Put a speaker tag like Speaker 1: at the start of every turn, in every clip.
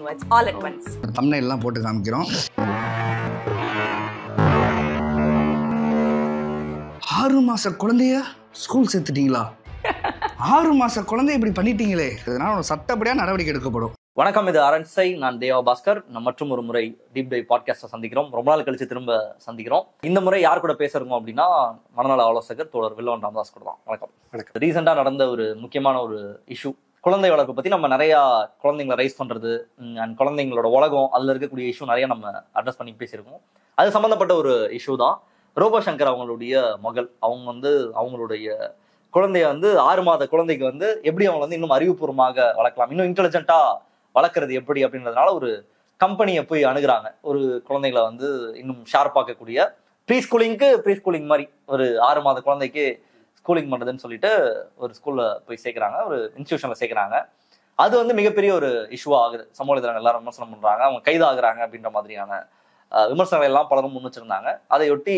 Speaker 1: one words, all at once.
Speaker 2: thumbnail எல்லாம் போட்டு காமிக்கிறோம். 6 மாச குழந்தைய ஸ்கூல் சேர்த்துட்டீங்களா? 6 மாச குழந்தை இப்படி பண்ணிட்டீங்களே, இதனால சட்டப்படியா நடவடிக்கை எடுக்கப்படும்.
Speaker 3: வணக்கம், இது அரண்சை. நான் தேவா பாஸ்கர். மற்றும் ஒரு முறை டீப் டைவ் பாட்காஸ்ட்டை சந்திக்கிறோம். ரொம்ப நாள் கழிச்சு திரும்ப சந்திக்கிறோம். இந்த முறை யார் கூட பேசுறோம் அப்படின்னா, மனநல ஆலோசகர் தோழர் வில்லவன் ராமதாஸ் கூட தான். வணக்கம். ரீசெண்டா நடந்த ஒரு முக்கியமான ஒரு இஷ்யூ, குழந்தை வளர்ப்பு பத்தி நம்ம நிறைய குழந்தைங்களை ரைஸ் பண்றது அண்ட் குழந்தைங்களோட உலகம், அதுல இருக்கக்கூடிய இஷ்யூ நிறைய நம்ம அட்ரஸ் பண்ணி பேசியிருக்கோம். அது சம்பந்தப்பட்ட ஒரு இஷ்யூ தான். ரோபோ சங்கர் அவங்களுடைய மகள், அவங்க அவங்களுடைய குழந்தைய 6 மாத குழந்தைக்கு எப்படி அவங்க இன்னும் அறிவுபூர்வமாக வளர்க்கலாம், இன்னும் இன்டெலிஜென்ட்டா வளர்க்குறது எப்படி அப்படின்றதுனால ஒரு கம்பெனியை போய் அணுகுறாங்க. ஒரு குழந்தைகளை இன்னும் ஷார்ப்பாக்கக்கூடிய ப்ரீ ஸ்கூலிங் மாதிரி ஒரு 6 மாத குழந்தைக்கு ஸ்கூலிங் பண்ணுறதுன்னு சொல்லிட்டு ஒரு ஸ்கூல்ல போய் சேர்க்குறாங்க, ஒரு இன்ஸ்டியூஷன்ல சேர்க்குறாங்க. அது மிகப்பெரிய ஒரு இஷ்யூவா ஆகுது. சமூக வலைதளங்கள் எல்லாரும் விமர்சனம் பண்றாங்க, அவங்க கைதாகிறாங்க அப்படின்ற மாதிரியான விமர்சனங்கள் எல்லாம் பலரும் முன் வச்சிருந்தாங்க. அதையொட்டி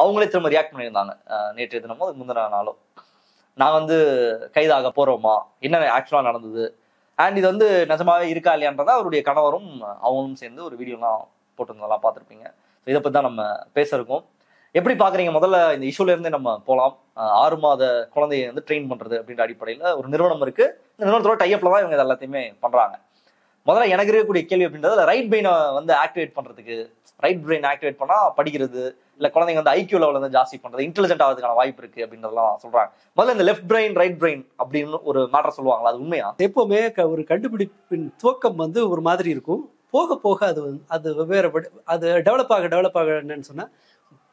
Speaker 3: அவங்களே திரும்ப ரியாக்ட் பண்ணியிருந்தாங்க. நேற்றைய தினமோ அதுக்கு முந்தின நாளோ, நான் கைதாக போறோமா, என்ன ஆக்சுவலா நடந்தது, அண்ட் இது நிஜமாவே இருக்கா இல்லையான்றதா அவருடைய கணவரும் அவங்களும் சேர்ந்து ஒரு வீடியோலாம் போட்டிருந்ததெல்லாம் பார்த்துருப்பீங்க. ஸோ இதை பற்றி தான் நம்ம பேச இருக்கோம். எப்படி பார்க்குறீங்க? முதல்ல இந்த இஷ்யூல இருந்தே நம்ம போகலாம். 6 மாத குழந்தைய ட்ரெயின் பண்றது அப்படின்ற அடிப்படையில் ஒரு நிறுவனம் இருக்கு. இந்த நிறுவனத்தோட டைப்ல தான் இவங்க இது எல்லாத்தையுமே பண்றாங்க. முதல்ல எனக்கு இருக்கக்கூடிய கேள்வி அப்படின்றது, ரைட் பிரெயினை ஆக்டிவேட் பண்றதுக்கு, ரைட் பிரெயின் ஆக்டிவேட் பண்ணா படிக்கிறது, இல்ல குழந்தைங்க ஐக்யூ லெவல் ஜாஸ்தி பண்றது, இன்டெலிஜென்ட் ஆகிறதுக்கான வாய்ப்பு இருக்கு அப்படின்றதெல்லாம் சொல்றாங்க. முதல்ல இந்த லெஃப்ட் பிரெயின் ரைட் பிரெயின் அப்படின்னு ஒரு மேட்டர் சொல்லுவாங்களா, அது உண்மையா?
Speaker 4: எப்பவுமே ஒரு கண்டுபிடிப்பின் துவக்கம் ஒரு மாதிரி இருக்கும். போக போக அது வெவ்வேறு, அது டெவலப் ஆக என்னன்னு சொன்னா,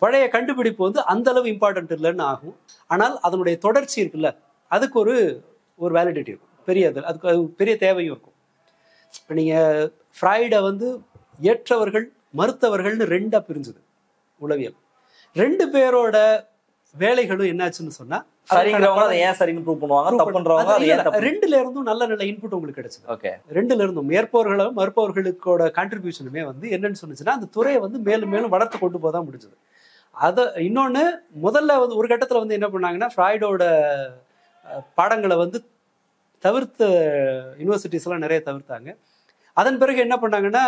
Speaker 4: பழைய கண்டுபிடிப்பு அந்த அளவு இம்பார்ட்டன்ட் இல்லைன்னு ஆகும். ஆனால் அதனுடைய தொடர்ச்சி இருக்குல்ல, அதுக்கு ஒரு வேலிடிட்டி இருக்கும், அதுக்கு பெரிய தேவையும் இருக்கும். இப்போ நீங்கள் ஃப்ராய்டை ஏற்றவர்கள் மறுத்தவர்கள்னு 2ஆ பிரிஞ்சுது உளவியல். 2 பேரோட வேலைகளும் என்னாச்சுன்னு சொன்னா, ரெண்டுல இருந்தும் நல்ல நல்ல இன்புட் உங்களுக்கு கிடைச்சது. 2ல இருந்தும் மேற்பவர்களும் மறுப்பவர்களுக்கோட கான்ட்ரிபியூஷனுமே என்னன்னு சொன்னுச்சுன்னா, அந்த துறையை மேலும் மேலும் வளர்த்து கொண்டு போதான் முடிஞ்சது. அதை இன்னொன்னு, முதல்ல ஒரு கட்டத்துல என்ன பண்ணாங்கன்னா, ஃப்ராய்டோட பாடங்களை தவிர்த்த யூனிவர்சிட்டிஸ் எல்லாம் நிறைய தவிர்த்தாங்க. அதன் பிறகு என்ன பண்ணாங்கன்னா,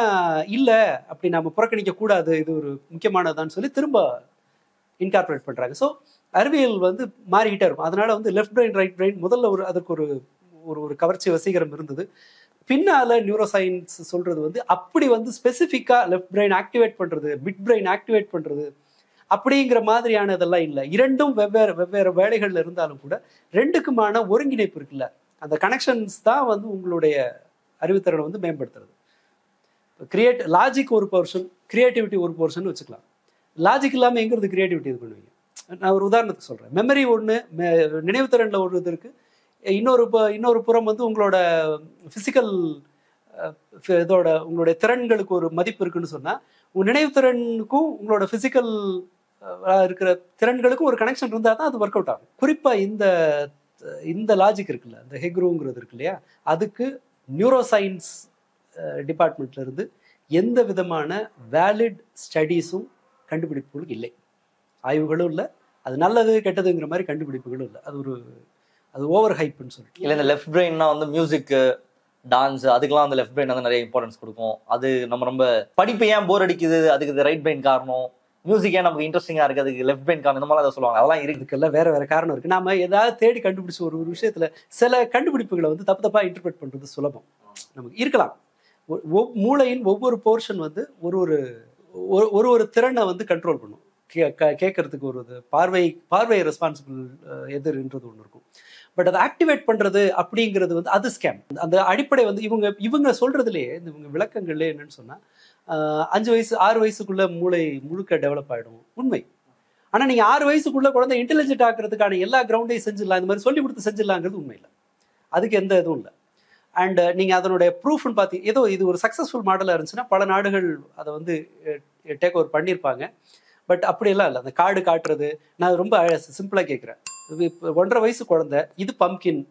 Speaker 4: இல்லை அப்படி நம்ம புறக்கணிக்க கூடாது, இது ஒரு முக்கியமானதான்னு சொல்லி திரும்ப இன்கார்பரேட் பண்றாங்க. ஸோ அறிவியல் மாறிக்கிட்டே இருக்கும். அதனால லெஃப்ட் பிரெயின் ரைட் பிரெயின் முதல்ல அதற்கு ஒரு கவர்ச்சி வசீகரம் இருந்தது. பின்னால நியூரோ சயின்ஸ் சொல்றது அப்படி ஸ்பெசிஃபிக்கா லெஃப்ட் பிரெயின் ஆக்டிவேட் பண்றது, மிட் பிரெயின் ஆக்டிவேட் பண்றது அப்படிங்கிற மாதிரியான இதெல்லாம் இல்லை. 2ம் வெவ்வேறு வேலைகள்ல இருந்தாலும் கூட 2க்குமான ஒருங்கிணைப்பு இருக்குல்ல, அந்த கனெக்ஷன்ஸ் தான் உங்களுடைய அறிவுத்திறனை மேம்படுத்துறது. லாஜிக் ஒரு போர்ஷன், கிரியேட்டிவிட்டி ஒரு போர்ஷன் வச்சுக்கலாம். லாஜிக் இல்லாமல் எங்கிறது கிரியேட்டிவிட்டி இது பண்ணுவீங்க? நான் ஒரு உதாரணத்துக்கு சொல்கிறேன். மெமரி ஒன்று, நினைவுத்திறனில் ஒரு இது இருக்குது. இன்னொரு புறம் உங்களோட ஃபிசிக்கல் இதோட உங்களுடைய திறன்களுக்கு ஒரு மதிப்பு இருக்குன்னு சொன்னால், உங்கள் நினைவுத்திறனுக்கும் உங்களோட ஃபிசிக்கல் இருக்கிற திறன்களுக்கும் ஒரு கனெக்ஷன் இருந்தால் தான் அது ஒர்க் அவுட் ஆகும். குறிப்பாக இந்த லாஜிக் இருக்குல்ல, இந்த ஹெக்ரூங்கிறது இருக்கு இல்லையா, அதுக்கு நியூரோ சயின்ஸ் டிபார்ட்மெண்ட்ல இருந்து எந்த விதமான வேலிட் ஸ்டடீஸும் கண்டுபிடிப்புகளும் இல்லை, ஆய்வுகளும் இல்லை. அது நல்லது கெட்டதுங்கிற மாதிரி கண்டுபிடிப்புகளும் இல்லை. அது ஓவர் ஹைப்னு சொல்லிட்டு
Speaker 3: இல்லை. இந்த லெஃப்ட் பிரெயின்னா மியூசிக், டான்ஸ், அதுக்கெல்லாம் லெஃப்ட் பிரெயின் நிறைய இம்பார்ட்டன்ஸ் கொடுக்கும். அது நம்ம படிப்பு ஏன் போர் அடிக்குது, அதுக்கு ரைட் பிரெயின் காரணம். மியூசிக் ஏன் நமக்கு இன்ட்ரெஸ்டிங்கா இருக்கு, அதுக்கு லெஃப்ட் பிரெயின் காரணம். இந்த மாதிரி சொல்லுவாங்க. அதெல்லாம் இருக்குல்ல, வேற காரணம் இருக்கு. நாம ஏதாவது தேடி கண்டுபிடிச்ச ஒரு விஷயத்துல சில கண்டுபிடிப்புகளை தப்பா இன்டர்பிரட் பண்றது சுலபம் நமக்கு இருக்கலாம். மூளையின் ஒவ்வொரு போர்ஷன் ஒரு திறனை கண்ட்ரோல் பண்ணும். கேட்கறதுக்கு ஒரு பார்வை ரெஸ்பான்சிபிள் எதிர்ன்றது ஒன்று இருக்கும். பட் அதை ஆக்டிவேட் பண்றது அப்படிங்கிறது அது ஸ்கேம். அந்த அடிப்படை இவங்க சொல்றதுலேயே, இவங்க விளக்கங்கள்லேயே என்னன்னு சொன்னா, 5 வயசு 6 வயசுக்குள்ள மூளை முழுக்க டெவலப் ஆகிடும், உண்மை. ஆனால் நீங்கள் 6 வயசுக்குள்ள குழந்தை இன்டெலிஜென்ட் ஆக்குறதுக்கான எல்லா கிரவுண்டையும் செஞ்சிடலாம், இந்த மாதிரி சொல்லி கொடுத்து செஞ்சிடலாங்கிறது உண்மை இல்லை. அதுக்கு எந்த இதுவும் இல்லை. அண்ட் நீங்கள் அதனுடைய ப்ரூஃப்னு பார்த்தீங்க, ஏதோ இது ஒரு சக்ஸஸ்ஃபுல் மாடலாக இருந்துச்சுன்னா பல நாடுகள் அதை டேக் ஓவர் பண்ணியிருப்பாங்க. பட் அப்படியெல்லாம் இல்லை. அந்த கார்டு காட்டுறது, நான் ரொம்ப சிம்பிளாக கேட்குறேன். இப்போ 1.5 வயசு குழந்தை, இது பம்கின்,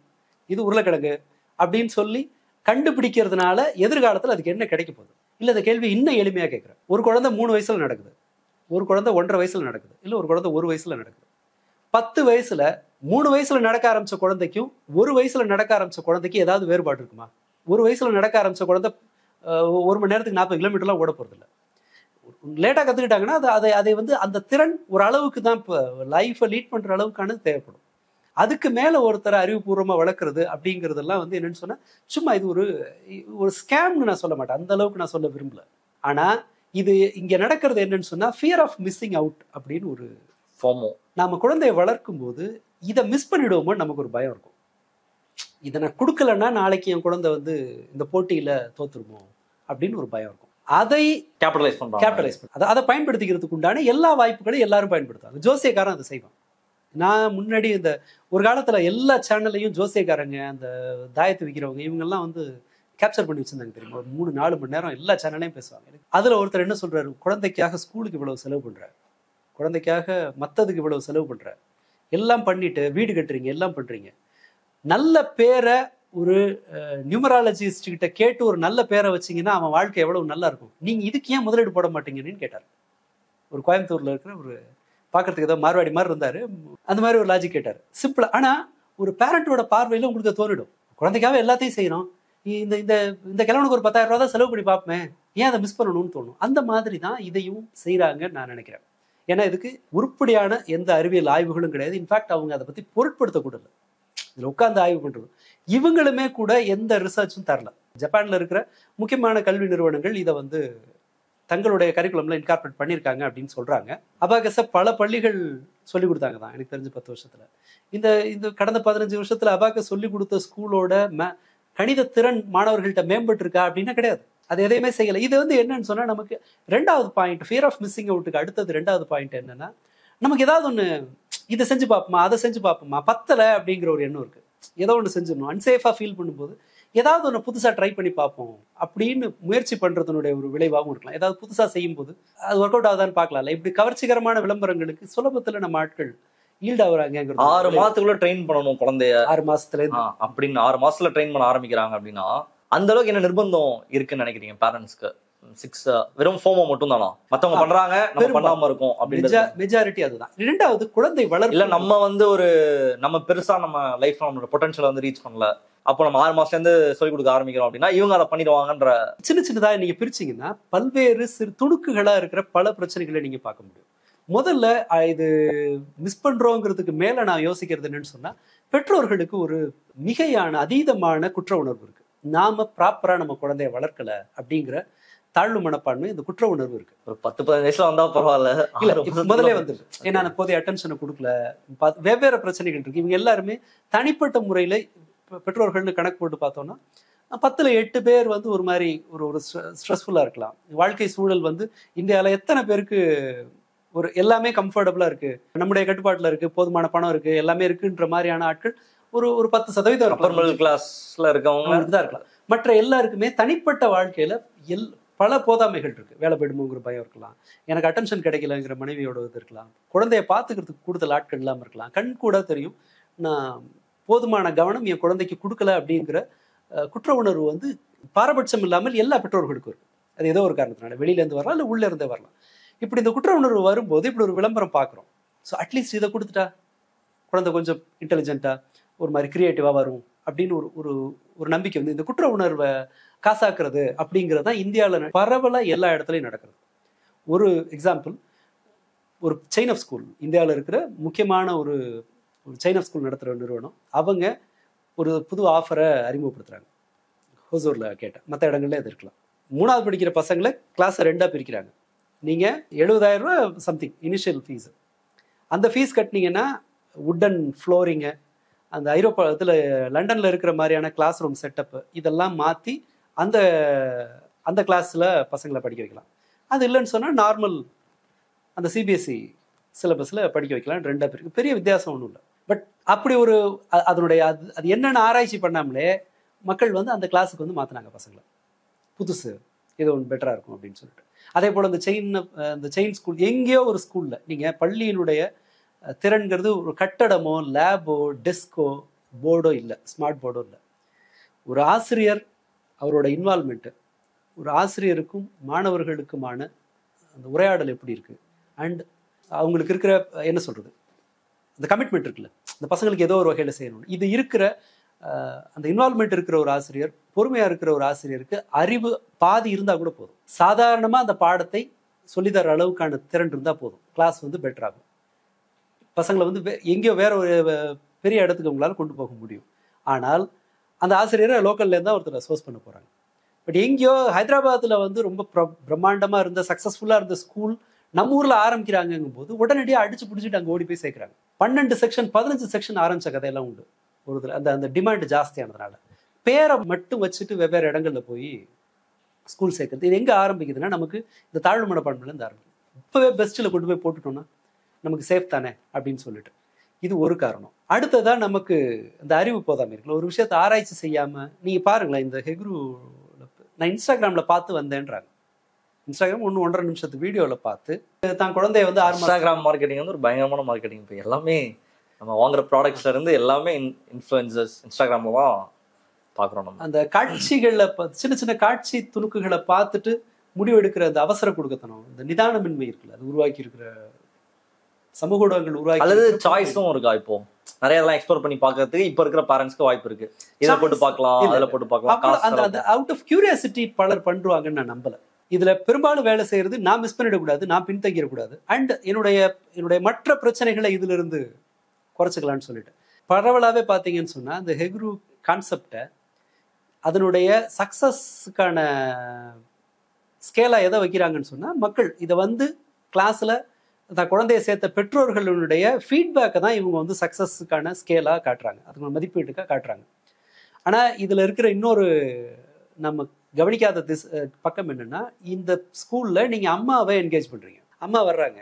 Speaker 3: இது உருளைக்கிழங்கு அப்படின்னு சொல்லி கண்டுபிடிக்கிறதுனால எதிர்காலத்தில் அதுக்கு என்ன கிடைக்க போகுது? இல்லை, இந்த கேள்வி இன்னும் எளிமையாக கேட்குறேன். ஒரு குழந்தை 3 வயசுல நடக்குது, ஒரு குழந்தை 1.5 வயசுல நடக்குது, இல்லை ஒரு குழந்தை 1 வயசுல நடக்குது. 10 வயசுல 3 வயசுல நடக்க ஆரம்பிச்ச குழந்தைக்கும் 1 வயசுல நடக்க ஆரம்பிச்ச குழந்தைக்கு ஏதாவது வேறுபாடு இருக்குமா? 1 வயசுல நடக்க ஆரம்பிச்ச குழந்தை
Speaker 4: 1 மணி நேரத்துக்கு 40 கிலோமீட்டர்லாம் ஓட போகிறதில்ல. லேட்டாக கற்றுக்கிட்டாங்கன்னா அதை வந்து அந்த திறன் ஒரு அளவுக்கு தான் இப்போ லைஃப்பை லீட் பண்ணுற அளவுக்கானது தேவைப்படும். அதுக்கு மேலே ஒருத்தரை அறிவுபூர்வமாக வளர்க்குறது அப்படிங்கிறதெல்லாம் வந்து என்னென்னு சொன்னால் சும்மா இது ஒரு ஸ்கேம்னு நான் சொல்ல மாட்டேன், அந்த அளவுக்கு நான் சொல்ல விரும்பல. ஆனால் இது இங்கே நடக்கிறது என்னன்னு சொன்னால் ஃபியர் ஆஃப் மிஸ்ஸிங் அவுட் அப்படின்னு ஒரு
Speaker 3: FOMO.
Speaker 4: நம்ம குழந்தைய வளர்க்கும் போது இதை மிஸ் பண்ணிடுவோமோ நமக்கு ஒரு பயம் இருக்கும். இதை நான் கொடுக்கலன்னா நாளைக்கு என் குழந்தை வந்து இந்த போட்டியில் தோத்துருமோ அப்படின்னு ஒரு பயம் இருக்கும். அதை
Speaker 3: கேபிட்டலைஸ்
Speaker 4: பண்ண அதை பயன்படுத்திக்கிறதுக்கு உண்டான எல்லா வாய்ப்புகளையும் எல்லாரும் பயன்படுத்துவாங்க. ஜோசியக்காரன் அதை செய்வான். நான் முன்னாடி இந்த ஒரு காலத்தில் எல்லா சேனல்லையும் ஜோசியக்காரங்க, அந்த தாயத்து விற்கிறவங்க, இவங்கெல்லாம் வந்து கேப்சர் பண்ணி வச்சிருந்தாங்க தெரியுமா. ஒரு 3-4 மணி நேரம் எல்லா சேனல்லையும் பேசுவாங்க. அதில் ஒருத்தர் என்ன சொல்றாரு, குழந்தைக்காக ஸ்கூலுக்கு இவ்வளவு செலவு பண்றாரு, குழந்தைக்காக மற்றதுக்கு இவ்வளவு செலவு பண்றாரு, எல்லாம் பண்ணிட்டு வீடு கட்டுறீங்க, எல்லாம் பண்றீங்க, நல்ல பேரை ஒரு நியூமராலஜிஸ்ட் கிட்ட கேட்டு ஒரு நல்ல பேரை வச்சிங்கன்னா அவன் வாழ்க்கை எவ்வளவு நல்லா இருக்கும், நீங்க இதுக்கு ஏன் முதலீடு போட மாட்டீங்கன்னு கேட்டார். ஒரு கோயம்புத்தூர்ல இருக்கிற ஒரு பார்க்கறதுக்கு ஏதோ மார்வாடி மாதிரி இருந்தாரு, அந்த மாதிரி ஒரு லாஜிக் கேட்டார். சிம்பிளா. ஆனா ஒரு பேரண்டோட பார்வையில உங்களுக்கு தோணிடும், குழந்தைக்காக எல்லாத்தையும் செய்யணும், இந்த இந்த இந்த கிழவனுக்கு ஒரு 10,000 ரூபா தான் செலவு பண்ணி பார்ப்பேன், ஏன் அதை மிஸ் பண்ணணும்னு தோணும். அந்த மாதிரி தான் இதையும் செய்யறாங்கன்னு நான் நினைக்கிறேன். ஏன்னா இதுக்கு உருப்படியான எந்த அறிவியல் ஆய்வுகளும் கிடையாது. இன்ஃபேக்ட் அவங்க அதை பத்தி பொருட்படுத்தக்கூடாது. இதில் உட்காந்து ஆய்வு பண்றது இவங்களுமே கூட எந்த ரிசர்ச்சும் தரல. ஜப்பான்ல இருக்கிற முக்கியமான கல்வி நிறுவனங்கள் இதை வந்து தங்களுடைய கரிக்குலம்ல இன்கார்பரேட் பண்ணியிருக்காங்க அப்படின்னு சொல்றாங்க. அபாகஸை பல பள்ளிகள் சொல்லி கொடுத்தாங்க தான் எனக்கு தெரிஞ்சு 10 வருஷத்துல. இந்த கடந்த 15 வருஷத்துல அபாகஸ் சொல்லி கொடுத்த ஸ்கூலோட கணித திறன் மாணவர்கள்ட்ட மேம்பட்டு இருக்கா அப்படின்னா கிடையாது. அது எதையுமே செய்யலை. இது வந்து என்னன்னு சொன்னா நமக்கு 2வது பாயிண்ட், ஃபியர் ஆஃப் மிஸ்ஸிங் அவுட்டுக்கு அடுத்தது 2வது பாயிண்ட் என்னன்னா, நமக்கு ஏதாவது ஒன்று இதை செஞ்சு பார்ப்போமா, அதை செஞ்சு பார்ப்போமா, பத்தலை அப்படிங்கிற ஒரு எண்ணம் இருக்கு. ஏதோ ஒன்று செஞ்சிடணும், அன்சேஃபாக ஃபீல் பண்ணும்போது ஏதாவது ஒன்று புதுசாக ட்ரை பண்ணி பார்ப்போம் அப்படின்னு முயற்சி பண்ணுறதுனுடைய ஒரு விளைவாகவும் இருக்கலாம். ஏதாவது புதுசாக செய்யும் போது அது ஒர்க் அவுட் ஆகுதான்னு பார்க்கலாம்ல. இப்படி கவர்ச்சிகரமான விளம்பரங்களுக்கு சுலபத்தில் நம்ம ஆட்கள் ஈல்ட் ஆகுறாங்க.
Speaker 3: 6 மாதத்துக்குள்ள ட்ரெயின் பண்ணணும் குழந்தைய,
Speaker 4: 6 மாசத்துல
Speaker 3: அப்படின்னு 6 மாசத்துல ட்ரெயின் பண்ண ஆரம்பிக்கிறாங்க அப்படின்னா அந்த அளவுக்கு என்ன நிர்பந்தம் இருக்குன்னு நினைக்கிறீங்க பேரண்ட்ஸ்க்கு? 6 வெறும் FOMO மட்டும் தானா, மத்தவங்க பண்றாங்க நம்ம பண்ணாம இருக்கோம் அப்படின்னு
Speaker 4: மெஜாரிட்டி அதுதான். 2வது குழந்தை வளர்ப்பு
Speaker 3: இல்ல, நம்ம வந்து நம்ம பெருசா நம்ம லைஃப்ல நம்மளோட பொட்டன்ஷியல் வந்து ரீச் பண்ணல, அப்போ நம்ம 6 மாசத்துல இருந்து சொல்லிக் கொடுக்க ஆரம்பிக்கிறோம் அப்படின்னா இவங்க அதை பண்ணிடுவாங்கன்ற
Speaker 4: சின்னதா நீங்க பிரிச்சீங்கன்னா பல்வேறு சிறு துணுக்குகளா இருக்கிற பல பிரச்சனைகளை நீங்க பார்க்க முடியும். முதல்ல இது மிஸ் பண்றோங்கிறதுக்கு மேல நான் யோசிக்கிறது என்னன்னு சொன்னா, பெற்றோர்களுக்கு ஒரு மிகையான அதீதமான குற்ற உணர்வு இருக்கு. நாம ப்ராப்பரா நம்ம குழந்தைய வளர்க்கல அப்படிங்கிற தாழ்வு மனப்பான்மை, இந்த குற்ற உணர்வு இருக்கு.
Speaker 3: ஒரு 10-15 வயசுல வந்தா பரவாயில்ல,
Speaker 4: இல்ல முதலே வந்துருக்கு. ஏன்னா நான் போதிய அட்டென்ஷனை கொடுக்கல, வெவ்வேறு பிரச்சனைகள் இருக்கு. இவங்க எல்லாருமே தனிப்பட்ட முறையில பெற்றோர்கள்னு கணக்கு போட்டு பார்த்தோம்னா 10ல் 8 பேர் வந்து ஒரு மாதிரி ஒரு ஸ்ட்ரெஸ்ஃபுல்லா இருக்கலாம். வாழ்க்கை சூழல் வந்து இந்தியாவில் எத்தனை பேருக்கு ஒரு எல்லாமே கம்ஃபர்டபுளா இருக்கு, நம்முடைய கட்டுப்பாட்டுல இருக்கு, போதுமான பணம் இருக்கு, எல்லாமே இருக்குன்ற மாதிரியான ஆட்கள் ஒரு 10%
Speaker 3: மிடில் கிளாஸ்ல இருக்கவங்க
Speaker 4: தான் இருக்கலாம். மற்ற எல்லாருக்குமே தனிப்பட்ட வாழ்க்கையில பல போதாமைகள் இருக்கு. வேலை போயிடுமோங்கிற பயம் இருக்கலாம், எனக்கு அட்டென்ஷன் கிடைக்கலங்கிற மனைவியோட இது இருக்கலாம், குழந்தைய பார்த்துக்கிறதுக்கு கூடுதல் ஆட்கள் இல்லாமல் இருக்கலாம், கண் கூட தெரியும் நான் போதுமான கவனம் என் குழந்தைக்கு கொடுக்கல அப்படிங்கிற குற்ற உணர்வு வந்து பாரபட்சம் இல்லாமல் எல்லா பெற்றோர்களுக்கும் இருக்கு. அது ஏதோ ஒரு காரணத்தினால வெளியில இருந்து வரலாம், இல்லை உள்ள இருந்தே வரலாம். இப்படி இந்த குற்ற உணர்வு வரும்போது இப்படி ஒரு விளம்பரம் பார்க்குறோம். ஸோ அட்லீஸ்ட் இதை கொடுத்துட்டா குழந்தை கொஞ்சம் இன்டெலிஜென்ட்டா ஒரு மாதிரி கிரியேட்டிவா வரும் அப்படின்னு ஒரு நம்பிக்கை வந்து இந்த குற்ற உணர்வை காசாக்குறது அப்படிங்கிறது தான் இந்தியாவில் பரவலாக எல்லா இடத்துலையும் நடக்கிறது. ஒரு எக்ஸாம்பிள், ஒரு செயின் ஆஃப் ஸ்கூல், இந்தியாவில் இருக்கிற முக்கியமான ஒரு செயின் ஆஃப் ஸ்கூல் நடத்துகிற நிறுவனம், அவங்க ஒரு புது ஆஃபரை அறிமுகப்படுத்துகிறாங்க. ஹொசூரில் கேட்டேன், மற்ற இடங்கள்ல அது இருக்கலாம். 3வது படிக்கிற பசங்களை கிளாஸை 2ஆக பிரிக்கிறாங்க. நீங்கள் 70,000 ரூபா சம்திங் இனிஷியல் ஃபீஸு. அந்த ஃபீஸ் கட்டினீங்கன்னா வுட்டன் ஃப்ளோரிங்கு, அந்த ஐரோப்பா இதில் லண்டனில் இருக்கிற மாதிரியான கிளாஸ் ரூம் செட்டப்பு இதெல்லாம் மாற்றி அந்த கிளாஸில் பசங்களை படிக்க வைக்கலாம். அது இல்லைன்னு சொன்னால் நார்மல் அந்த சிபிஎஸ்சி சிலபஸில் படிக்க வைக்கலாம். 2ஆக பிரிக்கு, பெரிய வித்தியாசம் ஒன்றும் இல்லை. பட் அப்படி அதனுடைய அது என்னென்ன ஆராய்ச்சி பண்ணாமலே மக்கள் வந்து அந்த கிளாஸுக்கு வந்து மாற்றினாங்க பசங்களை. புதுசு ஏதோ ஒன்று பெட்டராக இருக்கும் அப்படின்னு சொல்லிட்டு. அதே போல் இந்த செயின் ஸ்கூல், எங்கேயோ ஒரு ஸ்கூலில் நீங்கள் பள்ளியினுடைய திறன்கிறது ஒரு கட்டடமோ லேபோ டெஸ்கோ போர்டோ இல்லை, ஸ்மார்ட் போர்டோ இல்லை. ஒரு ஆசிரியர் அவரோட இன்வால்மெண்ட்டு, ஒரு ஆசிரியருக்கும் மாணவர்களுக்குமான அந்த உரையாடல் எப்படி இருக்குது, அண்ட் அவங்களுக்கு இருக்கிற என்ன சொல்கிறது அந்த கமிட்மெண்ட் இருக்குல்ல, இந்த பசங்களுக்கு ஏதோ ஒரு வகையில் செய்யணும், இது இருக்கிற அந்த இன்வால்மெண்ட் இருக்கிற ஒரு ஆசிரியர், பொறுமையாக இருக்கிற ஒரு ஆசிரியருக்கு அறிவு பாதி இருந்தால் கூட போதும். சாதாரணமாக அந்த பாடத்தை சொல்லித்தர அளவுக்கான திறன் இருந்தால் போதும், கிளாஸ் வந்து பெட்டர் ஆகும். பசங்களை வந்து எங்கேயோ வேற ஒரு பெரிய இடத்துக்கு உங்களால் கொண்டு போக முடியும். ஆனால் அந்த ஆசிரியரை லோக்கல்லேருந்து தான் ஒருத்தர் சோர்ஸ் பண்ண போகிறாங்க. பட் எங்கேயோ ஹைதராபாத்தில் வந்து ரொம்ப பிரம்மாண்டமாக இருந்த சக்ஸஸ்ஃபுல்லாக இருந்த ஸ்கூல் நம்ம ஊரில் ஆரம்பிக்கிறாங்கும் போது உடனடியாக அடிச்சு பிடிச்சிட்டு அங்கே ஓடி போய் சேர்க்குறாங்க. 12 செக்ஷன் 15 செக்ஷன் ஆரம்பித்த கதையெல்லாம் உண்டு. ஒரு இதில் அந்த டிமாண்ட் ஜாஸ்தியானதுனால பேரை மட்டும் வச்சுட்டு வெவ்வேறு இடங்களில் போய் ஸ்கூல் சேர்க்குறது. இது எங்கே ஆரம்பிக்குதுன்னா நமக்கு இந்த தாழ்வு மனப்பான்மையிலேருந்து ஆரம்பிக்குது. இப்போவே பெஸ்ட்டில் கொண்டு போய் போட்டுட்டோம்னா நமக்கு சேஃப் தானே அப்படின்னு சொல்லிட்டு இது ஒரு காரணம். அடுத்ததான் நமக்கு இந்த அறிவு போதாமல் இருக்குல்ல, ஒரு விஷயத்தை ஆராய்ச்சி செய்யாமல் நீங்கள் பாருங்களேன். இந்த ஹெக்ரு நான் இன்ஸ்டாகிராமில் பார்த்து வந்தேன்றாங்க. இன்ஸ்டாகிராம் 1-1.5 நிமிஷத்து வீடியோவில் பார்த்து தான் குழந்தைய வந்து
Speaker 3: இன்ஸ்டாகிராம் மார்க்கெட்டிங் வந்து ஒரு பயங்கரமான மார்க்கெட்டிங். இப்போ எல்லாமே நம்ம வாங்குற ப்ராடக்ட்ஸ்ல இருந்து எல்லாமே இன்ஃப்ளூயன்சர்ஸ் இன்ஸ்டாகிராம்ல தான் பார்க்குறோம். நம்ம
Speaker 4: அந்த காட்சிகளில் சின்ன சின்ன காட்சி துணுக்குகளை பார்த்துட்டு முடிவெடுக்கிற அந்த அவசர கொடுக்கத்தனம், இந்த நிதானமின்மை இருக்குல்ல, அது உருவாக்கி இருக்கிற சமூக ஊடகங்கள் உருவாக்கி,
Speaker 3: அல்லது சாய்ஸும் இருக்கா. இப்போ நிறைய எல்லாம் எக்ஸ்ப்ளோர் பண்ணி பார்க்கறதுக்கு இப்போ இருக்கிற பேரண்ட்ஸ்க்கு வாய்ப்பு இருக்கு. இதை போட்டு பார்க்கலாம், அதில் போட்டு பார்க்கலாம்.
Speaker 4: அந்த அவுட் ஆஃப் கியூரியாசிட்டி பலர் பண்ணுவாங்கன்னு நான் நம்பல. இதுல பெரும்பாலும் வேலை செய்யறது நான் மிஸ் பண்ணிடக்கூடாது, நான் பின்தங்கிடக்கூடாது, அண்ட் என்னுடைய மற்ற பிரச்சனைகளை இதுல இருந்து குறைச்சிக்கலான்னு சொல்லிட்டு பரவலாவே பார்த்தீங்கன்னு சொன்னா அந்த ஹெக்ரு கான்செப்டை அதனுடைய சக்சஸ்க்கான ஸ்கேலா எதை வைக்கிறாங்கன்னு சொன்னா, மக்கள் இதை வந்து கிளாஸ்ல தான் குழந்தைய சேர்த்த பெற்றோர்களுடைய ஃபீட்பேக்கை தான் இவங்க வந்து சக்ஸஸுக்கான ஸ்கேலாக காட்டுறாங்க, அதுக்கு மதிப்பீட்டுக்காக காட்டுறாங்க. ஆனால் இதில் இருக்கிற இன்னொரு நம்ம கவனிக்காத பக்கம் என்னென்னா, இந்த ஸ்கூலில் நீங்கள் அம்மாவை என்கேஜ் பண்ணுறீங்க, அம்மா வர்றாங்க,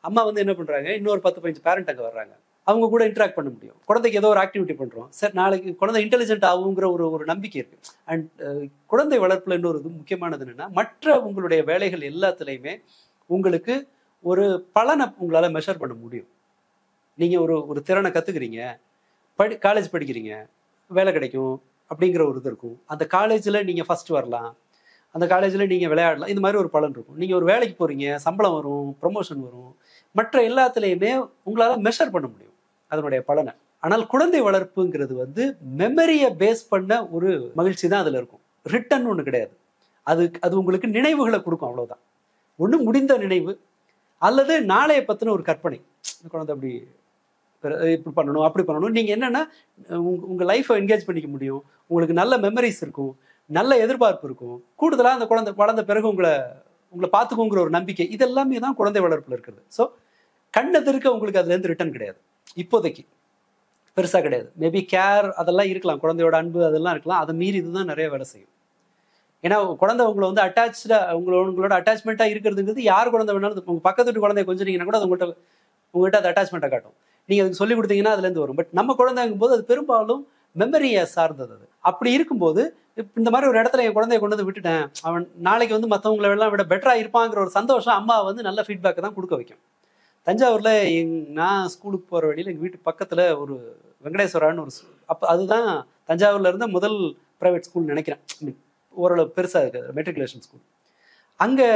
Speaker 4: அம்மா வந்து என்ன பண்ணுறாங்க, இன்னொரு 10-15 பேரண்ட் அங்கே வர்றாங்க, அவங்க கூட இன்ட்ராக்ட் பண்ண முடியும். குழந்தைக்கு ஏதோ ஒரு ஆக்டிவிட்டி பண்ணுறோம், சரி நாளைக்கு குழந்தை இன்டெலிஜென்ட் ஆகுங்கிற ஒரு நம்பிக்கை இருக்குது. அண்ட் குழந்தை வளர்ப்பில் இன்னொரு இது முக்கியமானது என்னென்னா, மற்ற உங்களுடைய வேலைகள் எல்லாத்துலேயுமே உங்களுக்கு ஒரு பலனை உங்களால் மெஷர் பண்ண முடியும். நீங்கள் ஒரு திறனை கற்றுக்குறீங்க, காலேஜ் படிக்கிறீங்க, வேலை கிடைக்கும் அப்படிங்கிற ஒரு இது இருக்கும். அந்த காலேஜில் நீங்கள் ஃபஸ்ட்டு வரலாம், அந்த காலேஜில் நீங்கள் விளையாடலாம், இந்த மாதிரி ஒரு பலன் இருக்கும். நீங்கள் ஒரு வேலைக்கு போகிறீங்க, சம்பளம் வரும், ப்ரொமோஷன் வரும், மற்ற எல்லாத்துலேயுமே உங்களால் மெஷர் பண்ண முடியும் அதனுடைய பலனை. ஆனால் குழந்தை வளர்ப்புங்கிறது வந்து மெமரியை பேஸ் பண்ண ஒரு மகிழ்ச்சி தான் அதில் இருக்கும். ரிட்டன் ஒன்று கிடையாது. அது உங்களுக்கு நினைவுகளை கொடுக்கும், அவ்வளோதான். ஒன்று முடிந்த நினைவு, அல்லது நாளைய பற்றின ஒரு கற்பனை. இந்த குழந்தை அப்படி இப்படி பண்ணணும், அப்படி பண்ணணும். நீங்கள் என்னென்னா உங்கள் லைஃப்பை என்கேஜ் பண்ணிக்க முடியும், உங்களுக்கு நல்ல மெமரிஸ் இருக்கும், நல்ல எதிர்பார்ப்பு இருக்கும், கூடுதலாக அந்த குழந்தை வளர்ந்த பிறகு உங்களை பார்த்துக்குங்கிற ஒரு நம்பிக்கை, இதெல்லாமே தான் குழந்தை வளர்ப்பில் இருக்கிறது. ஸோ கண்ணெதிர்க்க உங்களுக்கு அதுலேருந்து ரிட்டர்ன் கிடையாது, இப்போதைக்கு பெருசாக கிடையாது. மேபி கேர் அதெல்லாம் இருக்கலாம், குழந்தையோட அன்பு அதெல்லாம் இருக்கலாம், அதை மீறி இதுதான் நிறைய வேலை செய்யும். ஏன்னா குழந்தை உங்களை வந்து அட்டாச்சாக உங்களோட அட்டாச்மெண்ட்டாக இருக்கிறதுங்கிறது யார் குழந்தை வேணாலும், உங்கள் பக்கத்து வீட்டு குழந்தைய கொஞ்சிங்கன்னா கூட அது உங்கள்கிட்ட அது அட்டாச்மெண்ட்டாக காட்டும். நீங்கள் அதுக்கு சொல்லிக் கொடுத்தீங்கன்னா அதுலேருந்து வரும். பட் நம்ம குழந்தைங்கும் போது அது பெரும்பாலும் மெமரியை சார்ந்தது. அது அப்படி இருக்கும்போது இந்த மாதிரி ஒரு இடத்துல என் குழந்தைய கொண்டு வந்து விட்டுட்டேன், அவன் நாளைக்கு வந்து மற்றவங்களை எல்லாம் விட பெட்டராக இருப்பாங்கிற ஒரு சந்தோஷம் அம்மா வந்து நல்ல ஃபீட்பேக்கை தான் கொடுக்க வைக்கும். தஞ்சாவூரில் நான் ஸ்கூலுக்கு போகிற வழியில் எங்கள் வீட்டு பக்கத்தில் ஒரு வெங்கடேஸ்வரான்னு ஒரு அப்போ அதுதான் தஞ்சாவூரில் இருந்த முதல் ப்ரைவேட் ஸ்கூல் நினைக்கிறேன், ஓரளவு பெருசாக இருக்குது, மெட்ரிகுலேஷன் ஸ்கூல். அங்கே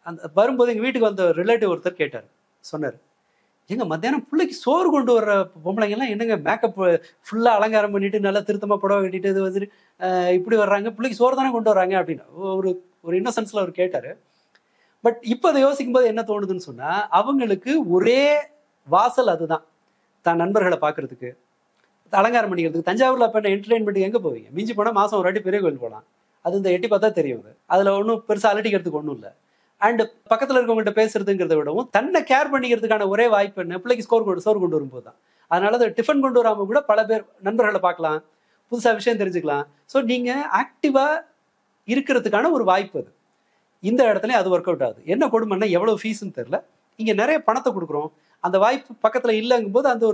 Speaker 4: அந்த வரும்போது எங்கள் வீட்டுக்கு வந்த ரிலேட்டிவ் ஒருத்தர் கேட்டார், சொன்னார், எங்கள் மத்தியானம் பிள்ளைக்கு சோறு கொண்டு வர்ற பொம்பளைங்கெல்லாம் என்னங்க மேக்கப் ஃபுல்லாக அலங்காரம் பண்ணிட்டு நல்லா திருத்தமாக புடவை கட்டிட்டு இது வந்துட்டு இப்படி வர்றாங்க, பிள்ளைக்கு சோறு தானே கொண்டு வர்றாங்க அப்படின்னு ஒரு இன்னசென்ஸில் அவர் கேட்டார். பட் இப்போ அதை யோசிக்கும் போது என்ன தோணுதுன்னு சொன்னால், அவங்களுக்கு ஒரே வாசல் அதுதான், தான் நண்பர்களை பார்க்கறதுக்கு, அலங்காரம் பண்ணிக்கிறதுக்கு. தஞ்சாவூரில் அப்போ என்டர்டெயின்மெண்ட்டுக்கு எங்கே போவீங்க? மிஞ்சி போனால் மாதம் ஒரு வாட்டி பெரிய கோயில் போகலாம், அது இந்த எட்டி பார்த்தா தெரியும், அதில் ஒன்றும் பெருசாக அலட்டிக்கிறதுக்கு ஒன்றும் இல்லை. அண்ட் பக்கத்தில் இருக்கவங்கள்ட்ட பேசுறதுங்கிறத விடவும் தன்னை கேர் பண்ணிக்கிறதுக்கான ஒரே வாய்ப்பு என்ன, பிள்ளைக்கு சோறு கொண்டு வரும்போது தான். அதனால அது டிஃபன் கொண்டு வராமல் கூட பல பேர் நண்பர்களை பார்க்கலாம், புதுசாக விஷயம் தெரிஞ்சுக்கலாம். ஸோ நீங்கள் ஆக்டிவாக இருக்கிறதுக்கான ஒரு வாய்ப்பு அது. இந்த இடத்துல அது ஒர்க் அவுட் ஆகுது. என்ன கொடுமைன்னா எவ்வளோ ஃபீஸ்ன்னு தெரில, இங்கே நிறைய பணத்தை கொடுக்குறோம், அந்த வாய்ப்பு பக்கத்தில் இல்லைங்கும் போது அந்த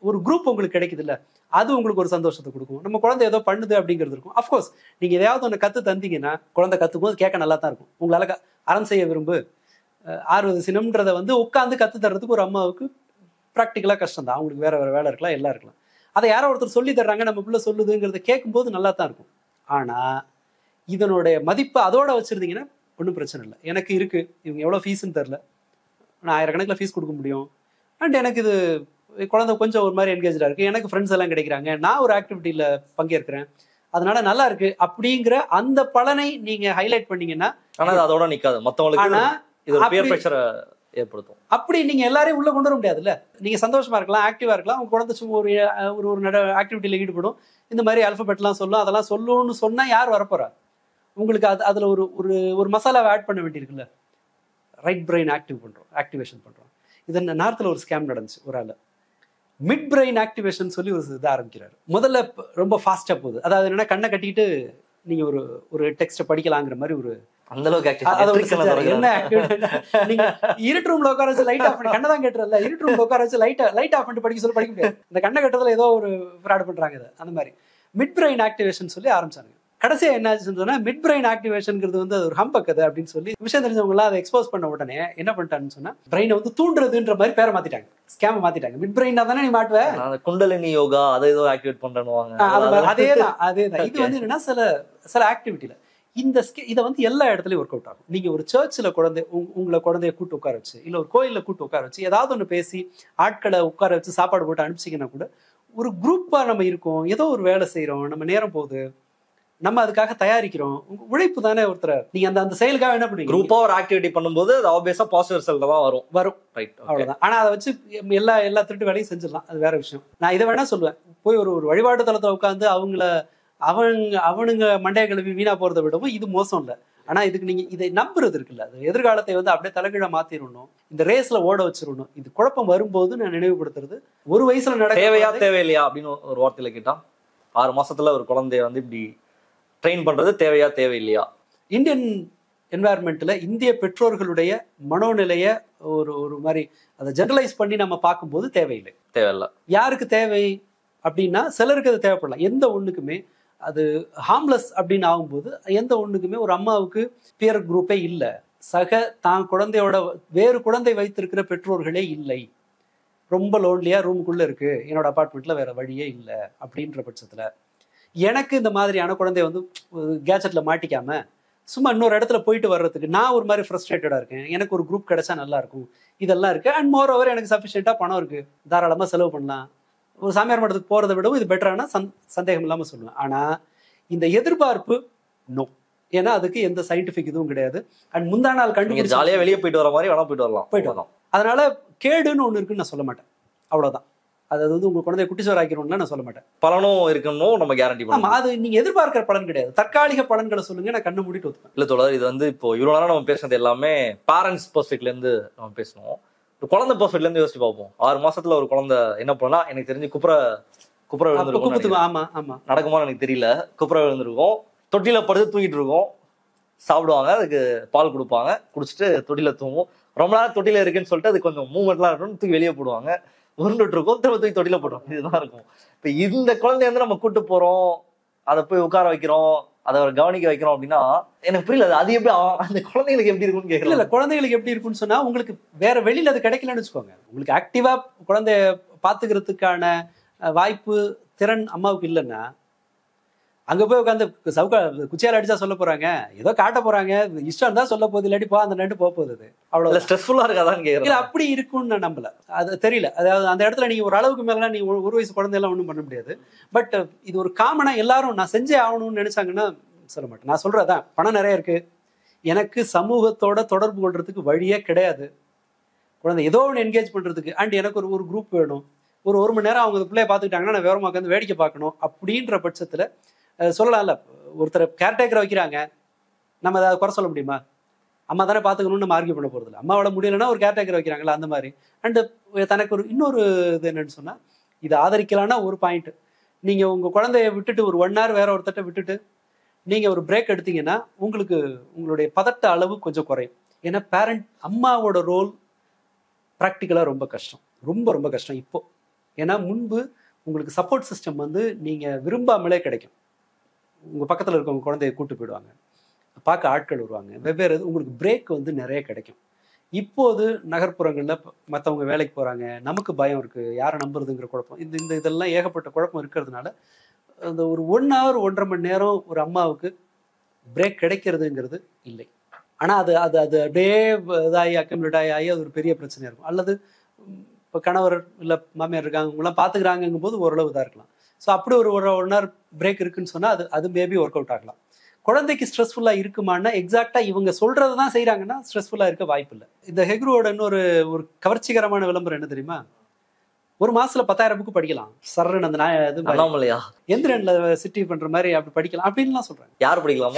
Speaker 4: ஒரு குரூப் உங்களுக்கு கிடைக்குது இல்லை, அது உங்களுக்கு ஒரு சந்தோஷத்தை கொடுக்கும். நம்ம குழந்தை ஏதோ பண்ணுது அப்படிங்கிறது இருக்கும். அஃப்கோர்ஸ் நீங்கள் எதையாவது ஒன்று கற்று தந்தீங்கன்னா குழந்தை கற்றுக்கும் போது கேட்க நல்லா தான் இருக்கும். உங்களால் அறம் செய்ய விரும்பு ஆர்வத சினம்ன்றதை வந்து உட்காந்து கற்று தர்றதுக்கு ஒரு அம்மாவுக்கு ப்ராக்டிக்கலாக கஷ்டம் தான். அவங்களுக்கு வேறு வேறு வேலை இருக்கலாம், எல்லாம் இருக்கலாம். அதை யாரோ ஒருத்தர் சொல்லி தர்றாங்க, நம்ம பிள்ளை சொல்லுதுங்கிறத கேட்கும்போது நல்லா தான் இருக்கும். ஆனால் இதனுடைய மதிப்பை அதோட வச்சுருந்தீங்கன்னா ஒன்றும் பிரச்சனை இல்லை. எனக்கு இருக்குது, இவங்க எவ்வளோ ஃபீஸுன்னு தெரில, நான் 1000 கணக்கில் ஃபீஸ் கொடுக்க முடியும், அண்ட் எனக்கு இது குழந்தை கொஞ்சம் ஒரு மாதிரி என்கேஜா இருக்கு, எனக்கு ஃப்ரெண்ட்ஸ் எல்லாம் கிடைக்கிறாங்க, நான் ஒரு ஆக்டிவிட்டியில பங்கேற்கிறேன், அதனால நல்லா இருக்கு அப்படிங்கிற அந்த பலனை நீங்க ஹைலைட் பண்ணீங்கன்னா
Speaker 3: அதோட நிக்காது மத்தவங்களுக்கு, இது ஒரு பியர் பிரஷரை ஏற்படுத்தும்.
Speaker 4: அப்படி நீங்க எல்லாரையும் உள்ள கொண்டு வர முடியாதுல்ல. நீங்க சந்தோஷமா இருக்கலாம், ஆக்டிவா இருக்கலாம், உங்க குழந்தை சும்மா ஒரு ஆக்டிவிட்டியில ஈடுபடும், இந்த மாதிரி அல்பபெட்லாம் சொல்லும், அதெல்லாம் சொல்லுன்னு சொன்னா யார் வரப்போறா? உங்களுக்கு அதுல ஒரு ஒரு மசாலாவை ஆட் பண்ண வேண்டியிருக்குல்ல. ரைட் பிரெயின் ஆக்டிவேஷன் பண்றோம். இது நார்த்தில் ஒரு ஸ்கேம் நடந்துச்சு. ஒரு ஆள் மிட் பிரெயின் ஆக்டிவேஷன் சொல்லி ஒரு இது ஆரம்பிக்கிறாரு. முதல்ல ரொம்ப ஃபாஸ்டா போகுது. அதாவது என்னன்னா, கண்ணை கட்டிட்டு நீங்க ஒரு டெக்ஸ்ட்டை படிக்கலாங்கிற மாதிரி ஒரு
Speaker 3: அந்த அளவுக்கு
Speaker 4: என்ன நீங்க இருட்டு ரூம்ல உட்கார வச்சு லைட் ஆஃப் பண்ணி, கண்ணை தான் கேட்டுறல, இருட்டு ரூம்ல உட்கார வச்சு லைட் ஆஃப் பண்ணிட்டு படிக்க சொல்லி படிக்க முடியாது. இந்த கண்ணை கட்டுறதுல ஏதோ ஒரு ஃப்ராட் பண்றாங்க. இது அந்த மாதிரி மிட் பிரெயின் ஆக்டிவேஷன் சொல்லி ஆரம்பிச்சாங்க. கடைசியா என்ன ஆச்சுன்னு சொன்னா, மிட் பிரெயின் ஆக்டிவேஷன்ங்கிறது வந்து ஒரு ஹம்பக்கது அப்படின்னு சொல்லி விஷயம் தெரிஞ்சவங்க எல்லாம் அதை எக்ஸ்போஸ் பண்ண உடனே என்ன பண்ணிட்டான்னு சொன்னா, பிரெயினை வந்து தூண்டுறதுன்ற மாதிரி பேரை மாத்திட்டாங்க, ஸ்கேம் மாத்திட்டாங்க. மிட் பிரெயினா தானே நீ மாட்டுவ,
Speaker 3: குண்டலினி யோகா அதை ஏதோ ஆக்டிவேட் பண்றாங்க.
Speaker 4: அதேதான். இது வந்து என்னன்னா, சில ஆக்டிவிட்டியில இதை வந்து எல்லா இடத்துலயும் ஒர்க் அவுட் ஆகும். நீங்க ஒரு சர்ச்சில் உங்களை குழந்தைய கூட்டு உட்கார வச்சு, இல்ல ஒரு கோயில்ல கூட்டு உட்கார வச்சு, ஏதாவது ஒண்ணு பேசி ஆட்களை உட்கார வச்சு சாப்பாடு போட்டு அனுப்பிச்சிங்கன்னா கூட, ஒரு குரூப்பா நம்ம இருக்கோம், ஏதோ ஒரு வேலை செய்யறோம், நம்ம நேரம் போகுது, நம்ம அதுக்காக தயாரிக்கிறோம், உழைப்பு தானே ஒருத்தர். நீங்க அந்த செயலுக்காக என்ன பண்ணுவீங்க?
Speaker 3: குரூப்பா ஒரு ஆக்டிவிட்டி பண்ணும்போது அது ஆப்வியஸா பாசிட்டிவ் ரிசல்ட் தான் வரும். ரைட்,
Speaker 4: அவ்வளவுதான். ஆனா அதை வச்சு எல்லா திருட்டு வேலையும் செஞ்சிடலாம், அது வேற விஷயம். நான் இதை வேணா சொல்லுவேன், போய் ஒரு வழிபாட்டு தளத்துல உட்காந்து அவனுங்க மண்டைய கழுவி வீணா போறதை விடவும் இது மோசம் இல்லை. ஆனா இதுக்கு நீங்க இதை நம்புறது இருக்குல்ல, அது எதிர்காலத்தை வந்து அப்படியே தலைகீழ மாத்திரணும், இந்த ரேஸ்ல ஓட வச்சிடணும். இது குழப்பம் வரும்போது நான் நினைவுபடுத்துறது, ஒரு வயசுல நடக்க
Speaker 3: தேவையா தேவையில்லையா அப்படின்னு ஒரு வார்த்தையில கேட்டா, 6 மாசத்துல ஒரு குழந்தைய வந்து இப்படி ட்ரெயின் பண்றது தேவையா தேவையில்லையா?
Speaker 4: இந்தியன் என்வாயர்மெண்ட்ல இந்திய பெற்றோர்களுடைய மனோநிலைய ஒரு மாதிரி அதை ஜெனரலைஸ் பண்ணி நம்ம பார்க்கும்போது தேவையில்லை. யாருக்கு தேவை அப்படின்னா, சிலருக்கு அது தேவைப்படலாம். எந்த ஒண்ணுக்குமே அது ஹார்ம்லெஸ் அப்படின்னு ஆகும்போது, எந்த ஒண்ணுக்குமே ஒரு அம்மாவுக்கு பியர் குரூப்பே இல்லை, தான் குழந்தையோட வேறு குழந்தை வைத்திருக்கிற பெற்றோர்களே இல்லை, ரொம்ப லோன்லியா ரூமுக்குள்ள இருக்கு, என்னோட அபார்ட்மெண்ட்ல வேற வழியே இல்லை அப்படின்ற பட்சத்துல, எனக்கு இந்த மாதிரியான குழந்தைய வந்து கேஜெட்ல மாட்டிக்காம சும்மா இன்னொரு இடத்துல போயிட்டு வர்றதுக்கு நான் ஒரு மாதிரி ஃப்ரஸ்ட்ரேட்டடா இருக்கேன், எனக்கு ஒரு குரூப் கிடைச்சா நல்லா இருக்கும், இதெல்லாம் இருக்கு. அண்ட் மோர் ஓவர் எனக்கு சஃபிஷியண்டா பணம் இருக்கு, தாராளமா செலவு பண்ணலாம், ஒரு சாமியார் மட்டத்துக்கு போறதை விடவும் இது பெட்டரான சந்தேகம் இல்லாம சொல்லுவேன். ஆனா இந்த எதிர்பார்ப்பு நோ, ஏன்னா அதுக்கு எந்த சயின்டிபிக் இதுவும் கிடையாது. அண்ட் முந்தா நாள் கண்டுபிடிச்சு
Speaker 3: ஜாலியா வெளியே போயிட்டு வர மாதிரி வேணா போயிட்டு வரலாம்.
Speaker 4: அதனால கேடுன்னு ஒண்ணு இருக்குன்னு நான் சொல்ல மாட்டேன், அவ்வளவுதான். அதாவது வந்து உங்க குழந்தைய குட்டிச்சோர் ஆக்கிடும்னா நான் சொல்ல மாட்டேன்.
Speaker 3: பலனும் இருக்கணும் நம்ம கேரண்டி பண்ணலாம்.
Speaker 4: அது நீங்க எதிர்பார்க்கிற பலன் கிடையாது, தற்காலிக பலன்களை சொல்லுங்க, நான் கண்ணை மூடிட்டு ஒத்துப்பேன்.
Speaker 3: இல்ல தோழர், இது வந்து இப்போ இவ்வளவு நேரம் நம்ம பேசுனது எல்லாமே பேரண்ட்ஸ் பெர்ஸ்பெக்ட்ல இருந்து நம்ம பேசணும். ஒரு குழந்தை பெர்ஸ்பெக்ட்ல இருந்து யோசிச்சு பார்ப்போம். 6 மாசத்துல ஒரு குழந்தை என்ன பண்ணா, எனக்கு தெரிஞ்சு குப்புற விழுந்திருக்கும்.
Speaker 4: ஆமா ஆமா,
Speaker 3: நடக்குமான்னு எனக்கு தெரியல. குப்புற விழுந்திருக்கும், தொட்டில படுத்து தூக்கிட்டு இருக்கும், சாப்பிடுவாங்க, அதுக்கு பால் கொடுப்பாங்க, குடிச்சிட்டு தொட்டில தூங்கும். ரொம்ப நேரம் தொட்டில இருக்குன்னு சொல்லிட்டு அது கொஞ்சம் மூவ்மெண்ட்லாம் இருக்கணும், தூக்கி வெளியே போடுவாங்க, உருண்டுட்டு இருக்கும், திரும்ப தூக்கி தொட்டில போடுவோம். இதுதான் இருக்கும். இப்ப இந்த குழந்தைய வந்து நம்ம கூட்டு போறோம், அதை போய் உட்கார வைக்கிறோம், அதை கவனிக்க வைக்கிறோம் அப்படின்னா எனக்கு புரியல, அது எப்படி அந்த குழந்தைகளுக்கு எப்படி இருக்குன்னு கேட்கல.
Speaker 4: இல்ல, குழந்தைகளுக்கு எப்படி இருக்குன்னு சொன்னா, உங்களுக்கு வேற வெளியில அது கிடைக்கலன்னு வச்சுக்கோங்க, உங்களுக்கு ஆக்டிவா குழந்தைய பாத்துக்கிறதுக்கான வாய்ப்பு திறன் அம்மாவுக்கு இல்லைன்னா, அங்க போய் உட்காந்து குச்சியால அடிச்சா சொல்ல போறாங்க, ஏதோ காட்ட போறாங்க, இஷ்டம் தான் சொல்ல போகுது, இல்லாட்டி அந்த நண்டு போக போகுது, அவ்வளவு
Speaker 3: ஸ்ட்ரெஸ்ஃபுல்லா இருக்காதான் கேட்கறேன்.
Speaker 4: இல்ல அப்படி இருக்கும்னு நான் நம்பல, அது தெரியல. அதாவது அந்த இடத்துல நீங்க ஒரு அளவுக்கு மேலாம் நீங்க ஒரு வயசு குழந்தையெல்லாம் ஒன்றும் பண்ண முடியாது. பட் இது ஒரு காமனா எல்லாரும் நான் செஞ்சே ஆகணும்னு நினைச்சாங்கன்னா சொல்ல மாட்டேன். நான் சொல்றதான், பணம் நிறைய இருக்கு, எனக்கு சமூகத்தோட தொடர்பு கொள்றதுக்கு வழியே கிடையாது, குழந்தை ஏதோ ஒன்று என்கேஜ் பண்றதுக்கு, அண்ட் எனக்கு ஒரு குரூப் வேணும், ஒரு மணி நேரம் அவங்க பிள்ளைய பார்த்துக்கிட்டாங்கன்னா நான் வேறமா உட்காந்து வேடிக்கை பார்க்கணும் அப்படின்ற பட்சத்துல சொல்லலாம்ல. ஒருத்தரை கேர்டேக்கரை வைக்கிறாங்க, நம்ம அதை குறை சொல்ல முடியுமா? அம்மா தானே பார்த்துக்கணும்னு நம்ம ஆர்கியூ பண்ண போறது இல்லை. அம்மாவோட முடியலைன்னா ஒரு கேர்டேக்கரை வைக்கிறாங்களா, அந்த மாதிரி. அண்டு தனக்கு இன்னொரு இது என்னன்னு சொன்னா, இதை ஆதரிக்கலான்னா ஒரு பாயிண்ட், நீங்க உங்க குழந்தைய விட்டுட்டு ஒரு 1 hour வேற ஒருத்தட்ட விட்டுட்டு நீங்க ஒரு பிரேக் எடுத்தீங்கன்னா உங்களுக்கு உங்களுடைய பதட்ட அளவு கொஞ்சம் குறையும். ஏன்னா பேரண்ட் அம்மாவோட ரோல் ப்ராக்டிக்கலா ரொம்ப கஷ்டம், ரொம்ப கஷ்டம் இப்போ. ஏன்னா முன்பு உங்களுக்கு சப்போர்ட் சிஸ்டம் வந்து நீங்க விரும்பாமலே கிடைக்கும். உங்க பக்கத்துல இருக்கவங்க குழந்தைய கூட்டு போயிடுவாங்க, பார்க்க ஆட்கள் வருவாங்க, வெவ்வேறு உங்களுக்கு பிரேக் வந்து நிறைய கிடைக்கும். இப்போது நகர்ப்புறங்கள்ல மற்றவங்க வேலைக்கு போறாங்க, நமக்கு பயம் இருக்கு, யாரை நம்புறதுங்கிற குழப்பம், இதெல்லாம் ஏகப்பட்ட குழப்பம் இருக்கிறதுனால அந்த ஒரு 1 hour 1.5 மணி நேரம் ஒரு அம்மாவுக்கு பிரேக் கிடைக்கிறதுங்கிறது இல்லை. ஆனா அது அப்படியே இதாகி அக்கம்யூலேட் ஆகி அது ஒரு பெரிய பிரச்சனையா இருக்கும். அல்லது இப்போ கணவர் இல்லை மாமியார் இருக்காங்க இவங்களாம் பார்த்துக்கிறாங்கங்கும் போது ஓரளவு இதாக இருக்கலாம். ஸோ அப்படி ஒரு 1 hour பிரேக் இருக்குன்னு சொன்னால் அது மேபி ஒர்க் அவுட் ஆகலாம். குழந்தைக்கு ஸ்ட்ரெஸ்ஃபுல்லாக இருக்குமானா எக்ஸாக்டாக இவங்க சொல்கிறது தான் செய்கிறாங்கன்னா ஸ்ட்ரெஸ்ஃபுல்லாக இருக்க வாய்ப்பு இல்லை. இந்த ஹெக்ரோட இன்னொரு ஒரு கவர்ச்சிகரமான விளம்பரம் என்ன தெரியுமா? ஒரு மாசத்துல 10,000 புக்கு படிக்கலாம் சர்ன்னு அந்த எந்திரன்ல சிட்டி பண்ற மாதிரி அப்படி படிக்கலாம் அப்படின்லாம் சொல்றாங்க.
Speaker 3: யார் படிக்கலாம்?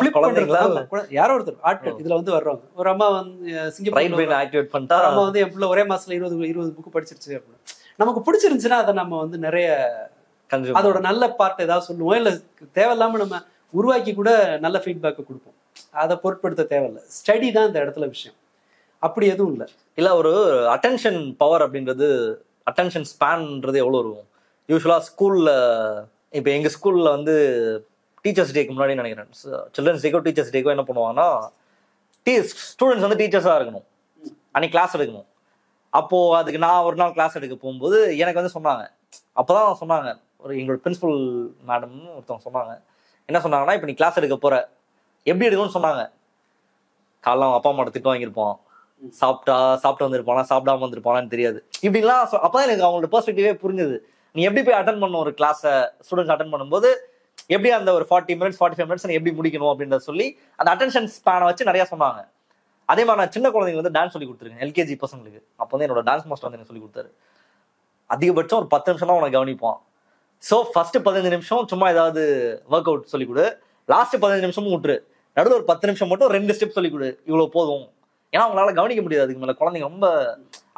Speaker 4: யாரோ ஒருத்தர் ஆட்கள் இதுல வந்து வர்றவங்க. ஒரு அம்மா வந்து சிங்கப்பூர் அம்மா வந்து என் பிள்ளை ஒரே மாசத்துல 20 புக்கு படிச்சிருச்சு அப்படின்னு. நமக்கு பிடிச்சிருந்துச்சுன்னா அதை நம்ம வந்து நிறைய அதோட நல்ல பார்ட் ஏதாவது சொல்லுவோம், இல்ல தேவையில்லாம நம்ம உருவாக்கி கூட நல்ல ஃபீட்பேக்கை கொடுப்போம். அதை பொருட்படுத்த தேவையில்லை. ஸ்டடி தான் இந்த இடத்துல விஷயம். அப்படி எதுவும் இல்லை.
Speaker 3: இல்ல ஒரு அட்டென்ஷன் பவர் அப்படின்றது, அட்டென்ஷன் ஸ்பேன்ன்றது எவ்வளோ இருக்கும்? யூஸ்வலாக ஸ்கூலில் இப்போ எங்கள் ஸ்கூலில் வந்து டீச்சர்ஸ் டேக்கு முன்னாடி நினைக்கிறேன், சில்ட்ரன்ஸ் டேக்கோ டீச்சர்ஸ் டேக்கோ என்ன பண்ணுவாங்கன்னா, ஸ்டூடெண்ட்ஸ் வந்து டீச்சர்ஸாக இருக்கணும், அன்னைக்கு கிளாஸ் எடுக்கணும். அப்போது அதுக்கு நான் ஒரு நாள் கிளாஸ் எடுக்க போகும்போது எனக்கு வந்து சொன்னாங்க, அப்போ தான் சொன்னாங்க, ஒரு எங்களோட பிரின்சிபல் மேடம்னு ஒருத்தவங்க சொன்னாங்க. என்ன சொன்னாங்கன்னா, இப்போ நீ கிளாஸ் எடுக்க போகிற, எப்படி எடுக்கணும்னு சொன்னாங்க. காலைல அவன் அப்பா அம்மாட்ட திட்டு வாங்கியிருப்பான், சாப்பிட்டு வந்திருப்பானா சாப்பிடாம வந்திருப்பானான்னு தெரியாது, இப்படிலாம். அப்பதான் எனக்கு அவங்களோட பெர்ஸ்பெக்டிவே புரிஞ்சுது. நீ எப்படி போய் அட்டன் பண்ண ஒரு கிளாஸை ஸ்டூடெண்ட்ஸ் அட்டன் பண்ணும்போது எப்படி அந்த ஒரு 40 minutes 45 minutes எப்படி முடிக்கணும் அப்படின்றத சொல்லி அந்த அட்டென்ஷன் ஸ்பேனை வச்சு நிறைய சொன்னாங்க. அதே மாதிரி நான் சின்ன குழந்தைங்க வந்து டான்ஸ் சொல்லி கொடுத்துருக்கேன், LKG பசங்களுக்கு. அப்போ வந்து என்னோட டான்ஸ் மாஸ்டர் வந்து எனக்கு சொல்லி கொடுத்தாரு. அதிகபட்சம் ஒரு 10 நிமிஷம் தான் உனக்கு கவனிப்பான். ஸோ ஃபர்ஸ்ட் 15 நிமிஷம் சும்மா ஏதாவது ஒர்க் அவுட் சொல்லி கொடு, லாஸ்ட் 15 நிமிஷமும் விட்டுரு, நடுவில் ஒரு 10 நிமிஷம் மட்டும் 2 ஸ்டெப் சொல்லி கொடு, இவ்வளோ போதும். ஏன்னா அவங்களால கவனிக்க முடியாது, அதுக்கு மேலே குழந்தைங்க ரொம்ப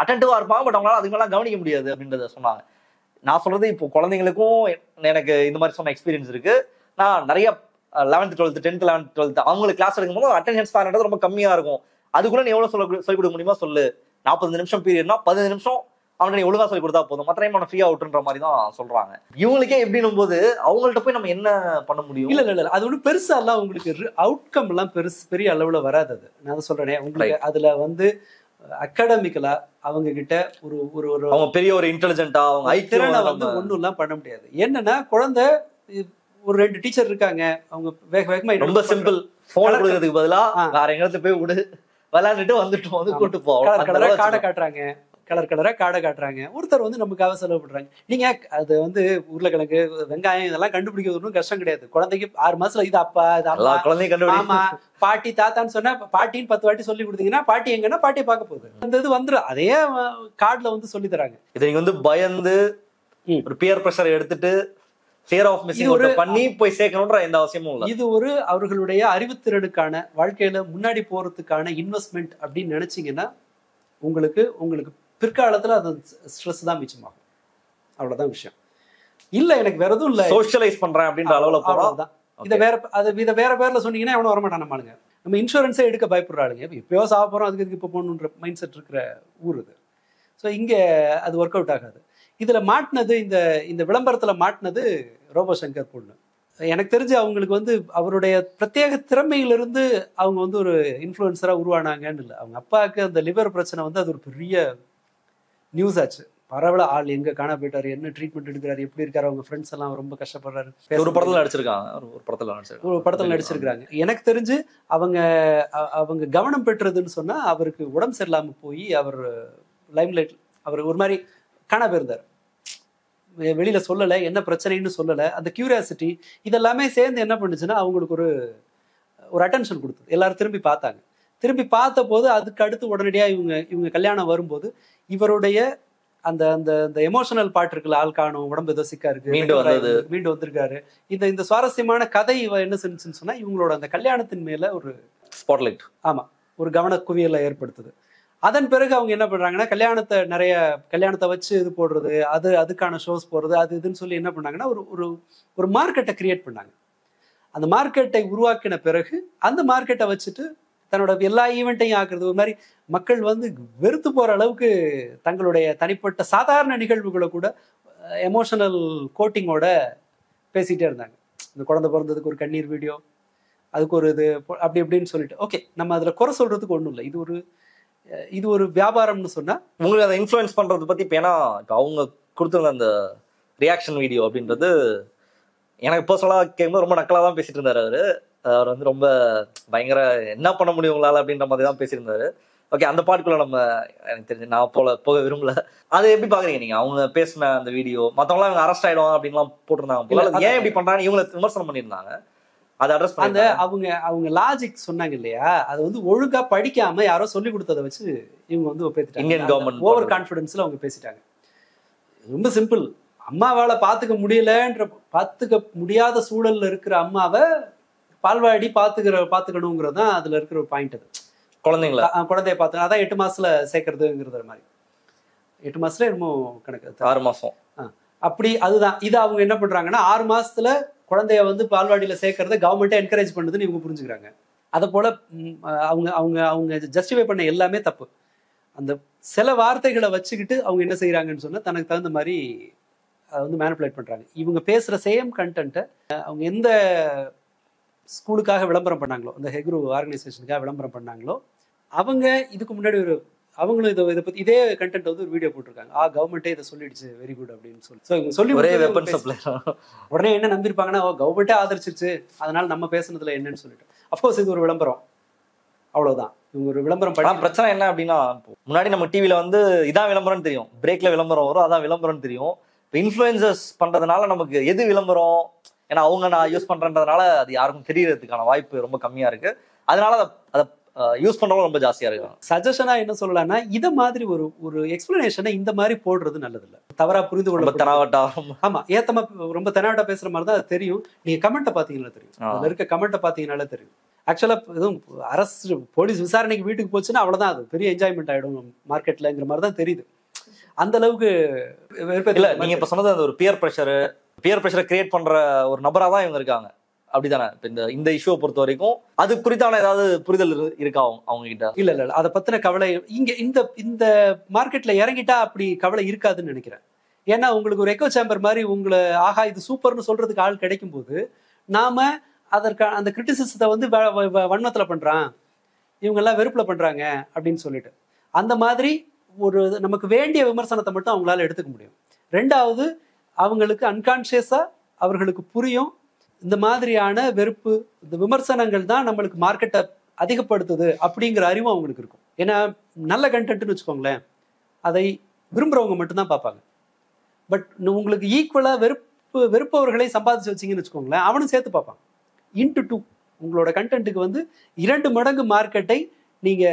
Speaker 3: அட்டென்டிவா இருப்பாங்க, பட் அவங்களால அதுக்கு மேலே கவனிக்க முடியாது அப்படின்றத சொன்னாங்க. நான் சொல்றது இப்போ குழந்தைங்களுக்கும் எனக்கு இந்த மாதிரி சொன்ன எக்ஸ்பீரியன்ஸ் இருக்கு. நான் நிறைய 11th 12th 10th 11th 12th அவங்களுக்கு கிளாஸ் எடுக்கும்போது அட்டென்ஷன் ஸ்பேன் ரொம்ப கம்மியா இருக்கும். அதுக்குள்ள நீ எவ்வளவு சொல்லிக் கொடுக்க முடியுமா சொல்லு. 40 நிமிஷம் பீரியட்னா 15 நிமிஷம் அவனுக்கு நீ ஒழுங்கா சொல்லி கொடுத்தா போதும், மற்ற டைம் அவனை ஃப்ரீயா விட்டுன்ற மாதிரி தான் சொல்றாங்க. இவங்களுக்கே எப்படின்னும் போது அவங்கள்ட்ட போய் நம்ம என்ன பண்ண முடியும்?
Speaker 4: இல்ல அது ஒன்றும் பெருசா எல்லாம் உங்களுக்கு அவுட்கம் எல்லாம் பெரிய அளவுல வராது. அது நான் சொல்றேனே உங்களுக்கு அதுல வந்து அகாடமிக்கலா அவங்க கிட்ட ஒரு ஒரு ஒரு
Speaker 3: அவங்க பெரிய ஒரு இன்டெலிஜென்ட்டா அவங்க
Speaker 4: திறனை வந்து ஒன்றும் எல்லாம் பண்ண முடியாது. என்னன்னா குழந்தை ஒரு 2 டீச்சர் இருக்காங்க, அவங்க வேகமா
Speaker 3: ரொம்ப சிம்பிள் போன் கொடுக்கறதுக்கு பதிலா வேற எங்கத்துல போய் விடு விளையாண்டுட்டு வந்துட்டோம் வந்து கூட்டு போவோம்.
Speaker 4: காடை காட்டுறாங்க, கலரா காடை காட்டுறாங்க. ஒருத்தர் வந்து நமக்காக செலவு பண்றாங்க. நீங்க அது வந்து உருளைக்கிழங்கு வெங்காயம் இதெல்லாம் கண்டுபிடிக்கிறது ஒன்றும் கஷ்டம் கிடையாது. குழந்தைக்கு 6 மாசத்துல இது அப்பா இது அம்மா
Speaker 3: குழந்தைங்க
Speaker 4: ஆமா பாட்டி தாத்தான்னு சொன்னா பாட்டின்னு 10 வாட்டி சொல்லி கொடுத்தீங்கன்னா பாட்டி எங்கன்னா பாட்டியை பார்க்க போகுது. அந்த இது வந்துடும். அதே கார்டுல வந்து சொல்லி தராங்க.
Speaker 3: இதை நீங்க வந்து பயந்து ஒரு பியர் பிரஷர் எடுத்துட்டு ஃபியர் ஆஃப் மிஸ்ஸிங் அவுட் பண்ணி போய் சேர்க்கணும்ன்ற எந்த அவசியமும் இல்லை.
Speaker 4: இது ஒரு அவர்களுடைய அறிவுத்திறனுக்கான வாழ்க்கையில முன்னாடி போறதுக்கான இன்வெஸ்ட்மெண்ட் அப்படின்னு நினைச்சீங்கன்னா உங்களுக்கு பிற்காலத்துல அது ஸ்ட்ரெஸ் தான் மிச்சமாகும். அவ்வளவுதான் விஷயம். இல்ல எனக்கு வேற எதுவும் இல்ல,
Speaker 3: சோஷியலைஸ் பண்றேன் அப்படின்ற அளவுல போறோம்.
Speaker 4: இதை வேற பேர்ல சொன்னீங்கன்னா எவனும் வரமாட்டான். நம்மளுங்க நம்ம இன்சூரன்ஸே எடுக்க பயப்படுறாளுங்க. இப்பயோ சாக போறோம், அதுக்கு இப்போ போகணுன்ற மைண்ட் செட் இருக்கிற ஊர் இது. ஸோ இங்க அது ஒர்க் அவுட் ஆகாது. இதுல மாட்டினது இந்த விளம்பரத்துல மாட்டினது ரோபோ சங்கர் பொண்ணு. எனக்கு தெரிஞ்சு அவங்களுக்கு வந்து அவருடைய பிரத்யேக திறமையிலிருந்து அவங்க வந்து ஒரு இன்ஃப்ளூயன்சரா உருவானாங்கன்னு இல்லை. அவங்க அப்பாவுக்கு அந்த லிவர் பிரச்சனை வந்து அது ஒரு பெரிய நியூஸ் ஆச்சு. பரவல ஆள் எங்க காண போயிட்டாரு, என்ன ட்ரீட்மெண்ட் எடுக்கிறாரு, எப்படி இருக்காரு, அவங்க ஃப்ரெண்ட்ஸ் எல்லாம் ரொம்ப கஷ்டப்படுறாரு.
Speaker 3: ஒரு படத்துல நடிச்சிருக்காங்க.
Speaker 4: எனக்கு தெரிஞ்சு அவங்க கவனம் பெற்றதுன்னு சொன்னா அவருக்கு உடம்பு சரியில்லாம போய் அவர் லைம்லைட் அவர் ஒரு மாதிரி காண போயிருந்தார். வெளியில சொல்லலை, என்ன பிரச்சனைன்னு சொல்லலை. அந்த கியூரியாசிட்டி இதெல்லாமே சேர்ந்து என்ன பண்ணுச்சுன்னா அவங்களுக்கு ஒரு அட்டென்ஷன் கொடுத்தது. எல்லாரும் திரும்பி பார்த்தாங்க. திரும்பி பார்த்த போது அதுக்கு அடுத்து உடனடியாக இவங்க கல்யாணம் வரும்போது இவருடைய அந்த அந்த அந்த எமோஷனல் பார்ட் இருக்குல்ல, ஆள் காணும், உடம்பு ஏதோ சிக்கா இருக்கு, மீண்டு வந்திருக்காரு. இந்த சுவாரஸ்யமான கதை என்ன செஞ்சுன்னு சொன்னா இவங்களோட அந்த கல்யாணத்தின் மேல ஒரு
Speaker 3: ஸ்பாட்லைட்,
Speaker 4: ஆமா, ஒரு கவன குவியலை ஏற்படுத்துது. அதன் பிறகு அவங்க என்ன பண்றாங்கன்னா கல்யாணத்தை வச்சு இது போடுறது, அதுக்கான ஷோஸ் போடுறது, அது இதுன்னு சொல்லி என்ன பண்ணாங்கன்னா ஒரு மார்க்கெட்டை கிரியேட் பண்ணாங்க. அந்த மார்க்கெட்டை உருவாக்கின பிறகு அந்த மார்க்கெட்டை வச்சுட்டு தன்னோட எல்லா ஈவெண்ட்டையும் ஆக்குறது. ஒரு மாதிரி மக்கள் வந்து வெறுத்து போற அளவுக்கு தங்களுடைய தனிப்பட்ட சாதாரண நிகழ்வுகளை கூட எமோஷனல் கோட்டிங்கோட பேசிட்டே இருந்தாங்க. இந்த குழந்தை பிறந்ததுக்கு ஒரு கண்ணீர் வீடியோ, அதுக்கு ஒரு இது அப்படி இப்படின்னு சொல்லிட்டு ஓகே, நம்ம அதுல குறை சொல்றதுக்கு ஒன்றும் இல்லை. இது ஒரு வியாபாரம்னு சொன்னா
Speaker 3: உங்களுக்கு அதை இன்ஃப்ளூயன்ஸ் பண்றது பத்தி இப்போ ஏன்னா அவங்க கொடுத்துருந்த அந்த ரியாக்ஷன் வீடியோ அப்படின்றது எனக்கு பர்சனலாக கேட்கும்போது ரொம்ப நக்கலாக தான் பேசிட்டு இருந்தாரு. அவர் வந்து ரொம்ப பயங்கர என்ன பண்ண முடியும் உங்களால் அப்படின்ற மாதிரி தான் பேசியிருந்தாரு. ஓகே, அந்த பாட்டுக்குள்ள நம்ம எனக்கு தெரிஞ்சு நான் போக விரும்பல. அதை எப்படி பாக்குறீங்க நீங்க? அவங்க பேசின அந்த வீடியோ மத்தவங்களாம் இவங்க அரெஸ்ட் ஆயிடும் அப்படின்லாம் போட்டிருந்தாங்க, ஏன் இப்படி பண்றாங்க இவங்களை விமர்சனம் பண்ணியிருந்தாங்க. அதை அட்ரஸ்
Speaker 4: அந்த அவங்க லாஜிக் சொன்னாங்க இல்லையா, அது வந்து ஒழுங்கா படிக்காம யாரோ சொல்லி கொடுத்ததை வச்சு இவங்க வந்து
Speaker 3: இந்தியன் கவர்மெண்ட்
Speaker 4: ஓவர் கான்ஃபிடன்ஸ்ல அவங்க பேசிட்டாங்க. ரொம்ப சிம்பிள். அம்மாவால பாத்துக்க முடியாத சூழல்ல இருக்கிற அம்மாவை பால்வாடி பாத்துக்கணுங்கிறது தான் அதுல இருக்கிற ஒரு பாயிண்ட். அது குழந்தைய பார்த்து அதான் 8 மாசத்துல சேர்க்கறதுங்கிறது மாதிரி. 8 மாசத்துல என்னமோ கணக்கு,
Speaker 3: 6 மாசம்
Speaker 4: அப்படி. அதுதான் இது அவங்க என்ன பண்றாங்கன்னா 6 மாசத்துல குழந்தைய வந்து பால்வாடியில சேர்க்கறத கவர்மெண்ட்டே என்கரேஜ் பண்ணுதுன்னு இவங்க புரிஞ்சுக்கிறாங்க. அதை போல அவங்க அவங்க அவங்க ஜஸ்டிஃபை பண்ண எல்லாமே தப்பு. அந்த சில வார்த்தைகளை வச்சுக்கிட்டு அவங்க என்ன செய்யறாங்கன்னு சொன்னா தனக்கு தகுந்த மாதிரி அதை வந்து மேனிபுலேட் பண்றாங்க. இவங்க பேசுற சேம் கண்டென்ட்டை அவங்க எந்த ஸ்கூலுக்காக விளம்பரம் பண்ணாங்களோ, இந்த ஹெக்ரு ஆர்கனைசேஷனுக்காக விளம்பரம் பண்ணாங்களோ, அவங்க இதுக்கு முன்னாடி அவங்களும் இதை பத்தி இதே கண்டென்ட் வந்து ஒரு வீடியோ போட்டிருக்காங்க. கவர்மெண்ட்டே இதை சொல்லிடுச்சு, வெரி குட் அப்படின்னு சொல்லி
Speaker 3: ஒரே வெப்பன் சப்ளை.
Speaker 4: உடனே என்ன நம்பிருப்பாங்கன்னா கவர்மெண்ட்டே ஆதரிச்சிருச்சு அதனால நம்ம பேசுனதுல என்னன்னு சொல்லிட்டு. அப்கோர்ஸ் இது ஒரு விளம்பரம், அவ்வளவுதான். இவங்க ஒரு விளம்பரம் பண்ணி
Speaker 3: பிரச்சனை என்ன அப்படின்னா, முன்னாடி நம்ம டிவில வந்து இதான் விளம்பரம்னு தெரியும், பிரேக்ல விளம்பரம் வரும், அதான் விளம்பரம்னு தெரியும். இப்போ இன்ஃப்ளூயன்சர்ஸ் பண்றதுனால நமக்கு எது விளம்பரம், ஏன்னா அவங்க நான் யூஸ் பண்றேன்றதுனால அது யாருக்கும் தெரியறதுக்கான வாய்ப்பு ரொம்ப கம்மியா இருக்கு. அதனால அதை யூஸ் பண்றவங்க ரொம்ப ஜாஸ்தியா இருக்காங்க.
Speaker 4: சஜஷனா என்ன சொல்லலாம்னா, இத மாதிரி ஒரு எக்ஸ்பிளனேஷனை இந்த மாதிரி போடுறது நல்லது இல்ல. தவறா புரிந்து கொள்ள. ஆமா, ஏத்தமா ரொம்ப தெனாவட்டா பேசுற மாதிரி தான் அது தெரியும். நீங்க கமெண்ட்டை பாத்தீங்கன்னா தெரியும், அதுல இருக்க கமெண்ட்டை பாத்தீங்கன்னாலே தெரியும். ஆக்சுவலா எதுவும் அரசு போலீஸ் விசாரணைக்கு வீட்டுக்கு போச்சுன்னா அவ்வளவுதான், அது பெரிய என்ஜாய்மெண்ட் ஆயிடும் மார்க்கெட்லங்கிற மாதிரி தான் தெரியுது. அந்த அளவுக்கு
Speaker 3: இல்ல. நீங்க இப்ப சொன்னது அந்த ஒரு பியர் ப்ரெஷரை கிரியேட் பண்ற ஒரு நபரா தான் இவங்க இருக்காங்க, அப்படித்தானே? இந்த இஷ்யூவை பொறுத்த வரைக்கும் அது குறித்தான ஏதாவது புரிதல் இருக்கா அவங்க கிட்ட?
Speaker 4: இல்ல அதை பத்தின கவலை இங்க இந்த மார்க்கெட்ல இறங்கிட்டா அப்படி கவலை இருக்காதுன்னு நினைக்கிறேன். ஏன்னா உங்களுக்கு ஒரு எக்கோ சேம்பர் மாதிரி உங்களை இது சூப்பர்னு சொல்றதுக்கு ஆள் கிடைக்கும் போது நாம அதற்கான அந்த கிரிட்டிசிசத்தை வந்து வன்மத்துல பண்றான், இவங்க எல்லாம் வெறுப்புல பண்றாங்க அப்படின்னு சொல்லிட்டு அந்த மாதிரி ஒரு நமக்கு வேண்டிய விமர்சனத்தை மட்டும் அவங்களால எடுத்துக்க முடியும். ரெண்டாவது, அவங்களுக்கு அன்கான்சியஸா அவர்களுக்கு புரியும் இந்த மாதிரியான வெறுப்பு, இந்த விமர்சனங்கள் தான் நம்மளுக்கு மார்க்கெட்டை அதிகப்படுத்துது அப்படிங்கிற அறிவும் அவங்களுக்கு இருக்கும். ஏன்னா நல்ல கண்டென்ட்னு வச்சுக்கோங்களேன், அதை விரும்புறவங்க மட்டும்தான் பார்ப்பாங்க. பட் உங்களுக்கு ஈக்குவலா வெறுப்பவர்களை சம்பாதிச்சு வச்சிங்கன்னு வச்சுக்கோங்களேன், அவனும் சேர்த்து பார்ப்பான். இன்டு 2 உங்களோட கண்டென்ட்டுக்கு வந்து 2 மடங்கு மார்க்கெட்டை நீங்க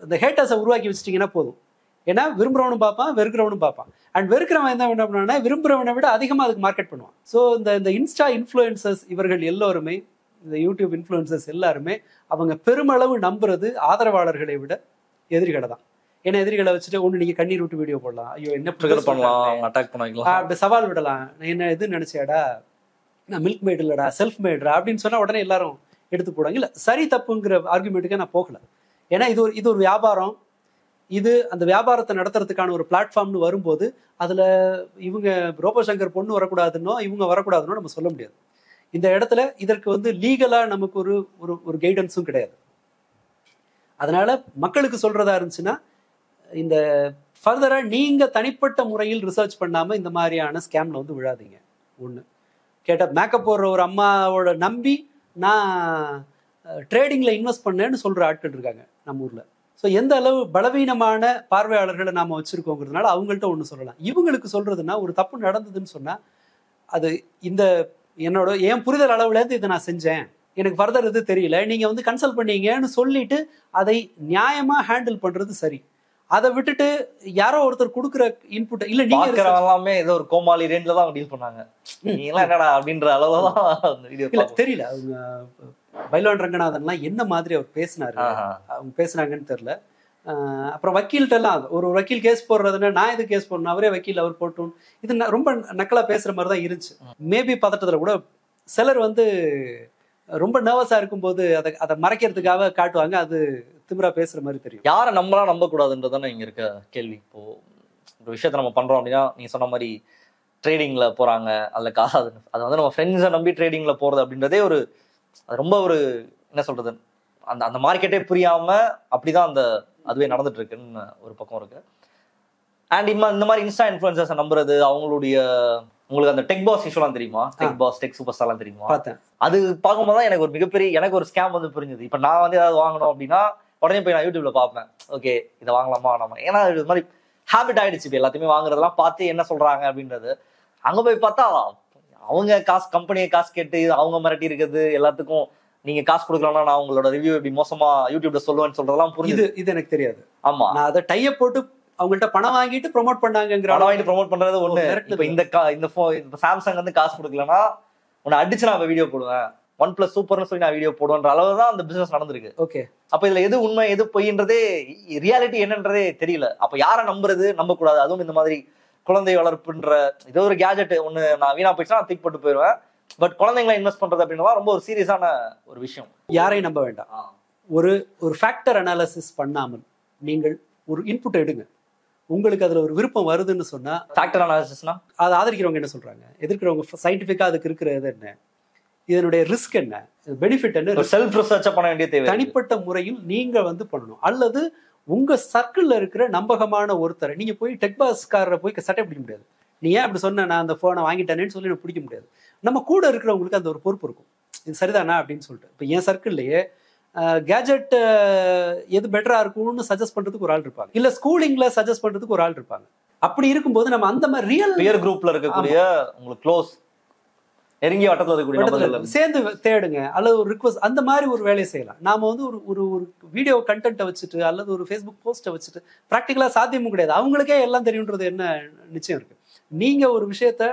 Speaker 4: இந்த ஹேட்டர்ஸை உருவாக்கி வச்சிட்டீங்கன்னா போதும். ஏன்னா விரும்புறவனும் பார்ப்பான், வெறுக்கிறவனும் பார்ப்பான். அண்ட் வெறுக்கிறவன் என்ன பண்ணா விரும்புறவனை விட அதிகமாக அதுக்கு மார்க்கெட் பண்ணுவான். ஸோ இந்த இன்ஸ்டா இன்ஃப்ளூயன்சர்ஸ் இவர்கள் எல்லோருமே, இந்த யூடியூப் இன்ஃப்ளூயன்சர்ஸ் எல்லாருமே அவங்க பெருமளவு நம்புறது ஆதரவாளர்களை விட எதிரிகளை தான். ஏன்னா எதிரிகளை வச்சுட்டு ஒன்று நீங்க கண்ணீர் விட்டு வீடியோ போடலாம், ஐயோ என்ன பண்ணலாம், அட்டாக் பண்ணலாம், அப்படி சவால் விடலாம், என்ன எது நினைச்சியாடா, நான் மில்க் மேட் இல்லடா செல்ஃப் மேட்ரா அப்படின்னு சொன்னா உடனே எல்லாரும் எடுத்து போடுவாங்க. இல்லை சரி தப்புங்கிற ஆர்குமெண்ட்டுக்கே நான் போகல. ஏன்னா இது ஒரு வியாபாரம். இது அந்த வியாபாரத்தை நடத்துறதுக்கான ஒரு பிளாட்ஃபார்ம்னு வரும்போது அதுல இவங்க ரோபோசங்கர் பொண்ணு வரக்கூடாதுன்னோ இவங்க வரக்கூடாதுன்னோ நம்ம சொல்ல முடியாது. இந்த இடத்துல இதற்கு வந்து லீகலா நமக்கு ஒரு கைடன்ஸும் கிடையாது. அதனால மக்களுக்கு சொல்றதா இருந்துச்சுன்னா, இந்த ஃபர்தரா நீங்க தனிப்பட்ட முறையில் ரிசர்ச் பண்ணாம இந்த மாதிரியான ஸ்கேம்ல வந்து விழாதீங்க. ஒண்ணு கேட்டா மேக்கப் போடுற ஒரு அம்மாவோட நம்பி நான் ட்ரேடிங்ல இன்வெஸ்ட் பண்ணேன்னு சொல்ற ஆட்கள் இருக்காங்க நம்ம ஊர்ல. ஸோ எந்த அளவு பலவீனமான பார்வையாளர்களை நாம வச்சிருக்கோங்கிறதுனால அவங்கள்ட்ட ஒன்று சொல்லலாம். இவங்களுக்கு சொல்றதுன்னா ஒரு தப்பு நடந்ததுன்னு சொன்னா அது என் புரிதல் அளவுலேருந்து இதை நான் செஞ்சேன், எனக்கு ஃபர்தர் இது தெரியல, நீங்க வந்து கன்சல்ட் பண்ணீங்கன்னு சொல்லிட்டு அதை நியாயமா ஹேண்டில் பண்றது சரி. அதை விட்டுட்டு யாரோ ஒருத்தர் கொடுக்குற இன்புட் இல்ல நீங்க
Speaker 3: எல்லாமே ஏதோ ஒரு கோமாளி ரேஞ்சில தான் டீல் பண்ணாங்க, நீங்க எல்லாம் என்னடா அப்படின்ற அளவுதான்
Speaker 4: தெரியல. அவங்க பைலோன் ரங்கநாதன்லாம் என்ன மாதிரி அவர் பேசினாரு, அவங்க பேசுனாங்கன்னு தெரியல. அப்புறம் வக்கீல்கிட்ட எல்லாம் ஒரு வக்கீல் கேஸ் போடுறதுன்னா நான் இது கேஸ் போடணும், அவரே வக்கீல் அவர் போட்டோம், இது ரொம்ப நக்கலா பேசுற மாதிரி தான் இருந்துச்சு. மேபி பதட்டத்துல கூட சிலர் வந்து ரொம்ப நர்வஸா இருக்கும்போது அதை மறைக்கிறதுக்காக காட்டுவாங்க, அது திமிரா பேசுற மாதிரி தெரியும்.
Speaker 3: யாரை நம்பலாம் நம்ப கூடாதுன்றதானே இங்க இருக்க கேள்வி. இப்போ ஒரு விஷயத்த நம்ம பண்றோம் அப்படின்னா நீங்க சொன்ன மாதிரி ட்ரேடிங்ல போறாங்க, அதுல காசு, அது வந்து நம்ம ஃப்ரெண்ட்ஸை நம்பி ட்ரேடிங்ல போறது அப்படின்றதே அது ரொம்ப என்ன சொல்றது, அந்த மார்க்கெட்டே புரியாம அப்படிதான் அதுவே நடந்துட்டு இருக்குன்னு ஒரு பக்கம் இருக்கு. அண்ட் இந்த மாதிரி இன்ஸ்டா இன்ஃப்ளூயன்சர்ஸை நம்புறது, உங்களுக்கு அந்த டெக் பாஸ் இஷ்யூலாம் தெரியுமா? டெக் பாஸ், டெக் சூப்பர் ஸ்டார்லாம் தெரியுமா? அது பார்க்கும்போது தான் எனக்கு ஒரு ஸ்கேம் வந்து புரிஞ்சுது. இப்போ நான் வந்து ஏதாவது வாங்கணும் அப்படின்னா உடனே போய் நான் யூடியூப்ல பார்ப்பேன். ஓகே இதை வாங்கலாமா வேணாமா, ஏன்னா இது மாதிரி ஹேபிட் ஆயிடுச்சு. இப்போ எல்லாத்தையுமே வாங்குறதெல்லாம் பார்த்து என்ன சொல்றாங்க அப்படின்றது. அங்க போய் பார்த்தா அவங்க காசு, கம்பெனியை காசு கேட்டு அவங்க மிரட்டி இருக்கிறது, எல்லாத்துக்கும் நீங்க காசு கொடுக்கலன்னா நான் உங்களோட ரிவ்யூ எப்படி மோசமா யூடியூப்ல சொல்லுவேன்னு சொல்றதெல்லாம் புரியுது.
Speaker 4: இது எனக்கு தெரியாது.
Speaker 3: ஆமா,
Speaker 4: நான் அதை டைப் போட்டு அவங்கள்ட்ட பணம் வாங்கிட்டு ப்ரொமோட் பண்ணாங்கிற,
Speaker 3: பணம் வாங்கிட்டு ப்ரொமோட் பண்றது ஒண்ணு. இப்ப இந்த சாம்சங் வந்து காசு கொடுக்கலன்னா உன்னை அடிச்சு நான் வீடியோ போடுவேன், OnePlus சூப்பர்னு சொல்லி நான் வீடியோ போடுவேன்ற அளவுதான் அந்த பிசினஸ் நடந்திருக்கு.
Speaker 4: ஓகே,
Speaker 3: அப்ப இதுல எது உண்மை எது பொய்ன்றதே, ரியாலிட்டி என்னன்றதே தெரியல. அப்ப யாரை நம்புறது, நம்ப கூடாது. அதுவும் இந்த மாதிரி குழந்தை வளர்ப்புன்ற ஏதோ ஒரு கேஜெட் ஒண்ணு நான் வீணா போயிடுச்சுன்னா தூக்கி போட்டு போயிடுவேன். பட் குழந்தைங்களை இன்வெஸ்ட் பண்றது அப்படின்னா ரொம்ப ஒரு சீரியஸான ஒரு விஷயம்.
Speaker 4: யாரையும் நம்ப வேண்டாம். ஒரு ஃபேக்டர் அனாலிசிஸ் பண்ணாமல் நீங்கள் ஒரு இன்புட் எடுங்க. உங்களுக்கு அதுல ஒரு விருப்பம் வருதுன்னு சொன்னா,
Speaker 3: ஃபேக்டர் அனாலிசிஸ்னா
Speaker 4: அதை ஆதரிக்கிறவங்க என்ன சொல்றாங்க, எதிர்க்கிறவங்க சயின்டிபிக்கா அதுக்கு இருக்கிறது என்ன, இதனுடைய ரிஸ்க் என்ன, பெனிஃபிட் என்ன,
Speaker 3: செல்ஃப் ரிசர்ச் பண்ண வேண்டிய தேவை.
Speaker 4: தனிப்பட்ட முறையில் நீங்க வந்து பண்ணணும். அல்லது உங்க சர்க்கிள்ல இருக்கிற நம்பகமான ஒருத்தரை நீங்க போய் டெக்பாஸ்காரரை போய் சட்டை பிடிக்க முடியாது. நீ ஏன் அப்படி சொன்ன, நான் அந்த போனை வாங்கிட்டேனேன்னு சொல்லி நான் பிடிக்க முடியாது. நம்ம கூட இருக்கிறவங்களுக்கு அந்த ஒரு பொறுப்பு இருக்கும், இது சரிதானா அப்படின்னு சொல்லிட்டு. இப்போ என் சர்க்கிள்லயே கேஜெட் எது பெட்டரா இருக்கும்னு சஜஸ்ட் பண்றதுக்கு ஒரு ஆள் இருப்பாங்க, இல்ல ஸ்கூலிங்ல சஜஸ்ட் பண்றதுக்கு ஒரு ஆள் இருப்பாங்க. அப்படி இருக்கும்போது நம்ம அந்த மாதிரி ரியல்
Speaker 3: பியர் குரூப்ல இருக்கக்கூடிய உங்களுக்கு க்ளோஸ் நெருங்கிய வட்டத்தில் இருக்கக்கூடிய
Speaker 4: சேர்ந்து தேடுங்க, அல்லது ஒரு ரிக்வஸ்ட், அந்த மாதிரி ஒரு வேலையை செய்யலாம். நாம வந்து ஒரு வீடியோ கண்டென்ட்டை வச்சுட்டு அல்லது ஒரு ஃபேஸ்புக் போஸ்ட்டை வச்சுட்டு ப்ராக்டிக்கலா சாத்தியமும் கிடையாது. அவங்களுக்கே எல்லாம் தெரியுன்றது என்ன நிச்சயம் இருக்கு. நீங்க ஒரு விஷயத்த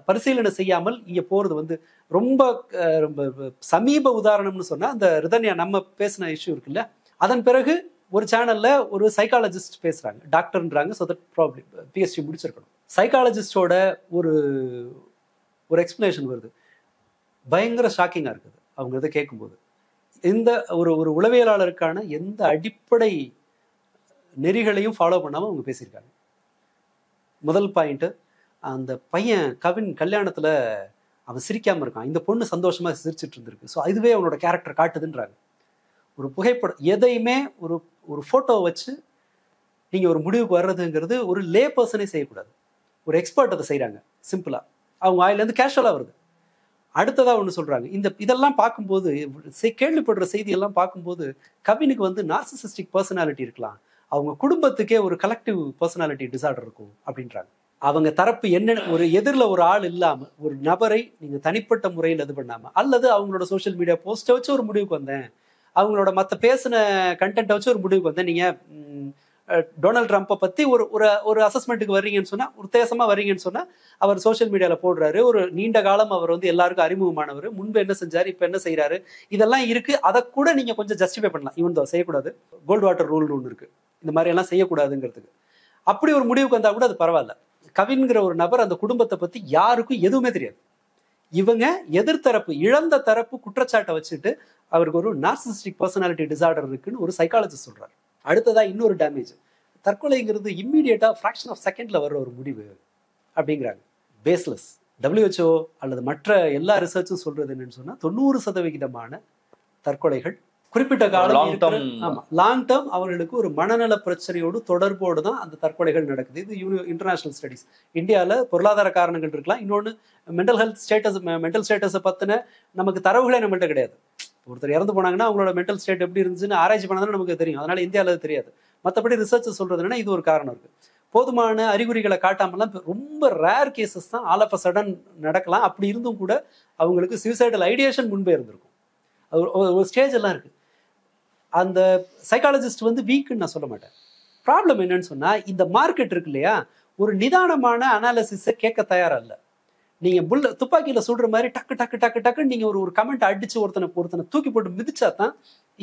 Speaker 4: பரிசீலனை செய்யாமல் இங்க போறது வந்து ரொம்ப ரொம்ப சமீப உதாரணம்னு சொன்னா அந்த ரிதன்யா நம்ம பேசின இஷ்யூ இருக்குல்ல, அதன் பிறகு ஒரு சேனல்ல ஒரு சைக்காலஜிஸ்ட் பேசுறாங்க, டாக்டர்ன்றாங்க, ஸோ தட் ப்ராப்ளம் பிஎஸ்சி முடிச்சிருக்கணும். சைக்காலஜிஸ்டோட ஒரு எக்ஸ்பிளனேஷன் வருது, பயங்கர ஷாக்கிங்காக இருக்குது அவங்க இதை கேட்கும்போது. இந்த ஒரு உளவியலாளருக்கான எந்த அடிப்படை நெறிகளையும் ஃபாலோ பண்ணாமல் அவங்க பேசியிருக்காங்க. முதல் பாயிண்ட்டு, அந்த பையன் கவின் கல்யாணத்தில் அவன் சிரிக்காமல் இருக்கான், இந்த பொண்ணு சந்தோஷமாக சிரிச்சிட்டு இருந்திருக்கு, ஸோ இதுவே அவனோட கேரக்டர் காட்டுதுன்றாங்க. ஒரு புகைப்படம், எதையுமே ஒரு ஃபோட்டோவை வச்சு நீங்கள் ஒரு முடிவுக்கு வர்றதுங்கிறது ஒரு லே பர்சனே செய்யக்கூடாது. ஒரு எக்ஸ்பர்ட் அதை செய்கிறாங்க சிம்பிளாக, அவங்க வாயிலேருந்து கேஷுவலாக வருது. அடுத்ததாக ஒன்று சொல்கிறாங்க, இதெல்லாம் பார்க்கும்போது, கேள்விப்படுற செய்தியெல்லாம் பார்க்கும்போது கவினுக்கு வந்து நார்சிசிஸ்டிக் பர்சனாலிட்டி இருக்கலாம், அவங்க குடும்பத்துக்கே ஒரு கலெக்டிவ் பர்சனாலிட்டி டிசார்டர் இருக்கும் அப்படின்றாங்க. அவங்க தரப்பு என்ன, ஒரு எதிரில் ஒரு ஆள் இல்லாமல் ஒரு நபரை நீங்கள் தனிப்பட்ட முறையில் இது பண்ணாமல், அல்லது அவங்களோட சோஷியல் மீடியா போஸ்ட்டை வச்சு ஒரு முடிவுக்கு வந்தேன், அவங்களோட மற்ற பேசின கண்டென்ட்டை வச்சு ஒரு முடிவுக்கு வந்தேன், நீங்கள் டொனால்ட் ட்ரம்ப்பை பற்றி ஒரு அசஸ்மெண்ட்டுக்கு வர்றீங்கன்னு சொன்னால், உத்தேசமாக வர்றீங்கன்னு சொன்னால், அவர் சோஷியல் மீடியாவில் போடுறாரு, ஒரு நீண்ட காலம் அவர் வந்து எல்லாருக்கும் அறிமுகமானவர், முன்பு என்ன செஞ்சார், இப்போ என்ன செய்கிறாரு, இதெல்லாம் இருக்குது. அதை கூட நீங்கள் கொஞ்சம் ஜஸ்டிஃபை பண்ணலாம். இவன் தான் செய்யக்கூடாது, கோல்டு வாட்டர் ரூல்னு ஒன்று இருக்குது, இந்த மாதிரியெல்லாம் செய்யக்கூடாதுங்கிறதுக்கு. அப்படி ஒரு முடிவுக்கு வந்தால் கூட அது பரவாயில்ல. கவின்கிற ஒரு நபர் அந்த குடும்பத்தை பற்றி யாருக்கும் எதுவுமே தெரியாது. இவங்க எதிர்த்தரப்பு, இழந்த தரப்பு குற்றச்சாட்டை வச்சுட்டு அவருக்கு ஒரு நார்சிசிஸ்டிக் பர்சனாலிட்டி டிசார்டர் இருக்குன்னு ஒரு சைக்காலஜிஸ்ட் சொல்றாரு. அடுத்ததா இன்னொரு டேமேஜ், தற்கொலைங்கிறது இம்மீடியட்டா ஃப்ராக்ஷன் ஆஃப் செகண்ட்ல வர்ற ஒரு முடிவு அப்படிங்கிறாங்க. பேஸ்லெஸ். WHO அல்லது மற்ற எல்லா ரிசர்ச்சும் சொல்றது என்னன்னு சொன்னா, 90% தற்கொலைகள் குறிப்பிட்ட காலம், லாங் டேர்ம் அவர்களுக்கு ஒரு மனநல பிரச்சனையோடு தொடர்போடு தான் அந்த தற்கொலைகள் நடக்குது. இது இன்டர்நேஷனல் ஸ்டடிஸ். இந்தியாவில் பொருளாதார காரணங்கள் இருக்கலாம், இன்னொன்று மென்டல் ஸ்டேட்டஸை பற்றின நமக்கு தரவுகளே நம்மள்கிட்ட கிடையாது. ஒருத்தர் இறந்து போனாங்கன்னா அவங்களோட மென்டல் ஸ்டேட் எப்படி இருந்துச்சுன்னு ஆராய்ச்சி பண்ணாதான் நமக்கு தெரியும். அதனால இந்தியாவில் அது தெரியாது. மற்றபடி ரிசர்ச் சொல்றதுன்னா இது ஒரு காரணம் இருக்கு. போதுமான அறிகுறிகளை காட்டாமலாம் ரொம்ப ரேர் கேசஸ் தான் ஆல் ஆஃப் அ சடன் நடக்கலாம். அப்படி இருந்தும் கூட அவங்களுக்கு சூசைடல் ஐடியேஷன் முன்பே இருந்திருக்கும். ஒரு ஸ்டேஜ் எல்லாம் இருக்கு. அந்த சைக்காலஜிஸ்ட் வந்து வீக்குன்னு நான் சொல்ல மாட்டேன். ப்ராப்ளம் என்னன்னு சொன்னா, இந்த மார்க்கெட் இருக்கு இல்லையா, ஒரு நிதானமான அனாலிசிஸை கேட்க தயாரா இல்லை. நீங்க துப்பாக்கியில சுடுற மாதிரி டக்கு டக்கு டக்கு டக்குன்னு நீங்க ஒரு கமெண்ட் அடிச்சு ஒருத்தனை தூக்கி போட்டு மிதிச்சா தான்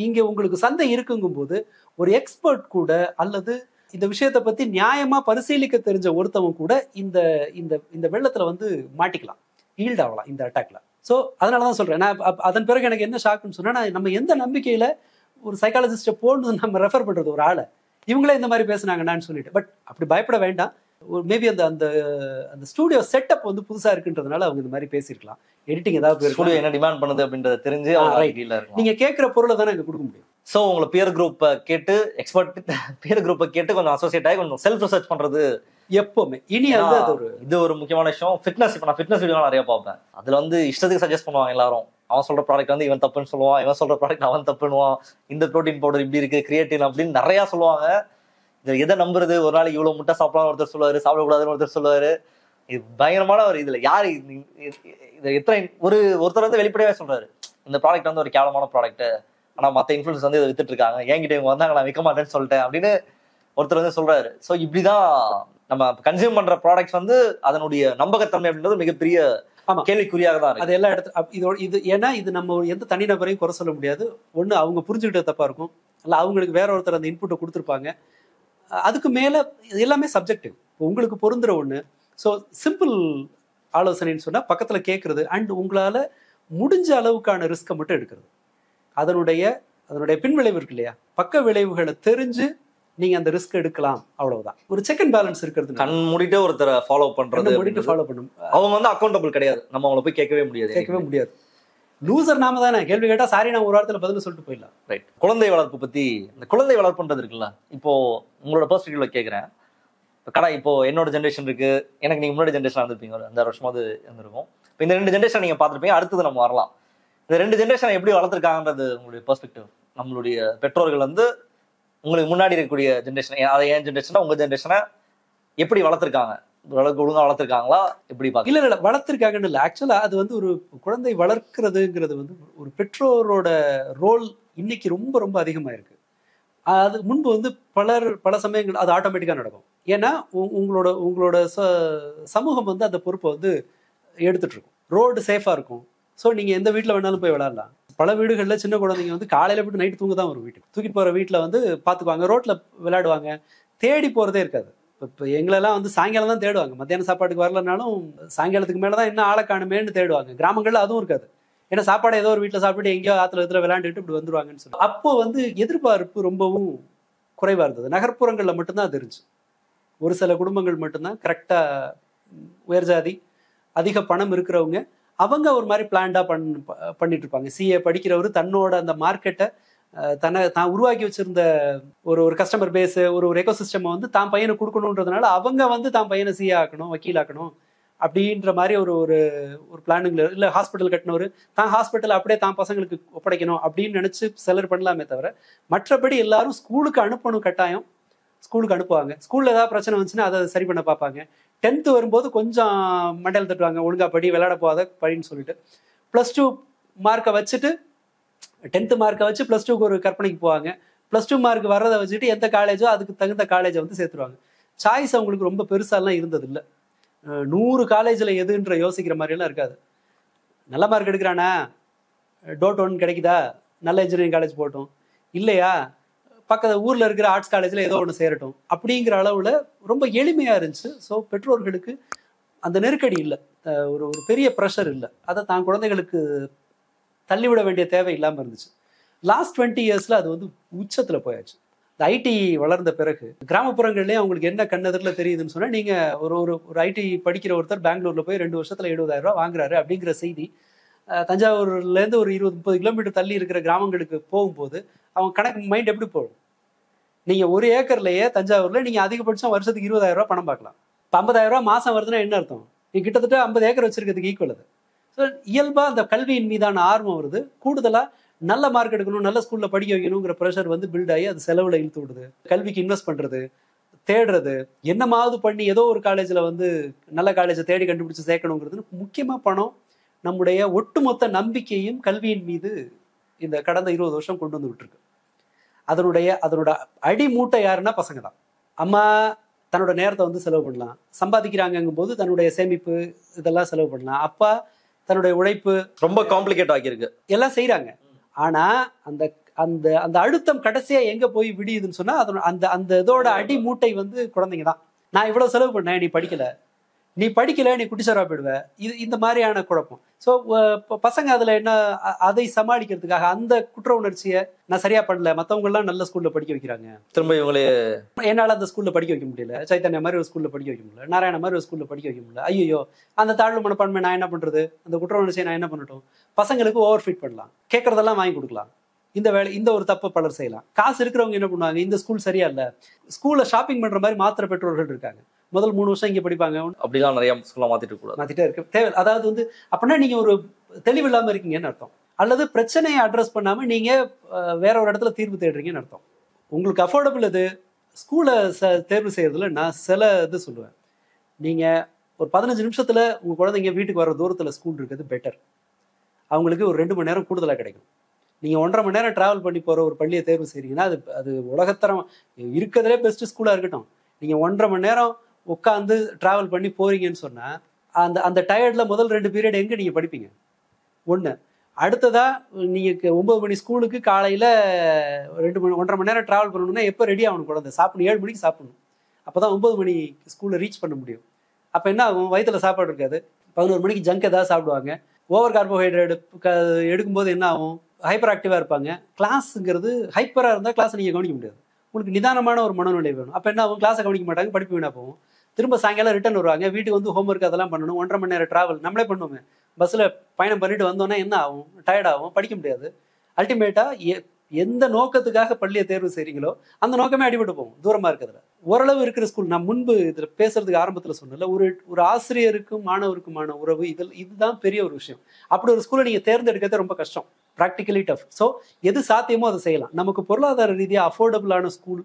Speaker 4: இங்க உங்களுக்கு சந்தை இருக்குங்கும் போது ஒரு எக்ஸ்பர்ட் கூட அல்லது இந்த விஷயத்தை பத்தி நியாயமா பரிசீலிக்க தெரிஞ்ச ஒருத்தவங்க கூட இந்த இந்த இந்த வெள்ளத்துல வந்து மாட்டிக்கலாம், ஈல்ட் ஆகலாம் இந்த அட்டாக்ல. ஸோ அதனாலதான் சொல்றேன். நான் அதன் பிறகு எனக்கு என்ன ஷாக்குன்னு சொன்னா, நம்ம எந்த நம்பிக்கையில ஒரு சைக்காலஜிஸ்ட போன்னு நம்ம ரெஃபர் பண்றது ஒரு ஆளை, இவங்களே இந்த மாதிரி பேசுனாங்கன்னு சொல்லிட்டு. பட் அப்படி பயப்பட வேண்டாம். மேபி அந்த அந்த அந்த ஸ்டூடியோ செட்டப் வந்து புதுசா இருக்குன்றதுனால அவங்க இந்த மாதிரி பேசியிருக்கலாம். எடிட்டிங் ஏதாவது
Speaker 3: ஸ்டூடியோ என்ன டிமாண்ட் பண்ணுது அப்படின்றத தெரிஞ்சு
Speaker 4: நீங்க கேட்கிற பொருளை தானே இங்க கொடுக்க முடியும்.
Speaker 3: ஸோ உங்களை பியர் குரூப்பை கேட்டு, எக்ஸ்பர்ட் பியர் குரூப்பை கேட்டு கொஞ்சம் அசோசியேட் ஆகி கொஞ்சம் செல்ஃப் ரிசர்ச் பண்றது
Speaker 4: எப்பவுமே இனி அது
Speaker 3: இது ஒரு முக்கியமான விஷயம். ஃபிட்னஸ், இப்போ நான் ஃபிட்னஸ் வீடியோ நிறைய பார்ப்பேன். அதுல வந்து இஷ்டத்துக்கு சஜஸ்ட் பண்ணுவாங்க எல்லாரும். அவன் சொல்ற ப்ராடக்ட் வந்து இவன் தப்புன்னு சொல்லுவான், இவன் சொல்ற ப்ராடக்ட் அவன் தப்புன்னுவான், இந்த ப்ரோட்டீன் பவுடர் இப்படி இருக்கு, கிரியேட்டின் அப்படின்னு நிறைய சொல்லுவாங்க. இதை எதை நம்புறது? ஒரு நாளைக்கு இவ்வளவு முட்டை சாப்பிடலாம் ஒருத்தர் சொல்லுவாரு, சாப்பிடக்கூடாதுன்னு ஒருத்தர் சொல்லுவாரு. இது பயங்கரமான ஒரு இதுல யாரு இது எத்தனை ஒருத்தர் வந்து வெளிப்படையாவே சொல்றாரு, இந்த ப்ராடக்ட் வந்து ஒரு கேவலமான ப்ராடக்ட், ஆனா மத்த இன்ஃபுளுன்ஸ் வந்து இதை வித்துட்டு இருக்காங்க, என்கிட்ட இவங்க வந்தாங்க நான் விற்க மாட்டேன்னு சொல்லிட்டேன் அப்படின்னு ஒருத்தர் வந்து சொல்றாரு. ஸோ இப்படிதான் நம்ம கன்சியூம் பண்ற ப்ராடக்ட்ஸ் வந்து அதனுடைய நம்பகத்தன்மை அப்படின்றது மிகப்பெரிய கேள்விக்குறியாக தான் இருக்கு.
Speaker 4: அது எல்லா இடத்துல இது ஏன்னா இது நம்ம எந்த தனிநபரையும் குறை சொல்ல முடியாது. ஒண்ணு அவங்க புரிஞ்சுக்கிட்ட தப்பா இருக்கும், இல்ல அவங்களுக்கு வேற ஒருத்தர் அந்த இன்புட்டை கொடுத்துருப்பாங்க. அதுக்கு மேல எல்லாமே சப்ஜெக்டிவ். உங்களுக்கு பொருந்துற ஒண்ணு. ஸோ சிம்பிள் ஆலோசனைன்னு சொன்னா பக்கத்துல கேட்கறது அண்ட் உங்களால முடிஞ்ச அளவுக்கான ரிஸ்கை மட்டும் எடுக்கிறது. அதனுடைய பின்விளைவு இருக்கு இல்லையா, பக்க விளைவுகளை தெரிஞ்சு நீங்க அந்த ரிஸ்க் எடுக்கலாம், அவ்வளவுதான். ஒரு செக் அண்ட் பேலன்ஸ் இருக்கிறது.
Speaker 3: கண் மூடிட்டு ஒருத்தரை ஃபாலோ பண்றது,
Speaker 4: ஃபாலோ பண்ணும்.
Speaker 3: அவங்க வந்து அக்கௌண்டபிள் கிடையாது, நம்ம அவங்கள போய் கேட்கவே முடியாது.
Speaker 4: லூசர் நாம தானே, கேள்வி கேட்டா சாரி நான் ஒரு வாரத்துல பதில் சொல்லிட்டு போயிடலாம்.
Speaker 3: ரைட். குழந்தை வளர்ப்பு பத்தி, இந்த குழந்தை வளர்ப்புன்றது இருக்குல்ல, இப்போ உங்களோட பெர்ஸ்பெக்டிவ்ல கேட்குறேன். இப்போ என்னோட ஜென்ரேஷன் இருக்கு, எனக்கு நீங்க முன்னாடி ஜென்ரேஷன் இருந்திருப்பீங்க, ஒரு 5 வருஷமாவது இருந்திருக்கும். இப்போ இந்த 2 ஜென்ரேஷன் நீங்க பார்த்துருப்பீங்க. அடுத்தது நம்ம வரலாம். இந்த 2 ஜென்ரேஷன் எப்படி வளர்த்துருக்காங்கன்றது உங்களுடைய பெர்ஸ்பெக்டிவ். நம்மளுடைய பெற்றோர்கள் வந்து உங்களுக்கு முன்னாடி இருக்கக்கூடிய ஜென்ரேஷன், அதை ஏன் ஜென்ரேஷனா உங்க ஜென்ரேஷனை எப்படி வளர்த்துருக்காங்க, ஓரளவுக்கு ஒழுங்கா வளர்த்துருக்காங்களா, எப்படி பார்க்க?
Speaker 4: இல்ல வளர்த்துருக்காங்கன்னு இல்லை. ஆக்சுவலா அது வந்து ஒரு குழந்தை வளர்க்கிறதுங்கிறது வந்து ஒரு பெற்றோரோட ரோல் இன்னைக்கு ரொம்ப ரொம்ப அதிகமா இருக்கு. அது முன்பு வந்து பல சமயங்கள் அது ஆட்டோமேட்டிக்கா நடக்கும். ஏன்னா உங்களோட சமூகம் வந்து அந்த பொறுப்பை வந்து எடுத்துட்டு இருக்கும். ரோடு சேஃபா இருக்கும். ஸோ நீங்க எந்த வீட்டில் வேணாலும் போய் விளையாடலாம். பல வீடுகளில் சின்ன குழந்தைங்க வந்து காலையில போட்டு நைட்டு தூங்க தான் வரும் வீட்டுக்கு. தூக்கிட்டு போற வீட்டில் வந்து பார்த்துக்குவாங்க, ரோட்ல விளையாடுவாங்க, தேடி போறதே இருக்காது. இப்போ எங்களெல்லாம் வந்து சாயங்காலம் தான் தேடுவாங்க. மத்தியானம் சாப்பாட்டுக்கு வரலனாலும் சாயங்காலத்துக்கு மேலே தான் என்ன ஆளை காணுமேன்னு தேடுவாங்க. கிராமங்கள்ல அதுவும் இருக்காது. ஏன்னா சாப்பாடு ஏதோ ஒரு வீட்டில் சாப்பிட்டு எங்கேயோ ஆத்துல விளையாண்டுட்டு இப்படி வந்துருவாங்கன்னு சொல்லி அப்போ வந்து எதிர்பார்ப்பு ரொம்பவும் குறைவா இருந்தது. நகர்ப்புறங்கள்ல மட்டும்தான் அது இருந்துச்சு. ஒரு சில குடும்பங்கள் மட்டும்தான் கரெக்டா உயர்ஜாதி அதிக பணம் இருக்கிறவங்க அவங்க ஒரு மாதிரி பிளான்டா பண்ணிட்டு இருப்பாங்க. சிஏ படிக்கிறவர் தன்னோட அந்த மார்க்கெட்டை தான் உருவாக்கி வச்சிருந்த ஒரு கஸ்டமர் பேஸ், ஒரு எக்கோசிஸ்டம் வந்து தான் பையனை கொடுக்கணுன்றதுனால அவங்க வந்து தான் பையனை சிஏ ஆக்கணும், வக்கீல் ஆக்கணும் அப்படின்ற மாதிரி ஒரு பிளானிங்ல இல்லை. ஹாஸ்பிட்டல் கட்டினவர் தான் ஹாஸ்பிட்டல் அப்படியே தான் பசங்களுக்கு ஒப்படைக்கணும் அப்படின்னு நினைச்சு சிலர் பண்ணலாமே தவிர, மற்றபடி எல்லாரும் ஸ்கூலுக்கு அனுப்பணும், கட்டாயம் ஸ்கூலுக்கு அனுப்புவாங்க. ஸ்கூல்ல ஏதாவது பிரச்சனை வந்துச்சுன்னா அதை சரி பண்ண பார்ப்பாங்க. 10th வரும்போது கொஞ்சம் மண்டையில் தட்டுவாங்க, ஒழுங்கா படி, விளையாட போகாத படின்னு சொல்லிட்டு. +2 மார்க்கை வச்சுட்டு 10th மார்க்கை வச்சு +2க்கு ஒரு கற்பனைக்கு போவாங்க. +2 மார்க் வர்றதை வச்சுட்டு எந்த காலேஜோ அதுக்கு தகுந்த காலேஜை வந்து சேர்த்துருவாங்க. சாய்ஸ் அவங்களுக்கு ரொம்ப பெருசாலாம் இருந்தது இல்லை. 100 காலேஜில் எதுன்ற யோசிக்கிற மாதிரியெல்லாம் இருக்காது. நல்ல மார்க் எடுக்கிறானா, டோட் 1 கிடைக்குதா, நல்ல இன்ஜினியரிங் காலேஜ் போட்டோம், இல்லையா பக்கத்து ஊரில் இருக்கிற ஆர்ட்ஸ் காலேஜில் ஏதோ ஒன்று சேரட்டும் அப்படிங்கிற அளவில் ரொம்ப எளிமையாக இருந்துச்சு. ஸோ பெற்றோர்களுக்கு அந்த நெருக்கடி இல்லை, ஒரு பெரிய ப்ரெஷர் இல்லை. அதை தான் குழந்தைகளுக்கு தள்ளிவிட வேண்டிய தேவை இல்லாமல் இருந்துச்சு. லாஸ்ட் 20 இயர்ஸில் அது வந்து உச்சத்தில் போயாச்சு. இந்த ஐடி வளர்ந்த பிறகு கிராமப்புறங்கள்லேயே அவங்களுக்கு என்ன கண்ணெதிரில் தெரியுதுன்னு சொன்னால், நீங்கள் ஒரு ஐடி படிக்கிற ஒருத்தர் பெங்களூரில் போய் 2 வருஷத்தில் 70,000 ரூபா வாங்குறாரு அப்படிங்கிற செய்தி தஞ்சாவூர்லேருந்து ஒரு 20-30 கிலோமீட்டர் தள்ளி இருக்கிற கிராமங்களுக்கு போகும்போது அவங்க கணக்கு மைண்ட் எப்படி போகும்? நீங்கள் 1 ஏக்கர்லேயே தஞ்சாவூரில் நீங்கள் அதிகபட்சம் வருஷத்துக்கு 20,000 ரூபா பணம் பார்க்கலாம். இப்போ 50,000 ரூபா மாதம் வருதுன்னா என்ன அர்த்தம்? நீ கிட்டத்தட்ட 50 ஏக்கர் வச்சிருக்கிறதுக்கு ஈக்குவல் அது. ஸோ இயல்பாக அந்த கல்வியின் மீதான ஆர்வம் வருது. கூடுதலாக நல்ல மார்க் எடுக்கணும், நல்ல ஸ்கூலில் படிக்க வைக்கணுங்கிற ப்ரெஷர் வந்து பில்ட் ஆகி அது செலவில் இழுத்து விடுது. கல்விக்கு இன்வெஸ்ட் பண்ணுறது, தேடுறது, என்னமாவது பண்ணி ஏதோ ஒரு காலேஜில் வந்து நல்ல காலேஜை தேடி கண்டுபிடிச்சு சேர்க்கணுங்கிறது முக்கியமாக பணம் நம்முடைய ஒட்டுமொத்த நம்பிக்கையும் கல்வியின் மீது இந்த கடந்த 20 வருஷம் கொண்டு வந்து விட்டுருக்கு. அதனோட அடி மூட்டை யாருன்னா பசங்க தான். அம்மா தன்னோட நேரத்தை வந்து செலவு பண்ணலாம், சம்பாதிக்கிறாங்கும் போது தன்னுடைய சேமிப்பு இதெல்லாம் செலவு பண்ணலாம். அப்பா தன்னுடைய உழைப்பு
Speaker 3: ரொம்ப காம்ப்ளிகேட் ஆகியிருக்கு,
Speaker 4: எல்லாம் செய்யறாங்க. ஆனா அந்த அந்த அந்த அழுத்தம் கடைசியா எங்க போய் விடியுதுன்னு சொன்னா அந்த அந்த இதோட அடி மூட்டை வந்து குழந்தைங்க தான். நான் இவ்வளவு செலவு பண்ணேன், நீ படிக்கல நீ குட்டிச்சரா போயிடுவ, இந்த மாதிரியான குழப்பம். ஸோ பசங்க அதுல என்ன, அதை சமாளிக்கிறதுக்காக அந்த குற்ற உணர்ச்சியை நான் சரியா பண்ணல, மற்றவங்க எல்லாம் நல்ல ஸ்கூல்ல படிக்க வைக்கிறாங்க,
Speaker 3: திரும்ப இவங்களே
Speaker 4: என்னால அந்த ஸ்கூல்ல படிக்க வைக்க முடியல, சைத்தன்யா மாதிரி ஒரு ஸ்கூல்ல படிக்க வைக்க முடியல, நாராயண மாதிரி ஒரு ஸ்கூல்ல படிக்க வைக்க முடியல, ஐயோ அந்த தாழ்வு மனப்பான்மை நான் என்ன பண்றது, அந்த குற்ற உணர்ச்சியை நான் என்ன பண்ணட்டும். பசங்களுக்கு ஓவர் ஃபிட் பண்ணலாம், கேட்கறதெல்லாம் வாங்கி கொடுக்கலாம், இந்த ஒரு தப்பை பலர் செய்யலாம். காசு இருக்கிறவங்க என்ன பண்ணுவாங்க, இந்த ஸ்கூல் சரியா இல்ல, ஸ்கூல்ல ஷாப்பிங் பண்ற மாதிரி மாத்திர பெற்றோர்கள் இருக்காங்க. முதல் 3 வருஷம் இங்க படிப்பாங்க,
Speaker 3: அப்படிலாம் நிறைய ஸ்கூல்ல மாத்திட்டே இருக்கு தேவை.
Speaker 4: அதாவது வந்து அப்படின்னா நீங்க ஒரு தெளிவில்லாம இருக்கீங்கன்னு அர்த்தம். அல்லது பிரச்சனையை அட்ரஸ் பண்ணாம நீங்க வேற ஒரு இடத்துல தீர்வு தேடுறீங்கன்னு அர்த்தம். உங்களுக்கு அஃபோர்டபுள் இது ஸ்கூலை தேர்வு செய்யறதுல நான் சில இது சொல்லுவேன். நீங்க ஒரு 15 நிமிஷத்துல உங்க குழந்தைங்க வீட்டுக்கு வர தூரத்துல ஸ்கூல் இருக்கிறது பெட்டர். அவங்களுக்கு ஒரு 2 மணி நேரம் கூடுதலா கிடைக்கும். நீங்க 1.5 மணி நேரம் டிராவல் பண்ணி போற ஒரு பள்ளியை தேர்வு செய்றீங்கன்னா அது உலகத்தரம் இருக்கிறதுலே பெஸ்ட் ஸ்கூலா இருக்கட்டும். நீங்க 1.5 மணி நேரம் உட்காந்து டிராவல் பண்ணி போறீங்கன்னு சொன்னா அந்த டயர்ட்ல முதல் 2 பீரியட் எங்க நீங்க படிப்பீங்க? ஒண்ணு. அடுத்ததா நீங்க 9 மணி ஸ்கூலுக்கு காலையில 1.5 மணி நேரம் டிராவல் பண்ணணும்னா எப்போ ரெடி ஆகணும் குழந்தை? சாப்பிடணும் 7 மணிக்கு சாப்பிடணும். அப்பதான் 9 மணி ஸ்கூல்ல ரீச் பண்ண முடியும். அப்ப என்ன ஆகும்? வயிற்றுல சாப்பாடு இருக்காது. 11 மணிக்கு ஜங்க் ஏதாவது சாப்பிடுவாங்க. ஓவர் கார்போஹைட்ரேட் எடுக்கும்போது என்ன ஆகும்? ஹைப்பர் ஆக்டிவா இருப்பாங்க. கிளாஸுங்கிறது ஹைப்பரா இருந்தால் கிளாஸ் நீங்க கவனிக்க முடியாது. உங்களுக்கு நிதானமான ஒரு மனநிலை வேணும். அப்ப என்ன ஆகும்? கிளாஸை கவனிக்க மாட்டாங்க, படிப்பு வீணா போகும். திரும்ப சாயங்காலம் ரிட்டர்ன் வருவாங்க, வீட்டுக்கு வந்து ஹோம்ஒர்க் அதெல்லாம் பண்ணணும். 1.5 மணி நேரம் டிராவல் நம்மளே பண்ணுவோமே. பஸ்ல பயணம் பண்ணிட்டு வந்தோம்னா என்ன ஆகும்? டயர்ட் ஆகும், படிக்க முடியாது. அல்டிமேட்டா எந்த நோக்கத்துக்காக பள்ளியை தேர்வு செய்றீங்களோ அந்த நோக்கமே அடிபட்டு போகும் தூரமா இருக்கிறதுல. ஓரளவு இருக்கிற ஸ்கூல், நான் முன்பு இதுல பேசுறதுக்கு ஆரம்பத்துல சொன்னல, ஒரு ஆசிரியருக்கும் மாணவருக்குமான உறவு இதுதான் பெரிய ஒரு விஷயம். அப்படி ஒரு ஸ்கூலை நீங்க தேர்ந்தெடுக்கிறது ரொம்ப கஷ்டம், ப்ராக்டிகலி டஃப். ஸோ எது சாத்தியமோ அதை செய்யலாம். நமக்கு பொருளாதார ரீதியா அஃபோர்டபுளான ஸ்கூல்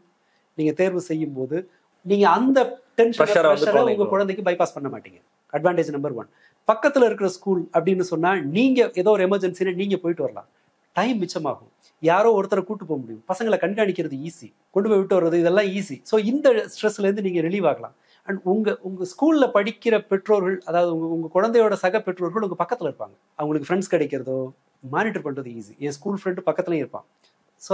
Speaker 4: நீங்க தேர்வு செய்யும் போது நீங்க அந்த டென்ஷனை உங்க குழந்தைக்கு பைபாஸ் பண்ண மாட்டீங்க. Advantage number 1. பக்கத்துல இருக்கிற ஸ்கூல் அப்படின்னு சொன்னா நீங்க ஏதோ ஒரு எமர்ஜென்சின்னு நீங்க போயிட்டு வரலாம், டைம் மிச்சமாகும். யாரோ ஒருத்தரை கூட்டு போக முடியும், பசங்களை கண்காணிக்கிறது ஈஸி, கொண்டு போய் விட்டு வர்றது இதெல்லாம் ஈஸி. ஸோ இந்த ஸ்ட்ரெஸ்ல இருந்து நீங்க ரிலீவ் ஆகலாம். அண்ட் உங்க ஸ்கூல்ல படிக்கிற பெற்றோர்கள், அதாவது உங்க குழந்தையோட சக பெற்றோர்கள் உங்க பக்கத்துல இருப்பாங்க. அவங்களுக்கு ஃப்ரெண்ட்ஸ் கிடைக்கிறதோ மானிட்டர் பண்றது ஈஸி. என் ஸ்கூல் ஃப்ரெண்டு பக்கத்துலயும் இருப்பான். ஸோ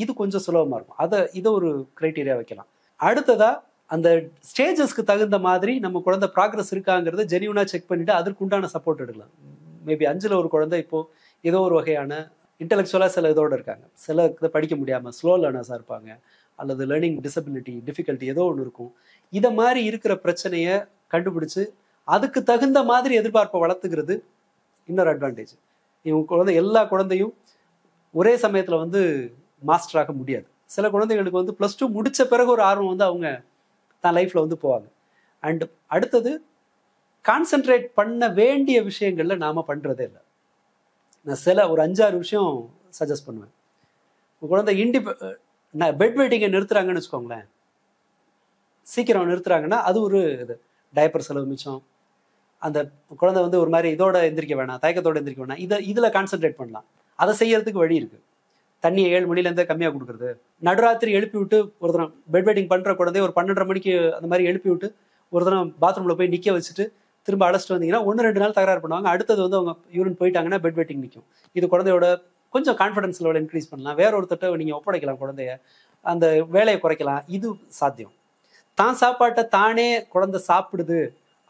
Speaker 4: இது கொஞ்சம் சுலபமா இருக்கும். இதை ஒரு கிரைட்டீரியா வைக்கலாம். அடுத்ததா அந்த ஸ்டேஜஸ்க்கு தகுந்த மாதிரி நம்ம குழந்தை ப்ராக்ரஸ் இருக்காங்கிறத ஜெனியூனா செக் பண்ணிட்டு அதற்கு உண்டான சப்போர்ட் எடுக்கலாம். மேபி 5ல் ஒரு குழந்தை இப்போ ஏதோ ஒரு வகையான இன்டெலெக்சுவலாக சில இதோடு இருக்காங்க, சில இதை படிக்க முடியாமல் ஸ்லோ லேர்னர்ஸாக இருப்பாங்க, அல்லது லேர்னிங் டிஃபிகல்ட்டி ஏதோ ஒன்று இருக்கும். இதை மாதிரி இருக்கிற பிரச்சனையை கண்டுபிடிச்சு அதுக்கு தகுந்த மாதிரி எதிர்பார்ப்பை வளர்த்துக்கிறது இன்னொரு அட்வான்டேஜ். இவங்க குழந்தை எல்லா குழந்தையும் ஒரே சமயத்தில் வந்து மாஸ்டர் ஆக முடியாது. சில குழந்தைகளுக்கு வந்து +2 முடித்த பிறகு ஒரு ஆர்வம் வந்து அவங்க தான் லைஃப்பில் வந்து போவாங்க. அண்ட் அடுத்தது கான்சென்ட்ரேட் பண்ண வேண்டிய விஷயங்கள்ல நாம் பண்ணுறதே இல்லை. நான் ஒரு 5-6 விஷயம் சஜஸ்ட் பண்ணுவேன். உங்கள் குழந்தை பெட் வெயிட்டிங்கை நிறுத்துறாங்கன்னு வச்சுக்கோங்களேன், சீக்கிரம் நிறுத்துறாங்கன்னா அது ஒரு இது டயப்பர் செலவு மிச்சம். அந்த குழந்தை வந்து ஒரு மாதிரி இதோட எந்திரிக்க வேணாம், தயக்கத்தோட எந்திரிக்க வேணாம், இதில் கான்சென்ட்ரேட் பண்ணலாம். அதை செய்யறதுக்கு வழி இருக்குது. தண்ணியை 7 மணிலேருந்தே கம்மியாக கொடுக்குறது, நடுராத்திரி எழுப்பி விட்டு ஒரு தினம் பெட் வெயிட்டிங் பண்ணுற குழந்தைய ஒரு 12:30 மணிக்கு அந்த மாதிரி எழுப்பி விட்டு ஒரு தினம் பாத்ரூமில் போய் நிற்க வச்சுட்டு திரும்ப அழைச்சிட்டு வந்தீங்கன்னா 1-2 நாள் தகராறு பண்ணுவாங்க. அடுத்தது வந்து அவங்க யூரின் போயிட்டாங்கன்னா பெட் வெயிட்டிங் நிற்கும். இது குழந்தையோட கொஞ்சம் கான்ஃபிடன்ஸ் லெவல் இன்க்ரீஸ் பண்ணலாம். வேற ஒருத்தட்ட நீங்கள் ஒப்படைக்கலாம், குழந்தைய அந்த வேலையை குறைக்கலாம். இது சாத்தியம். தான் சாப்பாட்டை தானே குழந்தை சாப்பிடுது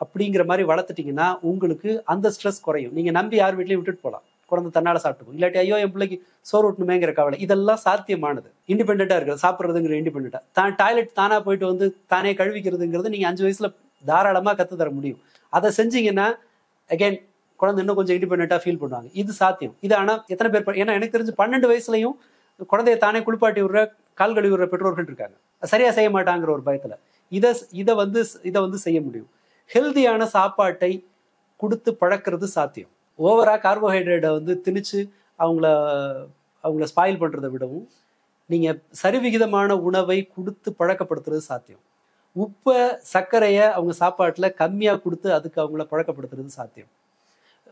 Speaker 4: அப்படிங்கிற மாதிரி வளர்த்துட்டிங்கன்னா உங்களுக்கு அந்த ஸ்ட்ரெஸ் குறையும். நீங்கள் நம்பி யார் வீட்லையும் விட்டுட்டு போகலாம், குழந்தை தன்னால் சாப்பிட்டுக்கும். இல்லாட்டி ஐயோ என் பிள்ளைக்கு சோறு ஊட்டணுமேங்கிற கவலை. இதெல்லாம் சாத்தியமானது. இண்டிபெண்ட்டாக இருக்குது, சாப்பிட்றதுங்கிற இண்டிபெண்ட்டாக. தான் டாய்லெட் தானாக போயிட்டு வந்து தானே கழுவிக்கிறதுங்கிறது நீங்கள் 5 வயசில் தாராளமாக கற்றுத்தர முடியும். அதை செஞ்சீங்கன்னா அகைன் குழந்தை இன்னும் கொஞ்சம் இண்டிபெண்ட்டாக ஃபீல் பண்ணுவாங்க. இது சாத்தியம். இது ஆனால் எத்தனை பேர், ஏன்னா எனக்கு தெரிஞ்சு 12 வயசுலையும் குழந்தைய தானே குளிப்பாட்டி விடுற, கால் கழுவி விடுற பெற்றோர்கள் இருக்காங்க, சரியாக செய்ய மாட்டாங்கிற ஒரு பயத்தில். இதை வந்து செய்ய முடியும். ஹெல்தியான சாப்பாட்டை கொடுத்து பழக்கிறது சாத்தியம். ஓவராக கார்போஹைட்ரேட்டை வந்து திணிச்சு அவங்கள ஸ்பாயில் பண்ணுறதை விடவும் நீங்கள் சரிவிகிதமான உணவை கொடுத்து பழக்கப்படுத்துறது சாத்தியம். உப்பை சர்க்கரையை அவங்க சாப்பாட்டில் கம்மியாக கொடுத்து அதுக்கு அவங்கள பழக்கப்படுத்துறது சாத்தியம்.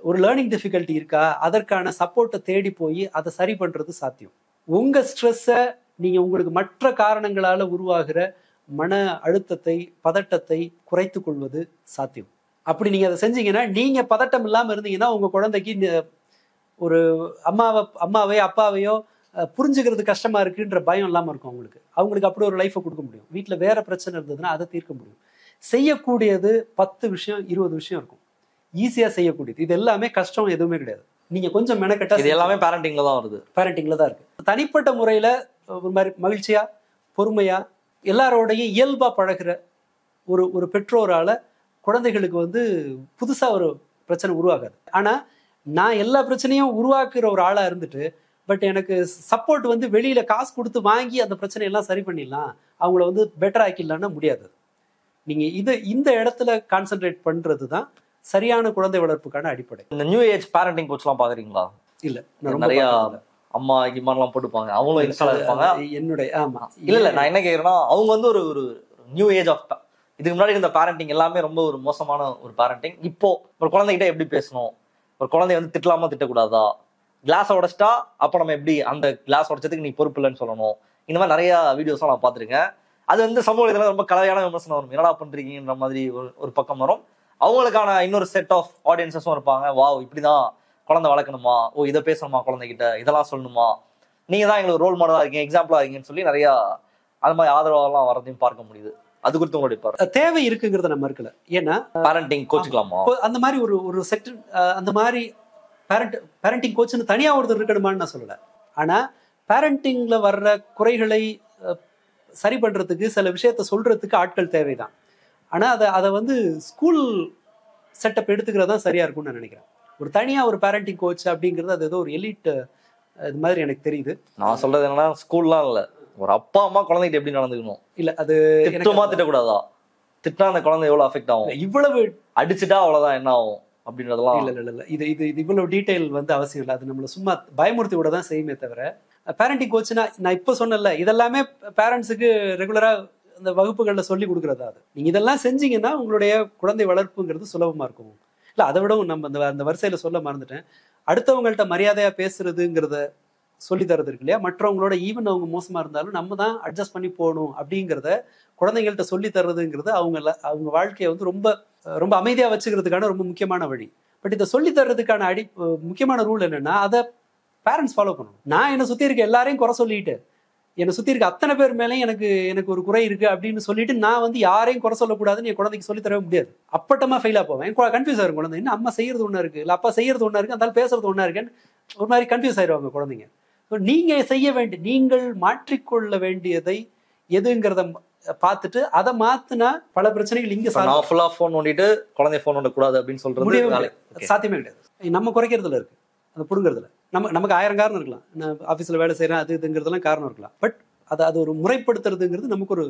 Speaker 4: ஒரு லேர்னிங் டிஃபிகல்ட்டி இருக்கா, அதற்கான சப்போர்ட்டை தேடி போய் அதை சரி பண்ணுறது சாத்தியம். உங்கள் ஸ்ட்ரெஸ்ஸை நீங்கள் உங்களுக்கு மற்ற காரணங்களால் உருவாகிற மன அழுத்தத்தை, பதட்டத்தை குறைத்து கொள்வது சாத்தியம். அப்படி நீங்கள் அதை செஞ்சீங்கன்னா, நீங்கள் பதட்டம் இல்லாமல் இருந்தீங்கன்னா உங்கள் குழந்தைக்கு ஒரு அம்மாவையோ அப்பாவையோ புரிஞ்சுக்கிறது கஷ்டமாக இருக்குன்ற பயம் இல்லாமல் இருக்கும். அவங்களுக்கு அப்படி ஒரு லைஃப்பை கொடுக்க முடியும். வீட்டில் வேற பிரச்சனை இருந்ததுன்னா அதை தீர்க்க முடியும். செய்யக்கூடியது 10 விஷயம் 20 விஷயம் இருக்கும், ஈஸியாக செய்யக்கூடியது. இது எல்லாமே கஷ்டம் எதுவுமே கிடையாது. நீங்கள் கொஞ்சம் மெனக்கட்டா
Speaker 3: இது எல்லாமே பேரண்டிங்கில் தான் வருது.
Speaker 4: பேரண்டிங்கில் தான் இருக்குது. தனிப்பட்ட முறையில் ஒரு மாதிரி மகிழ்ச்சியாக பொறுமையாக எல்லாரோடையும் இயல்பாக பழகிற ஒரு பெற்றோரால் குழந்தைகளுக்கு வந்து புதுசாக ஒரு பிரச்சனை உருவாகாது. ஆனால் நான் எல்லா பிரச்சனையும் உருவாக்குற ஒரு ஆளாக இருந்துட்டு பட் எனக்கு சப்போர்ட் வந்து வெளியில் காசு கொடுத்து வாங்கி அந்த பிரச்சனையெல்லாம் சரி பண்ணிடலாம், அவங்கள வந்து பெட்டர் ஆக்கிடலான்னா முடியாது. நீங்கள் இந்த இடத்துல கான்சென்ட்ரேட் பண்ணுறது தான் சரியான குழந்தை வளர்ப்புக்கான அடிப்படை.
Speaker 3: இந்த நியூ ஏஜ் பேரண்டிங் கோச்லாம் பாக்குறீங்களா?
Speaker 4: இல்ல,
Speaker 3: நிறைய அம்மா கிம்மான்லாம் போட்டுப்பாங்க, அவங்களும் இன்ஸ்டால இருப்பாங்க.
Speaker 4: என்னுடைய ஆமா
Speaker 3: இல்ல நான் என்ன கேக்குறேன்னா, அவங்க வந்து ஒரு ஒரு நியூ ஏஜ் ஆஃப், இதுக்கு முன்னாடி இந்த பேரண்டிங் எல்லாமே ரொம்ப ஒரு மோசமான ஒரு பேரண்டிங். இப்போ ஒரு குழந்தைகிட்ட எப்படி பேசணும், ஒரு குழந்தைய வந்து திட்டலாமா திட்டக்கூடாதா, கிளாஸை உடைச்சிட்டா அப்ப நம்ம எப்படி அந்த கிளாஸ் உடைச்சதுக்கு நீ பொறுப்பு இல்லைன்னு சொல்லணும், இந்த மாதிரி நிறைய வீடியோஸ்லாம் நான் பார்த்துருக்கேன். அது வந்து சமூக இதெல்லாம் ரொம்ப கலவையான விமர்சனம் வரும், என்னடா பண்றீங்கன்ற மாதிரி ஒரு பக்கம் வரும். அவங்களுக்கான இன்னொரு செட் ஆஃப் ஆடியன்சஸும் இருப்பாங்க, வாவ் இப்படிதான் குழந்தை வளர்க்கணுமா, ஓ இதை பேசணுமா குழந்தைகிட்ட, இதெல்லாம் சொல்லணுமா, நீங்க தான் எங்களுக்கு ரோல் மாடலா இருக்கீங்க, எக்ஸாம்பிளா இருக்கீங்கன்னு சொல்லி நிறைய அது மாதிரி ஆதரவாலாம் வரதையும் பார்க்க முடியுது. அது குறித்து உங்களுடைய
Speaker 4: தேவை இருக்குங்கிறத நம்ம இருக்கல. ஏன்னா
Speaker 3: பேரண்டிங் கோச்சுக்கலாமா
Speaker 4: அந்த மாதிரி ஒரு செக்டர், அந்த மாதிரி பேரண்டிங் கோச்சுன்னு தனியா ஒருத்தர் இருக்கணுமான்னு நான் சொல்லல. ஆனா பேரண்டிங்ல வர்ற குறைகளை சரி பண்றதுக்கு சில விஷயத்த சொல்றதுக்கு ஆட்கள் தேவைதான். ஆனா அதை வந்து ஸ்கூல் செட்டப் எடுத்துக்கிறது தான் சரியா இருக்கும்னு நான் நினைக்கிறேன். ஒரு தனியா ஒரு பேரண்டிங் கோச் அப்படிங்கிறது அது ஏதோ ஒரு எலிட் இது மாதிரி எனக்கு தெரியுது.
Speaker 3: நான் சொல்றது என்னன்னா, ஸ்கூல்லாம் இல்ல, ஒரு அப்பா அம்மா குழந்தைகிட்ட எப்படி நடந்துக்கணும், இல்ல அது திட்டமா திட்டக்கூடாதா, திட்டா அந்த குழந்தை எவ்வளவு அஃபெக்ட் ஆகும், இவ்வளவு அடிச்சுட்டா அவ்வளவுதான் என்ன ஆகும் அப்படின்றதெல்லாம்
Speaker 4: இல்ல இது இவ்வளவு டீடைல் வந்து அவசியம் இல்லை. அது நம்மள சும்மா பயமுறுத்தி விட தான் செய்யுமே தவிர, பேரண்டிங் கோச்னா நான் இப்ப சொன்னல இதெல்லாமே பேரண்ட்ஸுக்கு ரெகுலரா அந்த வகுப்புகள்ல சொல்லி கொடுக்கறதா. அது நீங்க இதெல்லாம் செஞ்சீங்கன்னா உங்களுடைய குழந்தை வளர்ப்புங்கிறது சுலபமா இருக்கும். இல்ல அதை விடவும் நம்ம அந்த வரிசையில சொல்ல மறந்துட்டேன், அடுத்தவங்கள்ட்ட மரியாதையா பேசுறதுங்கிறத சொல்லி தரது இருக்கு இல்லையா, மற்றவங்களோட ஈவன் அவங்க மோசமா இருந்தாலும் நம்ம தான் அட்ஜஸ்ட் பண்ணி போகணும் அப்படிங்கிறத குழந்தைங்கள்ட்ட சொல்லி தர்றதுங்கிறது அவங்க வாழ்க்கையை வந்து ரொம்ப ரொம்ப அமைதியா வச்சுக்கிறதுக்கான ரொம்ப முக்கியமான வழி. பட் இதை சொல்லி தர்றதுக்கான முக்கியமான ரூல் என்னன்னா, அதை பேரண்ட்ஸ் ஃபாலோ பண்ணணும். நான் என்னை சுத்தி இருக்க எல்லாரையும் குறை சொல்லிட்டு, என்னை சுத்தி இருக்க அத்தனை பேர் மேலேயும் எனக்கு ஒரு குறை இருக்கு அப்படின்னு சொல்லிட்டு நான் வந்து யாரையும் குறை சொல்லக்கூடாதுன்னு என் குழந்தைக்கு சொல்லி தரவே முடியாது. அப்பட்டமா ஃபெயிலா போவேன், கன்ஃபியூஸ் ஆகும் குழந்தை. இன்னும் அம்மா செய்யறது ஒண்ணா இருக்கு, இல்ல அப்பா செய்யறது ஒண்ணா இருக்கு, அதனால பேசுறது ஒண்ணா இருக்குன்னு ஒரு மாதிரி கன்ஃபியூஸ் ஆயிடுவாங்க குழந்தைங்க. நீங்க செய்ய வேண்டிய, நீங்கள் மாற்றிக்கொள்ள வேண்டியதை எதுங்கிறத பார்த்துட்டு அதை மாத்தினா பல பிரச்சனைகள் இங்க
Speaker 3: போன் நோண்டிட்டு குழந்தை போன் நோண்ட கூடாது அப்படின்னு சொல்றது
Speaker 4: சாத்தியமே கிடையாது. நம்ம குறைக்கிறதுல இருக்கு, அதை புடுங்கிறதுல நமக்கு 1000 காரணம் இருக்கலாம். நான் ஆஃபீஸில் வேலை செய்கிறேன் அது இதுங்கிறதுலாம் காரணம் இருக்கலாம். பட் அது ஒரு முறைப்படுத்துறதுங்கிறது நமக்கு ஒரு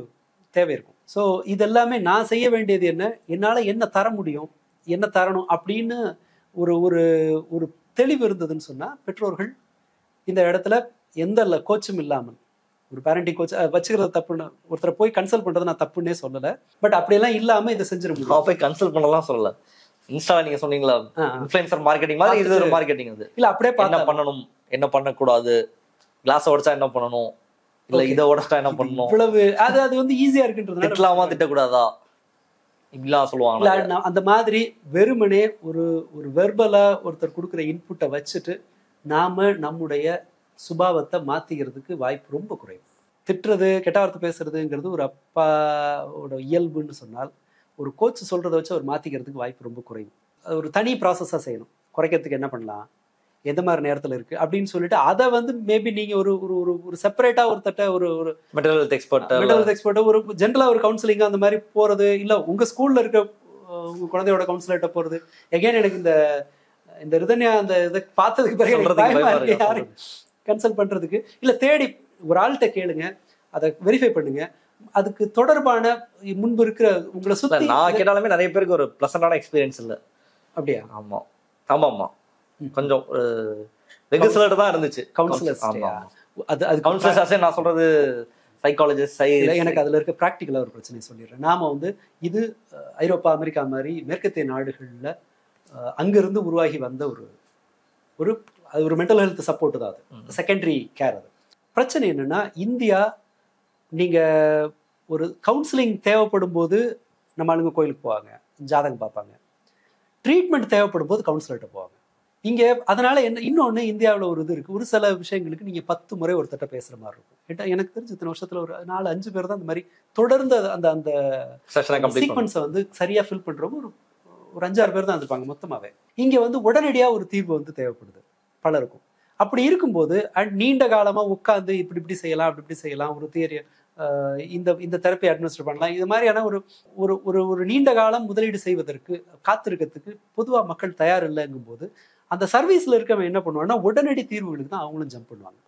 Speaker 4: தேவை இருக்கும். ஸோ இதெல்லாமே நான் செய்ய வேண்டியது என்ன, என்னால் என்ன தர முடியும், என்ன தரணும் அப்படின்னு ஒரு ஒரு ஒரு தெளிவு இருந்ததுன்னு சொன்னால், பெற்றோர்கள் இந்த இடத்துல எந்த கோச்சும் இல்லாமல் ஒரு பேரண்டிங் கோச் வச்சுக்கிறது தப்புன்னு, ஒருத்தரை போய் கன்சல்ட் பண்ணுறது நான் தப்புன்னே சொல்லலை. பட் அப்படியெல்லாம் இல்லாமல் இதை செஞ்சிட முடியும்.
Speaker 3: போய் கன்சல்ட் பண்ணலாம் சொல்லலை. இன்ஸ்டால நீங்க சொன்னீங்களா இன்ஃப்ளூயன்சர் மார்க்கெட்டிங் மாதிரி, இது ஒரு மார்க்கெட்டிங். அது
Speaker 4: இல்ல அப்படியே
Speaker 3: என்ன பண்ணணும், என்ன பண்ணக்கூடாது, கிளாஸ் உடைச்சா என்ன பண்ணணும், இல்ல இதை உடைச்சா என்ன பண்ணணும்,
Speaker 4: இவ்வளவு அது வந்து ஈஸியா இருக்குன்றதுனால
Speaker 3: திட்டலாமா திட்டக்கூடாதா இப்படிலாம் சொல்லுவாங்க.
Speaker 4: அந்த மாதிரி வெறுமனே ஒரு வெர்பலா ஒருத்தர் கொடுக்குற இன்புட்டை வச்சுட்டு நாம நம்முடைய சுபாவத்தை மாத்திக்கிறதுக்கு வாய்ப்பு ரொம்ப குறைவு. திட்டுறது, கெட்ட வார்த்தை பேசுறதுங்கிறது ஒரு அப்பாவோட இயல்புன்னு சொன்னால், ஒரு கோச் சொல்றதை வச்சு அவர் மாத்திக்கிறதுக்கு வாய்ப்பு ரொம்ப குறைவு. அது ஒரு தனி ப்ராசஸா செய்யணும். குறைக்கிறதுக்கு என்ன பண்ணலாம், எந்த மாதிரி நேரத்தில் இருக்கு அப்படின்னு சொல்லிட்டு அதை வந்து மேபி நீங்க ஒரு ஒரு செப்பரேட்டா ஒரு
Speaker 3: மென்டல் ஹெல்த் எக்ஸ்பர்ட்,
Speaker 4: ஒரு ஜென்ரலா ஒரு கவுன்சிலிங் அந்த மாதிரி போறது, இல்ல உங்க ஸ்கூல்ல இருக்க உங்க குழந்தையோட கவுன்சிலர்கிட்ட போறது. எகைன் எனக்கு இந்த ரிதன்யா அந்த இதை பார்த்ததுக்கு பிறகு யாரும் கன்சல்ட் பண்றதுக்கு இல்ல, தேடி ஒரு ஆள்கிட்ட கேளுங்க, அதை வெரிஃபை பண்ணுங்க. அதுக்கு தொடர்பான முன்பு இருக்கிற உங்களை சுத்தி
Speaker 3: நான் கேட்டாலுமே நிறைய பேருக்கு ஒரு பிளசன்டான எக்ஸ்பீரியன்ஸ் இல்லை.
Speaker 4: அப்படியா?
Speaker 3: ஆமா ஆமா ஆமா, கொஞ்சம் வெகு சிலர் தான் இருந்துச்சு கவுன்சிலர்ஸ். அது கவுன்சிலர்ஸ் நான் சொல்றது சைக்காலஜிஸ்ட்.
Speaker 4: எனக்கு அதுல இருக்க பிராக்டிக்கலா ஒரு பிரச்சனை சொல்லிடுறேன். நாம வந்து இது ஐரோப்பா, அமெரிக்கா மாதிரி மேற்கத்திய நாடுகள்ல அங்கிருந்து உருவாகி வந்த ஒரு மென்டல் ஹெல்த் சப்போர்ட் தான். அது செகண்டரி கேர். அது பிரச்சனை என்னன்னா, இந்தியா நீங்க ஒரு கவுன்சிலிங் தேவைப்படும் போது நம்ம ஆளுங்க கோயிலுக்கு போவாங்க, ஜாதகம் பார்ப்பாங்க. ட்ரீட்மெண்ட் தேவைப்படும் போது கவுன்சிலர்கிட்ட போவாங்க. இங்க அதனால என்ன, இன்னொன்னு இந்தியாவில் ஒரு இது இருக்கு, ஒரு சில விஷயங்களுக்கு நீங்க 10 முறை ஒருத்தட்ட பேசுற மாதிரி இருக்கும். எனக்கு தெரிஞ்ச இத்தனை வருஷத்துல ஒரு 4-5 பேர் தான் அந்த மாதிரி தொடர்ந்து அந்த சீக்வன்ஸை வந்து சரியா ஃபில் பண்றவங்க ஒரு 5-6 பேர் தான் இருப்பாங்க மொத்தமாவே. இங்க வந்து உடனடியா ஒரு தீர்வு வந்து தேவைப்படுது பலருக்கும். அப்படி இருக்கும்போது நீண்ட காலமா உட்காந்து இப்படி செய்யலாம், அப்படி செய்யலாம், ஒரு தியரி, இந்த தெரப்பி அட்மினிஸ்டர் பண்ணலாம், இது மாதிரியான ஒரு நீண்ட காலம் முதலீடு செய்வதற்கு காத்திருக்கிறதுக்கு பொதுவா மக்கள் தயார் இல்லைங்கும் போது, அந்த சர்வீஸ்ல இருக்கவங்க என்ன பண்ணுவாங்கன்னா உடனடி தீர்வுகளுக்கு தான் அவங்களும் ஜம்ப் பண்ணுவாங்க.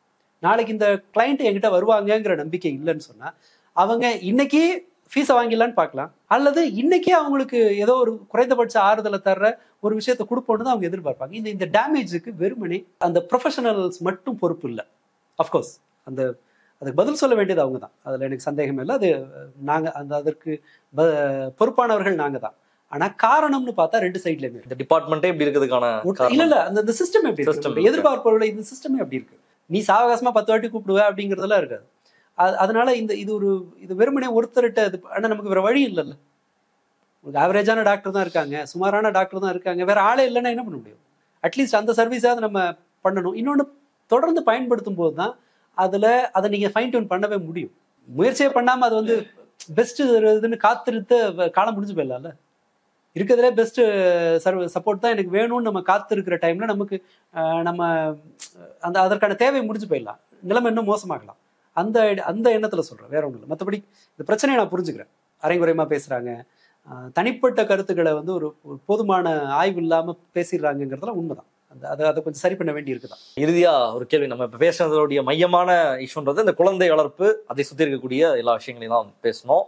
Speaker 4: நாளைக்கு இந்த கிளைண்ட் என்கிட்ட வருவாங்கங்கிற நம்பிக்கை இல்லைன்னு சொன்னா அவங்க இன்னைக்கு ஃபீஸை வாங்கிடலான்னு பார்க்கலாம், அல்லது இன்னைக்கே அவங்களுக்கு ஏதோ ஒரு குறைந்தபட்ச ஆறுதலை தர்ற ஒரு விஷயத்தை கொடுப்போன்னு தான் அவங்க எதிர்பார்ப்பாங்க. இந்த டேமேஜுக்கு வெறுமனே அந்த ப்ரொஃபஷனல்ஸ் மட்டும் பொறுப்பு இல்லை. அஃப்கோர்ஸ் அதுக்கு பதில் சொல்ல வேண்டியது அவங்க தான், அதில் எனக்கு சந்தேகம் இல்லை. அது நாங்கள் அதற்கு பொறுப்பானவர்கள் நாங்கள் தான். ஆனால் காரணம்னு பார்த்தா ரெண்டு சைட்லேயுமே
Speaker 3: இந்த டிபார்ட்மெண்ட்டே இப்படி இருக்கிறதுக்கான
Speaker 4: இல்லை, அந்த சிஸ்டம் எப்படி இருக்கு, எதிர்பார்ப்பவர்களை இந்த சிஸ்டமே அப்படி இருக்கு. நீ சாவகாசமாக 10 வாட்டி கூப்பிடுவ அப்படிங்கிறதெல்லாம் இருக்காது. அதனால இது வெறுமனே ஒருத்தர்கிட்ட இது. ஆனால் நமக்கு வேற வழி இல்லைல்ல. உங்களுக்கு ஆவரேஜான டாக்டர் தான் இருக்காங்க, சுமாரான டாக்டர் தான் இருக்காங்க, வேற ஆளே இல்லைன்னா என்ன பண்ண முடியும்? அட்லீஸ்ட் அந்த சர்வீஸாவது நம்ம பண்ணணும். இன்னொன்று, தொடர்ந்து பயன்படுத்தும் போது தான் அதை நீங்கள் ஃபைன் டியூன் பண்ணவே முடியும். முயற்சியே பண்ணாமல் அது வந்து பெஸ்ட் இதுன்னு காத்திருத்து காலம் முடிஞ்சு போயிடலாம்ல. இருக்கிறதுலே பெஸ்ட் சப்போர்ட் தான் எனக்கு வேணும்னு நம்ம காத்திருக்கிற டைம்ல நமக்கு நம்ம அதற்கான தேவை முடிஞ்சு போயிடலாம், நிலைமை இன்னும் மோசமாகலாம். அந்த எண்ணத்துல சொல்றேன், வேற ஒன்றும் இல்லை. மற்றபடி இந்த பிரச்சனையை நான் புரிஞ்சுக்கிறேன். அரைங்குறையமா பேசுறாங்க, தனிப்பட்ட கருத்துக்களை வந்து ஒரு போதுமான ஆய்வு இல்லாம பேசிடுறாங்கிறதுலாம் உண்மைதான். அதை கொஞ்சம் சரி பண்ண வேண்டி இருக்குதான்.
Speaker 3: இறுதியா ஒரு கேள்வி, நம்ம இப்ப பேசுறதோடைய மையமான இஷ்யூன்றது இந்த குழந்தை வளர்ப்பு, அதை சுத்தி இருக்கக்கூடிய எல்லா விஷயங்களையும் தான் பேசணும்.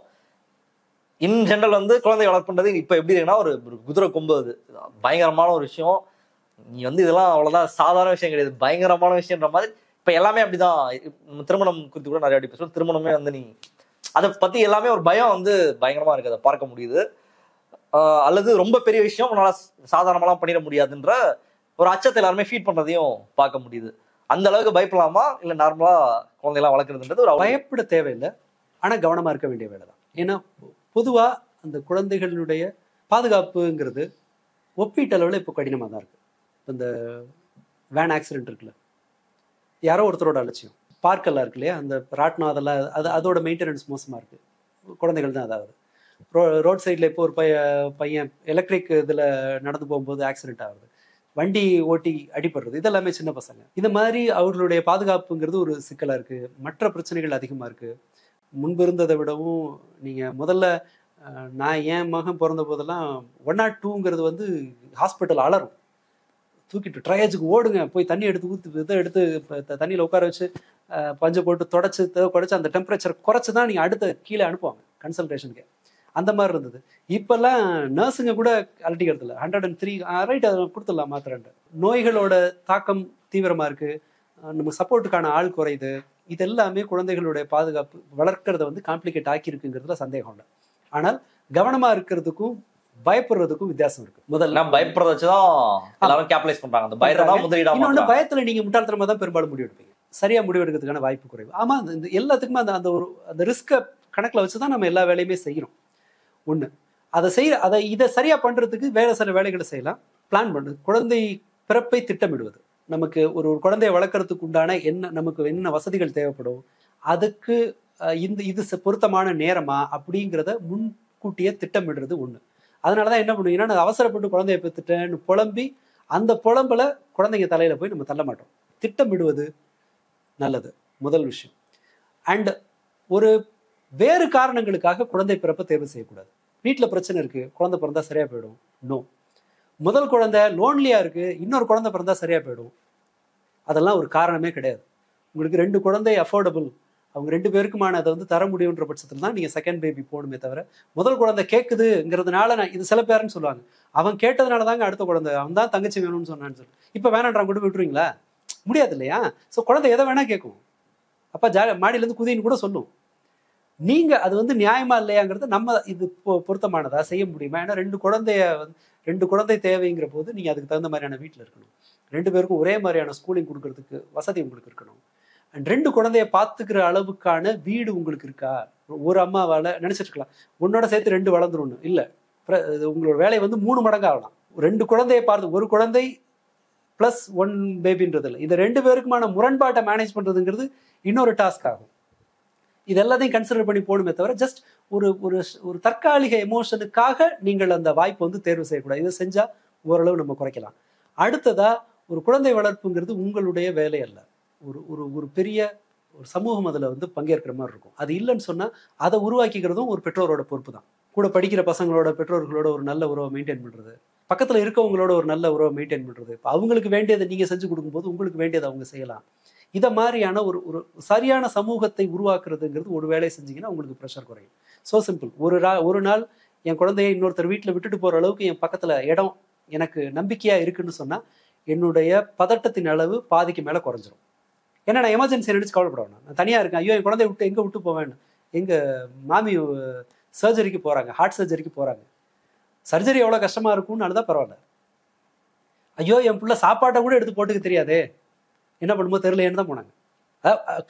Speaker 3: இன் ஜெனரல் வந்து குழந்தை வளர்ப்புன்றது இப்ப எப்படி இருக்குன்னா ஒரு குதிரை கொம்பு, அது பயங்கரமான ஒரு விஷயம். நீ வந்து இதெல்லாம் அவ்வளவுதான் சாதாரண விஷயம் கிடையாது, பயங்கரமான விஷயம்ன்ற மாதிரி இப்ப எல்லாமே அப்படிதான். திருமணம் குறித்து கூட நிறைய பேசுவோம். திருமணமே வந்து நீ அதை பத்தி எல்லாமே ஒரு பயம் வந்து பயங்கரமா இருக்கு, அதை பார்க்க முடியுது. அல்லது ரொம்ப பெரிய விஷயம் உன்னால சாதாரணமாலாம் பண்ணிட முடியாதுன்ற ஒரு அச்சத்தை எல்லாருமே ஃபீட் பண்றதையும் பார்க்க முடியுது. அந்த அளவுக்கு பயப்படலாமா, இல்ல நார்மலா குழந்தையெல்லாம் வளர்க்குறதுன்றது ஒரு
Speaker 4: பயப்பட தேவையில்லை, ஆனா கவனமா இருக்க வேண்டிய வேலை தான். ஏன்னா பொதுவா அந்த குழந்தைகளுடைய பாதுகாப்புங்கிறது ஒப்பீட்டளவில் இப்போ கடினமாக தான் இருக்கு. இந்த வேன் ஆக்சிடென்ட் இருக்குல்ல, யாரோ ஒருத்தரோட அலட்சியம். பார்க்கெல்லாம் இருக்கு இல்லையா, அந்த ராட்னம் அதெல்லாம் அதோட மெயின்டெனன்ஸ் மோசமாக இருக்கு. குழந்தைகள் தான் அதாவது ரோட் சைடில் இப்போ ஒரு பையன் எலக்ட்ரிக் இதில் நடந்து போகும்போது ஆக்சிடென்ட் ஆகுது, வண்டி ஓட்டி அடிபடுறது, இதெல்லாமே சின்ன பசங்க. இந்த மாதிரி அவர்களுடைய பாதுகாப்புங்கிறது ஒரு சிக்கலாக இருக்குது. மற்ற பிரச்சனைகள் அதிகமாக இருக்குது. முன்பு இருந்ததை விடவும் நீங்கள் முதல்ல நான் என் மகன் பிறந்த போதெல்லாம் 102ங்கிறது வந்து ஹாஸ்பிட்டல் அலரும், தூக்கிட்டு ட்ரையேஜுக்கு ஓடுங்க, போய் தண்ணி எடுத்து இதை எடுத்து தண்ணியில் உட்கார வச்சு பஞ்சை போட்டு குறைச்சி அந்த டெம்பரேச்சர் குறைச்சி தான் நீங்கள் அடுத்த கீழே அனுப்புவாங்க கன்சல்டேஷனுக்கு. அந்த மாதிரி இருந்தது. இப்போல்லாம் நர்ஸுங்க கூட அலட்டிக்கிறது இல்லை. 103 ரைட் அதை கொடுத்துடலாம் மாத்திரன்ட்டு. நோய்களோட தாக்கம் தீவிரமாக இருக்குது, நம்ம சப்போர்ட்டுக்கான ஆள் குறையுது. இது எல்லாமே குழந்தைகளுடைய பாதுகாப்பு வளர்க்கறத வந்து காம்ப்ளிகேட் ஆக்கியிருக்குங்கிறதுல சந்தேகம் இல்லை. ஆனால் கவனமா இருக்கிறதுக்கும் பயப்படுறதுக்கும் வித்தியாசம் இருக்கு. முதல்ல
Speaker 3: பயப்படுறத வச்சுதான் எல்லாரும் கேப்டலைஸ் பண்றாங்க. அந்த பயத்தை தான் முதலீடா.
Speaker 4: இன்னொன்று, பயத்துல நீங்க முட்டாள்தனமா தான் பெரும்பாலும் முடிவு எடுப்பீங்க, சரியா முடிவு எடுக்கிறதுக்கான வாய்ப்பு குறைவு. ஆமா, இந்த எல்லாத்துக்குமே அந்த ரிஸ்கை கணக்குல வச்சுதான் நம்ம எல்லா வேலையுமே செய்யறோம். ஒண்ணு, இதை சரியா பண்றதுக்கு வேற சில வேலைகளை செய்யலாம். பிளான் பண்ணுறது, குழந்தை பிறப்பை திட்டமிடுவது, நமக்கு ஒரு குழந்தையை வளர்க்கறதுக்கு உண்டான நமக்கு என்ன வசதிகள் தேவைப்படும், அதுக்கு இது பொருத்தமான நேரமா அப்படிங்கிறத முன்கூட்டியே திட்டமிடுறது ஒண்ணு. அதனாலதான் என்ன பண்ணுவீங்கன்னா, நான் அவசரப்பட்டு குழந்தைய பெற்றுட்டேன்னு புலம்பி அந்த புலம்பல குழந்தைங்க தலையில போய் நம்ம தள்ள மாட்டோம். திட்டமிடுவது நல்லது, முதல் விஷயம். அண்ட் ஒரு வேறு காரணங்களுக்காக குழந்தை பிறப்பை தேர்வு செய்யக்கூடாது. வீட்டுல பிரச்சனை இருக்கு, குழந்தை பிறந்தா சரியா போயிடும், நோ. முதல் குழந்தை லோன்லியா இருக்கு, இன்னொரு குழந்தை பிறந்தா சரியா போயிடும், அதெல்லாம் ஒரு காரணமே கிடையாது. உங்களுக்கு 2 குழந்தை அஃபோர்டபுள், அவங்க 2 பேருக்குமான அதை வந்து தர முடியுன்ற பட்சத்துல தான் நீங்க செகண்ட் பேபி போகணுமே தவிர, முதல் குழந்தை கேட்குதுங்கிறதுனால இது சில பேருன்னு சொல்லுவாங்க, அவன் கேட்டதுனால தாங்க அடுத்த குழந்தை, அவன் தான் தங்கச்சி வேணும்னு சொன்னான்னு சொல்லி இப்ப வேணான்றான் கூட விட்டுருவீங்களா? முடியாது இல்லையா? ஸோ குழந்தை எதை வேணா கேட்கும். அப்ப மாடியில இருந்து குதின்னு கூட சொல்லும். நீங்க அது வந்து நியாயமா இல்லையாங்கிறது நம்ம இது பொருத்தமானதா, செய்ய முடியுமா? ஏன்னா 2 குழந்தை தேவைங்கிற போது நீங்க அதுக்கு தகுந்த மாதிரியான வீட்டில் இருக்கணும். 2 பேருக்கும் ஒரே மாதிரியான ஸ்கூலிங் கொடுக்கறதுக்கு வசதி உங்களுக்கு இருக்கணும். அண்ட் 2 குழந்தைய பார்த்துக்கிற அளவுக்கான வீடு உங்களுக்கு இருக்கா? ஒரு அம்மாவால நினைச்சிட்டு இருக்கலாம் உன்னோட சேர்த்து 2 வளர்ந்துருன்னு. இல்லை, உங்களோட வேலை வந்து 3 மடங்கு ஆகலாம். 2 குழந்தைய பார்த்து, ஒரு குழந்தை பிளஸ் 1 பேபின்றது இல்லை, இந்த 2 பேருக்குமான முரண்பாட்டை மேனேஜ் பண்றதுங்கிறது இன்னொரு டாஸ்க் ஆகும். இது எல்லாத்தையும் கன்சிடர் பண்ணி போகணுமே தவிர ஜஸ்ட் ஒரு தற்காலிக எமோஷனுக்காக நீங்கள் அந்த வாய்ப்பு வந்து தேர்வு செய்யக்கூடாது. இதை செஞ்சா ஓரளவு நம்ம குறைக்கலாம். அடுத்ததா, ஒரு குழந்தை வளர்ப்புங்கிறது உங்களுடைய வேலை அல்ல, ஒரு பெரிய ஒரு சமூகம் அதில் வந்து பங்கேற்கிற மாதிரி இருக்கும். அது இல்லைன்னு சொன்னா அதை உருவாக்கிக்கிறதும் ஒரு பெற்றோரோட பொறுப்பு தான். கூட படிக்கிற பசங்களோட பெற்றோர்களோட ஒரு நல்ல உறவை மெயின்டைன் பண்றது, பக்கத்துல இருக்கவங்களோட ஒரு நல்ல உறவை மெயின்டைன் பண்றது. இப்போ அவங்களுக்கு வேண்டியதை நீங்க செஞ்சு கொடுக்கும்போது உங்களுக்கு வேண்டியதை அவங்க செய்யலாம். இதை மாதிரியான ஒரு ஒரு சரியான சமூகத்தை உருவாக்குறதுங்கிறது ஒரு வேலையை செஞ்சீங்கன்னா உங்களுக்கு ப்ரெஷர் குறையும். So simple. ஒரு நாள் என் குழந்தைய இன்னொருத்தர் வீட்டில் விட்டுட்டு போகிற அளவுக்கு என் பக்கத்தில் இடம் எனக்கு நம்பிக்கையாக இருக்குன்னு சொன்னால் என்னுடைய பதட்டத்தின் அளவு பாதிக்கு மேலே குறைஞ்சிரும். ஏன்னா நான் எமர்ஜென்சி நினச்சி கவலைப்படுவேன். நான் தனியாக இருக்கேன், ஐயோ என் குழந்தைய விட்டு எங்கே விட்டு போவேன், எங்கள் மாமி சர்ஜரிக்கு போகிறாங்க, ஹார்ட் சர்ஜரிக்கு போகிறாங்க, சர்ஜரி எவ்வளோ கஷ்டமாக இருக்கும்னு அழுதா பரவாயில்ல. ஐயோ என் பிள்ளை சாப்பாட்டை கூட எடுத்து போட்டுக்க தெரியாதே, என்ன பண்ணும்போது தெரியலேன்னு தான் போனாங்க.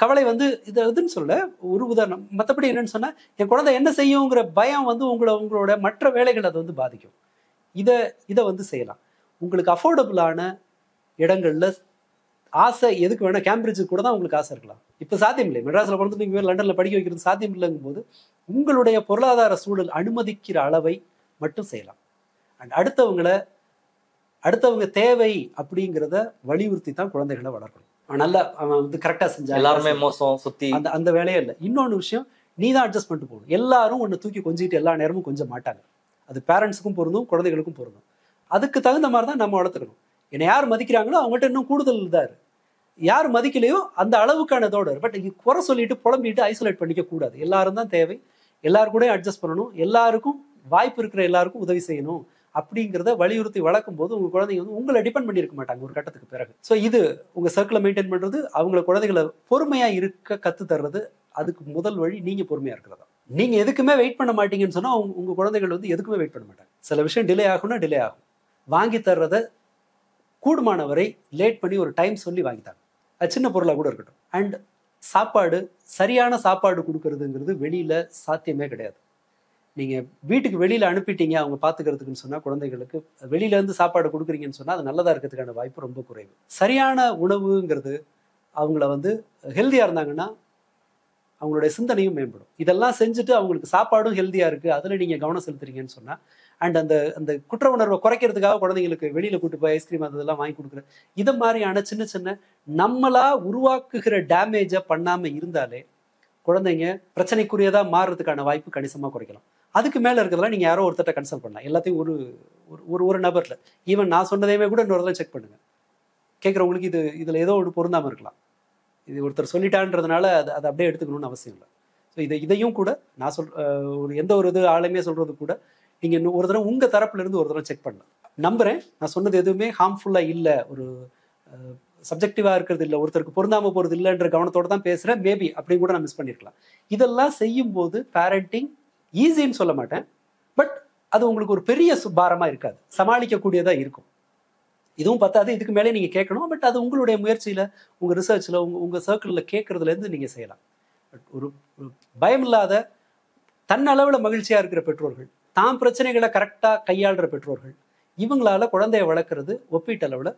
Speaker 4: கவலை வந்து இதுன்னு சொல்ல ஒரு உதாரணம். மற்றபடி என்னன்னு சொன்னால் என் குழந்தை என்ன செய்யுங்கிற பயம் வந்து உங்களோட மற்ற வேலைகள் அதை வந்து பாதிக்கும். இதை வந்து செய்யலாம். உங்களுக்கு அஃபோர்டபுளான இடங்கள்ல ஆசை எதுக்கு வேணா, கேம்பிரிட்ஜுக்கு கூட தான் உங்களுக்கு ஆசை இருக்கலாம். இப்போ சாத்தியம் இல்லை, மெட்ராஸில் பிறந்து நீங்கள் லண்டனில் படிக்க வைக்கிறது சாத்தியம் இல்லைங்கும் போது உங்களுடைய பொருளாதார சூழல் அனுமதிக்கிற அளவை மட்டும் செய்யலாம். அண்ட் அடுத்தவங்க தேவை அப்படிங்கிறத வலியுறுத்தி தான் குழந்தைகளை வளர்க்கணும். நல்லா அவன் வந்து கரெக்டாக செஞ்சா
Speaker 3: எல்லாருமே மோசம் சுத்தி
Speaker 4: அந்த வேலையே இல்லை. இன்னொன்று விஷயம், நீ தான் அட்ஜஸ்ட் பண்ணிட்டு போகணும். எல்லாரும் ஒன்று தூக்கி கொஞ்சிட்டு எல்லா நேரமும் கொஞ்சம் மாட்டாங்க. அது பேரண்ட்ஸுக்கும் பொருந்தும், குழந்தைகளுக்கும் பொருந்தும். அதுக்கு தகுந்த மாதிரி தான் நம்ம வளர்த்துக்கணும். என்னை யார் மதிக்கிறாங்களோ அவங்கள்ட்ட இன்னும் கூடுதல் இதாரு, யார் மதிக்கலையோ அந்த அளவுக்கானதோட. பட் இங்கே குறை சொல்லிட்டு புலம்பிட்டு ஐசோலேட் பண்ணிக்க கூடாது. எல்லாரும் தான் தேவை, எல்லாரும் கூட அட்ஜஸ்ட் பண்ணணும், எல்லாருக்கும் வாய்ப்பு இருக்கிற எல்லாருக்கும் உதவி செய்யணும் அப்படிங்கிறத வலியுறுத்தி வளர்க்கும் போது உங்க குழந்தைங்க வந்து உங்களை டிபெண்ட் பண்ணியிருக்க மாட்டாங்க ஒரு கட்டத்துக்கு பிறகு. ஸோ இது உங்க சர்க்கிளை மெயின்டைன் பண்றது, அவங்கள குழந்தைகளை பொறுமையா இருக்க கத்து தர்றது. அதுக்கு முதல் வழி நீங்க பொறுமையா இருக்கிறதா. நீங்க எதுக்குமே வெயிட் பண்ண மாட்டீங்கன்னு சொன்னா உங்க குழந்தைகள் வந்து எதுக்குமே வெயிட் பண்ண மாட்டாங்க. சில விஷயம் டிலே ஆகும்னா டிலே ஆகும். வாங்கி தர்றத கூடுமானவரை லேட் பண்ணி ஒரு டைம் சொல்லி வாங்கித்தாங்க. அது சின்ன பொருளாக கூட இருக்கட்டும். அண்ட் சாப்பாடு, சரியான சாப்பாடு கொடுக்கறதுங்கிறது வெளியில சாத்தியமே கிடையாது. நீங்கள் வீட்டுக்கு வெளியில் அனுப்பிட்டீங்க அவங்க பார்த்துக்கிறதுக்குன்னு சொன்னால், குழந்தைகளுக்கு வெளியிலேருந்து சாப்பாடு கொடுக்குறீங்கன்னு சொன்னால் அது நல்லதாக இருக்கிறதுக்கான வாய்ப்பு ரொம்ப குறைவு. சரியான உணவுங்கிறது அவங்கள வந்து ஹெல்த்தியாக இருந்தாங்கன்னா அவங்களுடைய சிந்தனையும் மேம்படும். இதெல்லாம் செஞ்சுட்டு அவங்களுக்கு சாப்பாடும் ஹெல்த்தியாக இருக்குது, அதில் நீங்கள் கவனம் செலுத்துறீங்கன்னு சொன்னால், அண்ட் அந்த குற்ற உணர்வை குறைக்கிறதுக்காக குழந்தைங்களுக்கு வெளியில் கூட்டு போய் ஐஸ்கிரீம் அதெல்லாம் வாங்கி கொடுக்குற இதை மாதிரியான சின்ன சின்ன நம்மளா உருவாக்குகிற டேமேஜை பண்ணாமல் இருந்தாலே குழந்தைங்க பிரச்சனைக்குரியதாக மாறுறதுக்கான வாய்ப்பு கணிசமாக குறைக்கலாம். அதுக்கு மேலே இருக்கிறதெல்லாம் நீங்கள் யாரோ ஒருத்தட்ட கன்சல்ட் பண்ணலாம். எல்லாத்தையும் ஒரு நபரில், ஈவன் நான் சொன்னதையுமே கூட இன்னொரு செக் பண்ணுங்கள். கேட்குறவங்களுக்கு இதில் ஏதோ ஒன்று பொருந்தாமல் இருக்கலாம். இது ஒருத்தர் சொல்லிட்டான்றதுனால அதை அப்படியே எடுத்துக்கணும்னு அவசியம் இல்லை. ஸோ இதையும் கூட நான் எந்த ஒரு ஆளுமே சொல்கிறது கூட நீங்கள் இன்னும் ஒரு தடவை உங்கள் தரப்புலேருந்து ஒரு தடவை செக் பண்ணலாம். நம்புகிறேன் நான் சொன்னது எதுவுமே ஹார்ம்ஃபுல்லாக இல்லை, ஒரு சப்ஜெக்டிவாக இருக்கிறது இல்லை, ஒருத்தருக்கு பொருந்தாமல் போகிறது இல்லைன்ற கவனத்தோடு தான் பேசுகிறேன். மேபி அப்படின்னு கூட நான் மிஸ் பண்ணியிருக்கலாம். இதெல்லாம் செய்யும்போது பேரண்டிங் ஈஸின்னு சொல்ல மாட்டேன், பட் அது உங்களுக்கு ஒரு பெரிய பாரமாக இருக்காது, சமாளிக்கக்கூடியதாக இருக்கும். இதுவும் பத்தாது, இதுக்கு மேலே நீங்கள் கேட்கணும். பட் அது உங்களுடைய முயற்சியில், உங்கள் ரிசர்ச்சில், உங்கள் சர்க்கிளில் கேட்குறதுலேருந்து நீங்கள் செய்யலாம். பட் ஒரு பயம் இல்லாத தன்னளவில் மகிழ்ச்சியாக இருக்கிற பெற்றோர்கள், தான் பிரச்சனைகளை கரெக்டாக கையாளுற பெற்றோர்கள், இவங்களால குழந்தைய வளர்க்குறது ஒப்பீட்டளவில்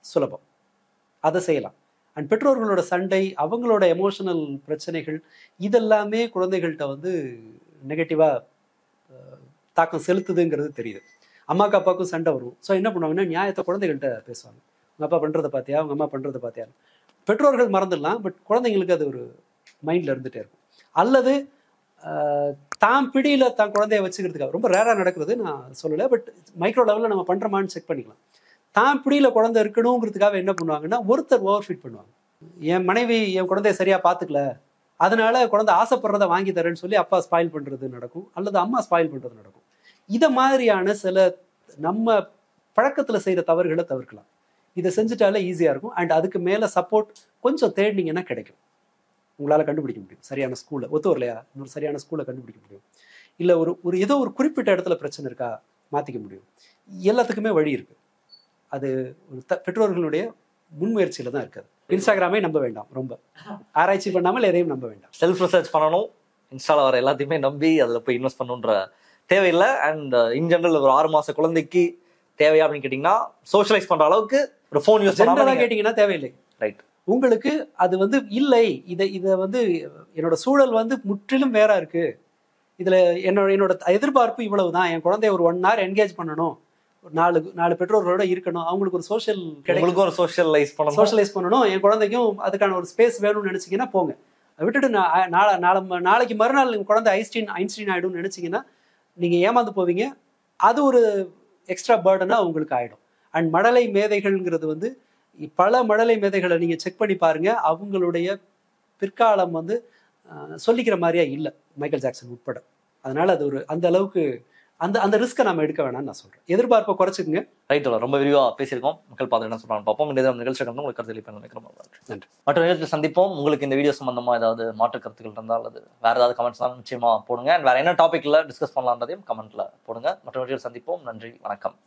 Speaker 4: சுலபம். அதை செய்யலாம். அண்ட் பெற்றோர்களோட சண்டை, அவங்களோட எமோஷனல் பிரச்சனைகள், இதெல்லாமே குழந்தைகள்கிட்ட வந்து நெகட்டிவாக தாக்கம் செலுத்துதுங்கிறது தெரியுது. அம்மாவுக்கு அப்பாவுக்கும் சண்டை வரும். ஸோ என்ன பண்ணுவாங்கன்னா நியாயத்தை குழந்தைகள்கிட்ட பேசுவாங்க. உங்கள் அப்பா பண்ணுறதை பார்த்தியா, உங்கள் அம்மா பண்ணுறதை பார்த்தியா. பெற்றோர்கள் மறந்துடலாம், பட் குழந்தைங்களுக்கு அது ஒரு மைண்டில் இருந்துகிட்டே இருக்கும். அல்லது தான் பிடியில் தான் குழந்தைய வச்சுக்கிறதுக்காக, ரொம்ப ரேராக நடக்கிறது நான் சொல்லலை, பட் மைக்ரோ லெவலில் நம்ம பண்ணுறோமான்னு செக் பண்ணிக்கலாம். தான் பிடியில் குழந்தை இருக்கணுங்கிறதுக்காக என்ன பண்ணுவாங்கன்னா ஒருத்தர் ஓவர் ஃபீட் பண்ணுவாங்க. என் மனைவி என் குழந்தைய சரியாக பார்த்துக்கல, அதனால குழந்தை ஆசைப்படுறத வாங்கி தரேன்னு சொல்லி அப்பா ஸ்பாயில் பண்ணுறது நடக்கும், அல்லது அம்மா ஸ்பாயில் பண்ணுறது நடக்கும். இதை மாதிரியான சில நம்ம பழக்கத்தில் செய்கிற தவறுகளை தவிர்க்கலாம். இதை செஞ்சுட்டாலே ஈஸியாக இருக்கும். அண்ட் அதுக்கு மேலே சப்போர்ட் கொஞ்சம் தேடினீங்கன்னா கிடைக்கும். உங்களால் கண்டுபிடிக்க முடியும் சரியான ஸ்கூலை. ஒத்து வரலையா, இன்னொரு சரியான ஸ்கூலை கண்டுபிடிக்க முடியும். இல்லை ஒரு ஏதோ ஒரு குறிப்பிட்ட இடத்துல பிரச்சனை இருக்கா, மாற்றிக்க முடியும். எல்லாத்துக்குமே வழி இருக்குது. அது ஒரு பெற்றோர்களுடைய முன்முயற்சியில் தான் இருக்குது. இன்ஸ்டாகிராமே நம்ப வேண்டாம், ரொம்ப ஆராய்ச்சி பண்ணாமல் எதையும் நம்ப வேண்டாம்.
Speaker 3: செல்ஃப் ரிசர்ச் பண்ணணும், இன்ஸ்டால வர எல்லாத்தையுமே நம்பி அதில் போய் இன்வெஸ்ட் பண்ணுன்ற தேவையில்லை. அண்ட் இன் ஜென்ரல் ஒரு 6 மாத குழந்தைக்கு தேவையா அப்படின்னு கேட்டிங்கன்னா, சோஷியலைஸ் பண்ணுற அளவுக்கு ஒரு ஃபோன் யூஸ் பண்ணாமல்
Speaker 4: கேட்டிங்கன்னா தேவையில்லை.
Speaker 3: ரைட்.
Speaker 4: உங்களுக்கு அது வந்து இல்லை, இதை வந்து என்னோட சூழல் வந்து முற்றிலும் வேற இருக்கு, இதில் என்னோட எதிர்பார்ப்பு இவ்வளவு தான், என் குழந்தைய ஒரு 1 hour என்கேஜ் பண்ணணும், 4 பெற்றோர்களோட இருக்கணும், அவங்களுக்கு ஒரு சோஷியலைஸ் பண்ணணும், என் குழந்தைக்கும் அதுக்கான ஒரு ஸ்பேஸ் வேணும்னு நினைச்சீங்கன்னா போங்க. விட்டுட்டு நாளைக்கு மறுநாள் என் குழந்தை ஐன்ஸ்டீன் ஆயிடும்னு நினைச்சீங்கன்னா நீங்க ஏமாந்து போவீங்க. அது ஒரு எக்ஸ்ட்ரா பேர்டனா உங்களுக்கு ஆயிடும். அண்ட் மழலை மேதைகள்ங்கிறது வந்து பல மழலை மேதைகளை நீங்க செக் பண்ணி பாருங்க, அவங்களுடைய பிற்காலம் வந்து சொல்லிக்கிற மாதிரியா இல்லை, மைக்கேல் ஜாக்சன் உட்பட. அதனால அது ஒரு அந்த அளவுக்கு அந்த அந்த ரிஸ்க்கை நம்ம எடுக்க வேணாம்னு நான் சொல்றேன். எதிர்பார்ப்பை குறைச்சிக்கங்க.
Speaker 3: ரைட், ரொம்ப விரிவாக பேசியிருக்கோம். மக்கள் பார்த்து என்ன சொல்றாங்க பார்ப்போம். இந்த நிகழ்ச்சிகள் வந்து உங்களுக்கு கருத்து நினைக்கிறோம்.
Speaker 4: நன்றி.
Speaker 3: மற்ற நிகழ்ச்சியில் சந்திப்போம். உங்களுக்கு இந்த வீடியோ சம்பந்தமா ஏதாவது மாற்று கருத்துக்கள் இருந்தால் அல்லது வேற ஏதாவது கமெண்ட்ஸ் தான் நிச்சயமா போடுங்க. வேற என்ன டாபிக்ல டிஸ்கஸ் பண்ணலான்றதையும் கமெண்ட்ல போடுங்க. மற்ற நிகழ்ச்சியில் சந்திப்போம். நன்றி, வணக்கம்.